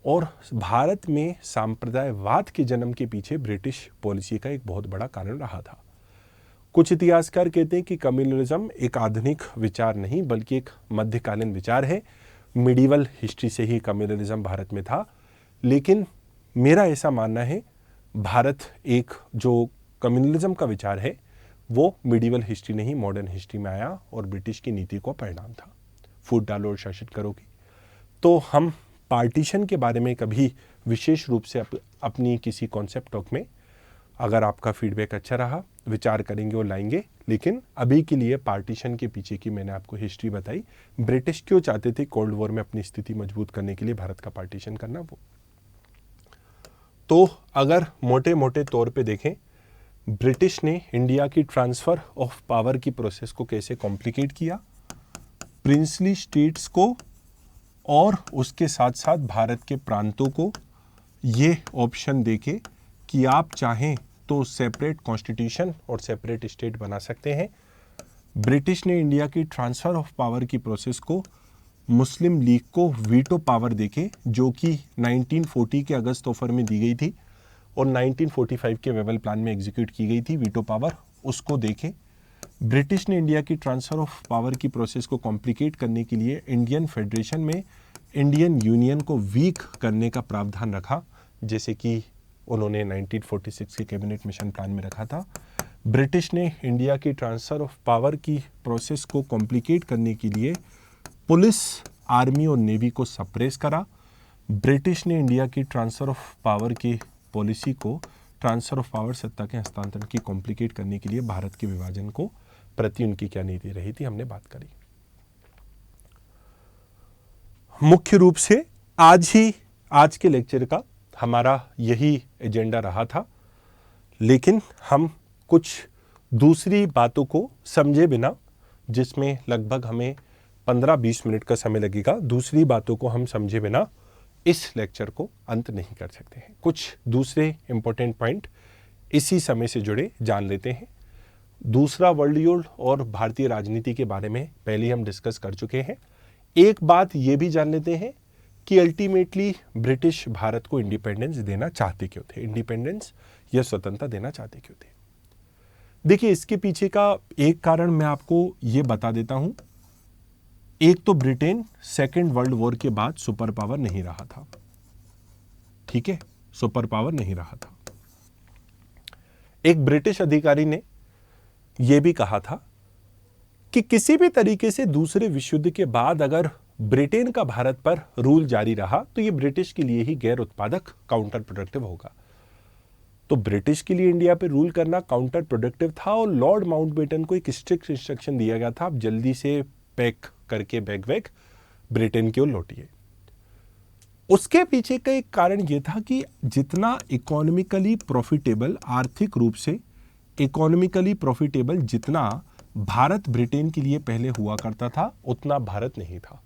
और भारत में सांप्रदायवाद के जन्म के पीछे ब्रिटिश पॉलिसी का एक बहुत बड़ा कारण रहा था। कुछ इतिहासकार कहते हैं कि कम्युनलिज्म एक आधुनिक विचार नहीं बल्कि एक मध्यकालीन विचार है। मिडीवल हिस्ट्री से ही कम्युनलिज्म भारत में था। लेकिन मेरा ऐसा मानना है, भारत एक जो कम्युनलिज्म का विचार है वो मिडीवल हिस्ट्री नहीं, मॉडर्न हिस्ट्री में आया और ब्रिटिश की नीति का परिणाम था। फूट डालो और शासित करोगे। तो हम पार्टीशन के बारे में कभी विशेष रूप से अपनी किसी कॉन्सेप्ट टॉक में, अगर आपका फीडबैक अच्छा रहा, विचार करेंगे और लाएंगे। लेकिन अभी के लिए पार्टीशन के पीछे की मैंने आपको हिस्ट्री बताई, ब्रिटिश क्यों चाहते थे कोल्ड वॉर में अपनी स्थिति मजबूत करने के लिए भारत का पार्टीशन करना। वो तो अगर मोटे मोटे तौर पे देखें, ब्रिटिश ने इंडिया की ट्रांसफर ऑफ पावर की प्रोसेस को कैसे कॉम्प्लिकेट किया, प्रिंसली स्टेट्स को और उसके साथ साथ भारत के प्रांतों को ये ऑप्शन देके कि आप चाहें तो सेपरेट कॉन्स्टिट्यूशन और सेपरेट स्टेट बना सकते हैं। ब्रिटिश ने इंडिया की ट्रांसफ़र ऑफ पावर की प्रोसेस को मुस्लिम लीग को वीटो पावर देके, जो कि 1940 के अगस्त ऑफर में दी गई थी और 1945 के वेवल प्लान में एग्जीक्यूट की गई थी, वीटो पावर, उसको देके ब्रिटिश ने इंडिया की ट्रांसफ़र ऑफ पावर की प्रोसेस को कॉम्प्लिकेट करने के लिए इंडियन फेडरेशन में इंडियन यूनियन को वीक करने का प्रावधान रखा, जैसे कि उन्होंने 1946 के कैबिनेट मिशन प्लान में रखा था। ब्रिटिश ने इंडिया की ट्रांसफ़र ऑफ पावर की प्रोसेस को कॉम्प्लिकेट करने के लिए पुलिस, आर्मी और नेवी को सप्रेस करा। ब्रिटिश ने इंडिया की ट्रांसफ़र ऑफ पावर की पॉलिसी को, ट्रांसफ़र ऑफ पावर सत्ता के हस्तांतरण की कॉम्प्लिकेट करने के लिए भारत के विभाजन को प्रति उनकी क्या नीति रही थी, हमने बात करी। मुख्य रूप से आज के लेक्चर का हमारा यही एजेंडा रहा था, लेकिन हम कुछ दूसरी बातों को समझे बिना, जिसमें लगभग हमें 15-20 मिनट का समय लगेगा, दूसरी बातों को हम समझे बिना इस लेक्चर को अंत नहीं कर सकते हैं। कुछ दूसरे इंपॉर्टेंट पॉइंट इसी समय से जुड़े जान लेते हैं। दूसरा वर्ल्ड युद्ध और भारतीय राजनीति के बारे में पहले हम डिस्कस कर चुके हैं। एक बात ये भी जान लेते हैं कि अल्टीमेटली ब्रिटिश भारत को इंडिपेंडेंस देना चाहते क्यों थे, इंडिपेंडेंस या स्वतंत्रता देना चाहते क्यों थे। देखिए, इसके पीछे का एक कारण मैं आपको ये बता देता हूं। एक तो ब्रिटेन सेकेंड वर्ल्ड वॉर के बाद सुपर पावर नहीं रहा था, ठीक है, सुपर पावर नहीं रहा था। एक ब्रिटिश अधिकारी ने यह भी कहा था कि किसी भी तरीके से दूसरे विश्व युद्ध के बाद अगर ब्रिटेन का भारत पर रूल जारी रहा तो यह ब्रिटिश के लिए ही गैर उत्पादक, काउंटर प्रोडक्टिव होगा। तो ब्रिटिश के लिए इंडिया पे रूल करना काउंटर प्रोडक्टिव था और लॉर्ड माउंटबेटन को एक स्ट्रिक्ट इंस्ट्रक्शन दिया गया था, आप जल्दी से पैक करके बैग वैग ब्रिटेन की ओर लौटिए। उसके पीछे का एक कारण यह था कि जितना इकोनॉमिकली प्रॉफिटेबल, आर्थिक रूप से इकोनॉमिकली प्रॉफिटेबल जितना भारत ब्रिटेन के लिए पहले हुआ करता था, उतना भारत नहीं था।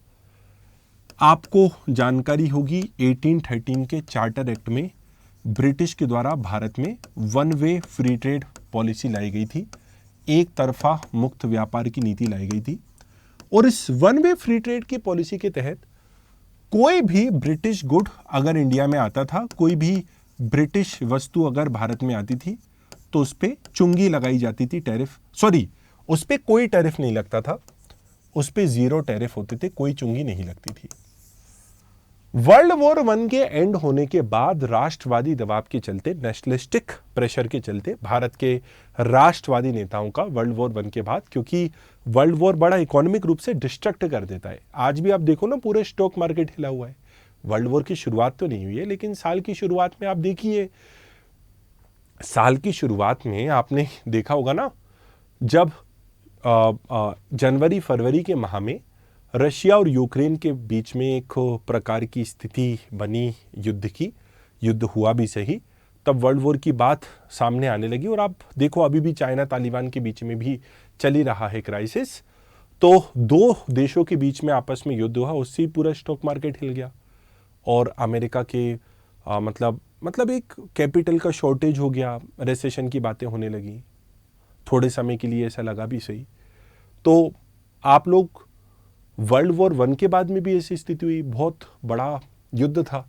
आपको जानकारी होगी 1813 के चार्टर एक्ट में ब्रिटिश के द्वारा भारत में one way free trade policy लाई गई थी, एक तरफा मुक्त व्यापार की नीति लाई गई थी। और इस वन वे फ्री ट्रेड की पॉलिसी के तहत कोई भी ब्रिटिश गुड अगर इंडिया में आता था, कोई भी ब्रिटिश वस्तु अगर भारत में आती थी, तो उस पर चुंगी लगाई जाती थी, टैरिफ, सॉरी, उस पर कोई टैरिफ नहीं लगता था, उस पर 0 टैरिफ होते थे, कोई चुंगी नहीं लगती थी। वर्ल्ड वॉर 1 के एंड होने के बाद राष्ट्रवादी दबाव के चलते, नेशनलिस्टिक प्रेशर के चलते, भारत के राष्ट्रवादी नेताओं का वर्ल्ड वॉर 1 के बाद, क्योंकि वर्ल्ड वॉर बड़ा इकोनॉमिक रूप से डिस्ट्रक्ट कर देता है। आज भी आप देखो ना, पूरे स्टॉक मार्केट हिला हुआ है। वर्ल्ड वॉर की शुरुआत तो नहीं हुई है, लेकिन साल की शुरुआत में आप देखिए, साल की शुरुआत में आपने देखा होगा ना, जब जनवरी फरवरी के माह में रशिया और यूक्रेन के बीच में एक प्रकार की स्थिति बनी, युद्ध की, युद्ध हुआ भी सही, तब वर्ल्ड वॉर की बात सामने आने लगी। और आप देखो, अभी भी चाइना तालिबान के बीच में भी चल ही रहा है क्राइसिस। तो दो देशों के बीच में आपस में युद्ध हुआ, उससे पूरा स्टॉक मार्केट हिल गया और अमेरिका के मतलब एक कैपिटल का शॉर्टेज हो गया, रिसेशन की बातें होने लगी। थोड़े समय के लिए ऐसा लगा भी सही। तो आप लोग, वर्ल्ड वॉर 1 के बाद में भी ऐसी स्थिति हुई, बहुत बड़ा युद्ध था।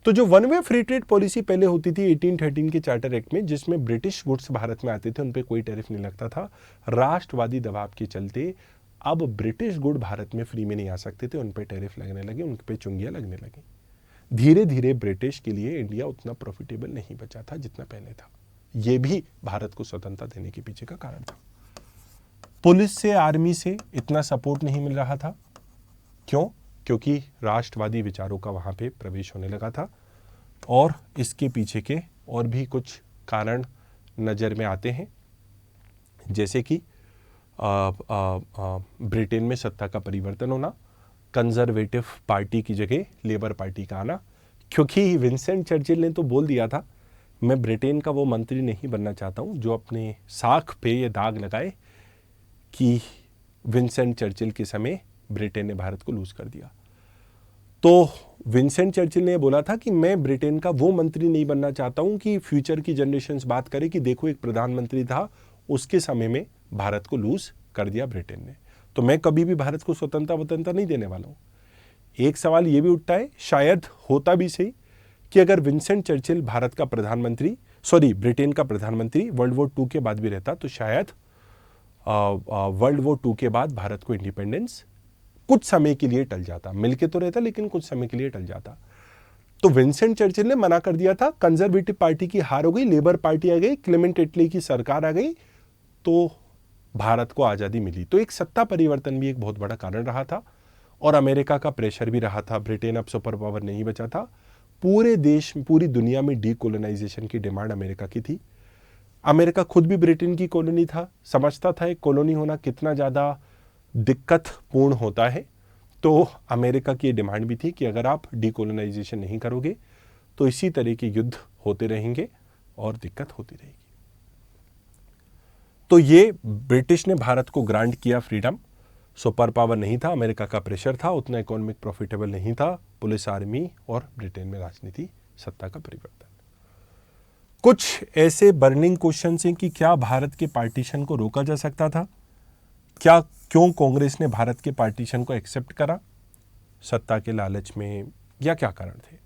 तो जो one way free trade policy पहले होती थी 1813 के चार्टर एक्ट में, जिसमें ब्रिटिश गुड्स भारत में आते थे, उन पे कोई टैरिफ नहीं लगता था, राष्ट्रवादी दबाव के चलते अब ब्रिटिश गुड भारत में फ्री में नहीं आ सकते थे, उन पे टैरिफ लगने लगे, उन पे चुंगियां लगने लगी। धीरे धीरे ब्रिटिश के लिए इंडिया उतना प्रॉफिटेबल नहीं बचा था जितना पहले था। यह भी भारत को स्वतंत्रता देने के पीछे का कारण था। पुलिस से, आर्मी से इतना सपोर्ट नहीं मिल रहा था। क्यों? क्योंकि राष्ट्रवादी विचारों का वहां पे प्रवेश होने लगा था। और इसके पीछे के और भी कुछ कारण नज़र में आते हैं, जैसे कि ब्रिटेन में सत्ता का परिवर्तन होना, कंजर्वेटिव पार्टी की जगह लेबर पार्टी का आना, क्योंकि विंसेंट चर्चिल ने तो बोल दिया था, मैं ब्रिटेन का वो मंत्री नहीं बनना चाहता हूँ जो अपने साख पे ये दाग लगाए कि विंसेंट चर्चिल के समय ब्रिटेन ने भारत को लूज कर दिया। तो विंस्टन चर्चिल ने बोला था कि मैं ब्रिटेन का वो मंत्री नहीं बनना चाहता हूं कि फ्यूचर की जनरेशन्स बात करे कि देखो एक प्रधानमंत्री था, उसके समय में भारत को लूज कर दिया ब्रिटेन ने, तो मैं कभी भी भारत को स्वतंत्रता नहीं देने वाला हूं। एक सवाल यह भी उठता है, शायद होता भी सही कि अगर विंस्टन चर्चिल भारत का प्रधानमंत्री ब्रिटेन का प्रधानमंत्री वर्ल्ड वॉर 2 के बाद भी रहता, तो शायद वर्ल्ड वॉर 2 के बाद भारत को इंडिपेंडेंस कुछ समय के लिए टल जाता, मिलके तो रहता लेकिन कुछ समय के लिए टल जाता। तो विंस्टन चर्चिल ने मना कर दिया था, कंजर्वेटिव पार्टी की हार हो गई, लेबर पार्टी आ गई, क्लेमेंट एटली की सरकार आ गई, तो भारत को आज़ादी मिली। तो एक सत्ता परिवर्तन भी एक बहुत बड़ा कारण रहा था और अमेरिका का प्रेशर भी रहा था। ब्रिटेन अब सुपर पावर नहीं बचा था, पूरे देश पूरी दुनिया में डीकोलोनाइजेशन की डिमांड अमेरिका की थी। अमेरिका खुद भी ब्रिटेन की कॉलोनी था, समझता था एक कॉलोनी होना कितना ज़्यादा दिक्कतपूर्ण होता है। तो अमेरिका की डिमांड भी थी कि अगर आप डीकोलोनाइजेशन नहीं करोगे तो इसी तरह के युद्ध होते रहेंगे और दिक्कत होती रहेगी। तो ये ब्रिटिश ने भारत को ग्रांट किया फ्रीडम। सुपर पावर नहीं था, अमेरिका का प्रेशर था, उतना इकोनॉमिक प्रॉफिटेबल नहीं था, पुलिस आर्मी और ब्रिटेन में राजनीति सत्ता का परिवर्तन। कुछ ऐसे बर्निंग क्वेश्चन हैं कि क्या भारत के पार्टीशन को रोका जा सकता था, क्यों कांग्रेस ने भारत के पार्टीशन को एक्सेप्ट करा, सत्ता के लालच में, या क्या कारण थे।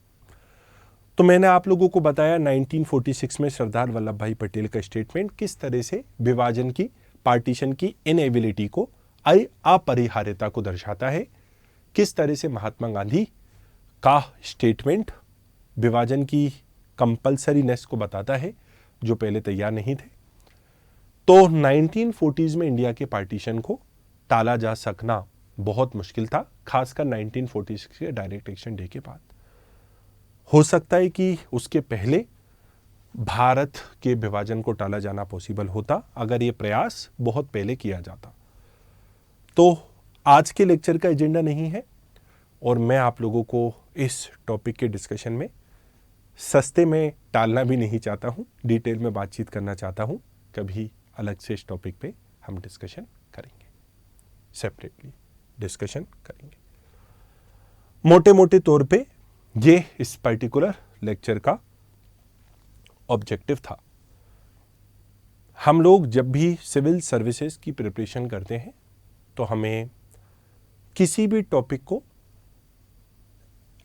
तो मैंने आप लोगों को बताया 1946 में सरदार वल्लभ भाई पटेल का स्टेटमेंट किस तरह से विभाजन की, पार्टीशन की इनएबिलिटी को, अपरिहार्यता को दर्शाता है। किस तरह से महात्मा गांधी का स्टेटमेंट विभाजन की कंपल्सरीनेस को बताता है, जो पहले तैयार नहीं थे। तो 1940s में इंडिया के पार्टीशन को टाला जा सकना बहुत मुश्किल था, खासकर 1946 के डायरेक्ट एक्शन डे के बाद। हो सकता है कि उसके पहले भारत के विभाजन को टाला जाना पॉसिबल होता अगर ये प्रयास बहुत पहले किया जाता। तो आज के लेक्चर का एजेंडा नहीं है और मैं आप लोगों को इस टॉपिक के डिस्कशन में सस्ते में टालना भी नहीं चाहता हूं, डिटेल में बातचीत करना चाहता हूं। कभी अलग से इस टॉपिक पे हम डिस्कशन करेंगे, सेपरेटली डिस्कशन करेंगे। मोटे मोटे तौर पे ये इस पर्टिकुलर लेक्चर का ऑब्जेक्टिव था। हम लोग जब भी सिविल सर्विसेज की प्रिपरेशन करते हैं तो हमें किसी भी टॉपिक को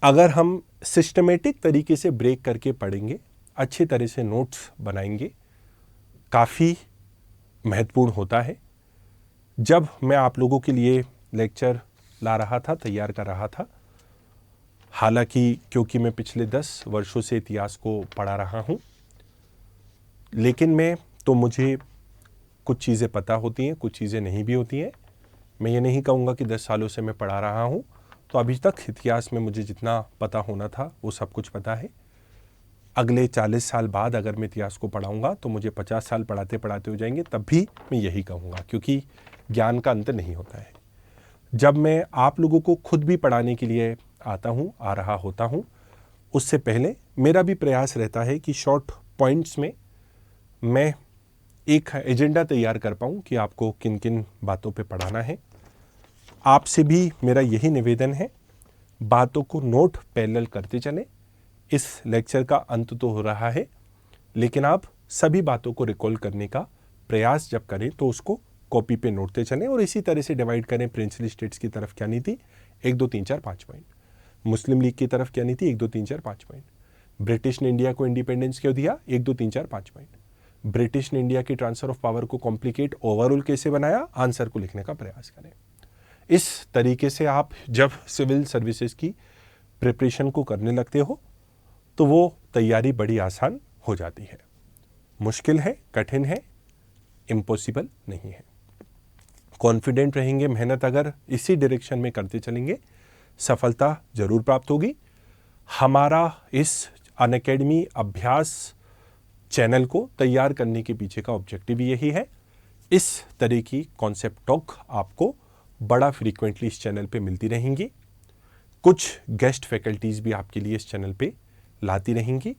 अगर हम सिस्टमेटिक तरीके से ब्रेक करके पढ़ेंगे, अच्छी तरह से नोट्स बनाएंगे, काफ़ी महत्वपूर्ण होता है। जब मैं आप लोगों के लिए लेक्चर ला रहा था, तैयार कर रहा था, हालांकि क्योंकि मैं पिछले 10 वर्षों से इतिहास को पढ़ा रहा हूं, लेकिन मुझे कुछ चीज़ें पता होती हैं, कुछ चीज़ें नहीं भी होती हैं। मैं ये नहीं कहूँगा कि 10 सालों से मैं पढ़ा रहा हूँ तो अभी तक इतिहास में मुझे जितना पता होना था वो सब कुछ पता है। अगले 40 साल बाद अगर मैं इतिहास को पढ़ाऊँगा तो मुझे 50 साल पढ़ाते पढ़ाते हो जाएंगे, तब भी मैं यही कहूँगा, क्योंकि ज्ञान का अंत नहीं होता है। जब मैं आप लोगों को खुद भी पढ़ाने के लिए आ रहा होता हूँ, उससे पहले मेरा भी प्रयास रहता है कि शॉर्ट पॉइंट्स में मैं एक एजेंडा तैयार कर पाऊँ कि आपको किन किन बातों पे पढ़ाना है। आपसे भी मेरा यही निवेदन है, बातों को नोट पैरेलल करते चलें। इस लेक्चर का अंत तो हो रहा है, लेकिन आप सभी बातों को रिकॉल करने का प्रयास जब करें तो उसको कॉपी पे नोटते चलें और इसी तरह से डिवाइड करें। प्रिंसली स्टेट्स की तरफ क्या नीति, 1 2 3 4 5 पॉइंट। मुस्लिम लीग की तरफ क्या नीति, 1 2 3 4 5 पॉइंट। ब्रिटिश ने इंडिया को इंडिपेंडेंस क्यों दिया, 1 2 3 4 5 पॉइंट। ब्रिटिश ने इंडिया की ट्रांसफर ऑफ पावर को कॉम्प्लिकेट ओवरऑल कैसे बनाया, आंसर को लिखने का प्रयास करें। इस तरीके से आप जब सिविल सर्विसेज की प्रिपरेशन को करने लगते हो तो वो तैयारी बड़ी आसान हो जाती है। मुश्किल है, कठिन है, इम्पॉसिबल नहीं है। कॉन्फिडेंट रहेंगे, मेहनत अगर इसी डायरेक्शन में करते चलेंगे, सफलता जरूर प्राप्त होगी। हमारा इस अनअकैडमी अभ्यास चैनल को तैयार करने के पीछे का ऑब्जेक्टिव यही है। इस तरह की कॉन्सेप्ट टॉक आपको बड़ा फ्रीक्वेंटली इस चैनल पे मिलती रहेंगी। कुछ गेस्ट फैकल्टीज भी आपके लिए इस चैनल पे लाती रहेंगी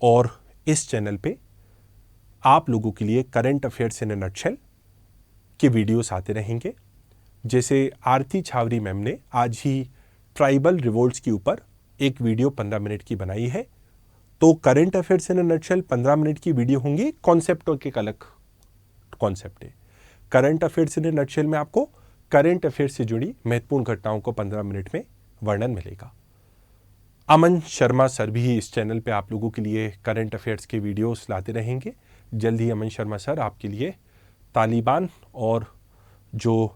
और इस चैनल पे आप लोगों के लिए current affairs in a nutshell के वीडियोस आते रहेंगे। जैसे आरती छावरी मैम ने आज ही ट्राइबल रिवोल्ट्स के ऊपर एक वीडियो 15 मिनट की बनाई है। तो current affairs in a nutshell 15 minute की वीडियो होंगी, कॉन्सेप्ट के एक अलग कॉन्सेप्ट है। Current affairs in a nutshell में आपको करंट अफेयर्स से जुड़ी महत्वपूर्ण घटनाओं को 15 मिनट में वर्णन मिलेगा। अमन शर्मा सर भी इस चैनल पे आप लोगों के लिए करंट अफेयर्स के वीडियोस लाते रहेंगे। जल्द ही अमन शर्मा सर आपके लिए तालिबान और जो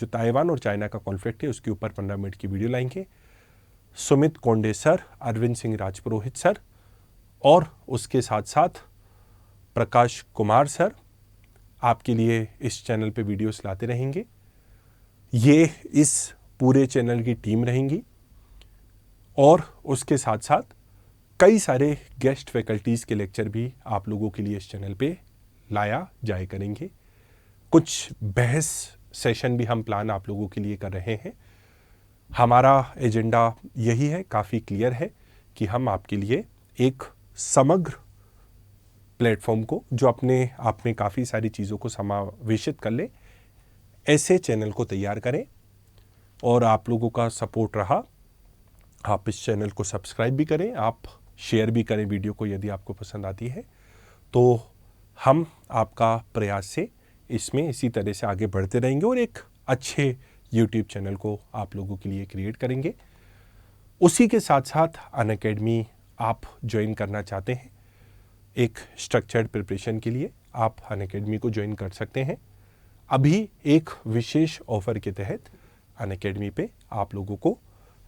ताइवान और चाइना का कॉन्फ्लिक्ट है उसके ऊपर 15 मिनट की वीडियो लाएंगे। सुमित कोंडे सर, अरविंद सिंह राजपुरोहित सर और उसके साथ साथ प्रकाश कुमार सर आपके लिए इस चैनल पे वीडियोस लाते रहेंगे। ये इस पूरे चैनल की टीम रहेंगी और उसके साथ साथ कई सारे गेस्ट फैकल्टीज़ के लेक्चर भी आप लोगों के लिए इस चैनल पे लाया जाए करेंगे। कुछ बहस सेशन भी हम प्लान आप लोगों के लिए कर रहे हैं। हमारा एजेंडा यही है, काफ़ी क्लियर है कि हम आपके लिए एक समग्र प्लेटफॉर्म को जो अपने आप में काफ़ी सारी चीज़ों को समावेशित कर ले, ऐसे चैनल को तैयार करें। और आप लोगों का सपोर्ट रहा, आप इस चैनल को सब्सक्राइब भी करें, आप शेयर भी करें वीडियो को यदि आपको पसंद आती है। तो हम आपका प्रयास से इसमें इसी तरह से आगे बढ़ते रहेंगे और एक अच्छे यूट्यूब चैनल को आप लोगों के लिए क्रिएट करेंगे। उसी के साथ साथ अनअकैडमी आप ज्वाइन करना चाहते हैं एक स्ट्रक्चर्ड प्रिपरेशन के लिए, आप अनअकैडमी को ज्वाइन कर सकते हैं। अभी एक विशेष ऑफर के तहत अनअकैडमी पे आप लोगों को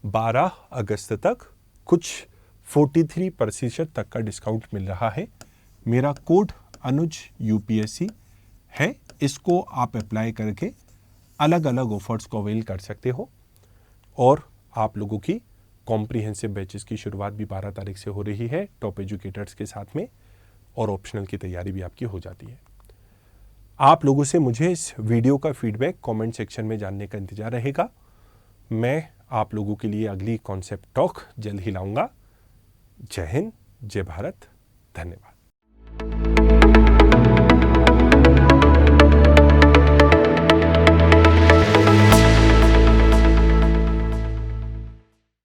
12 अगस्त तक कुछ 43% तक का डिस्काउंट मिल रहा है। मेरा कोड अनुज UPSC है, इसको आप अप्लाई करके अलग अलग ऑफर्स को अवेल कर सकते हो। और आप लोगों की कॉम्प्रिहेंसिव बैचेस की शुरुआत भी 12 तारीख से हो रही है टॉप एजुकेटर्स के साथ में, और ऑप्शनल की तैयारी भी आपकी हो जाती है। आप लोगों से मुझे इस वीडियो का फीडबैक कमेंट सेक्शन में जानने का इंतजार रहेगा। मैं आप लोगों के लिए अगली कॉन्सेप्ट टॉक जल्द ही लाऊंगा। जय हिंद, जय भारत, धन्यवाद।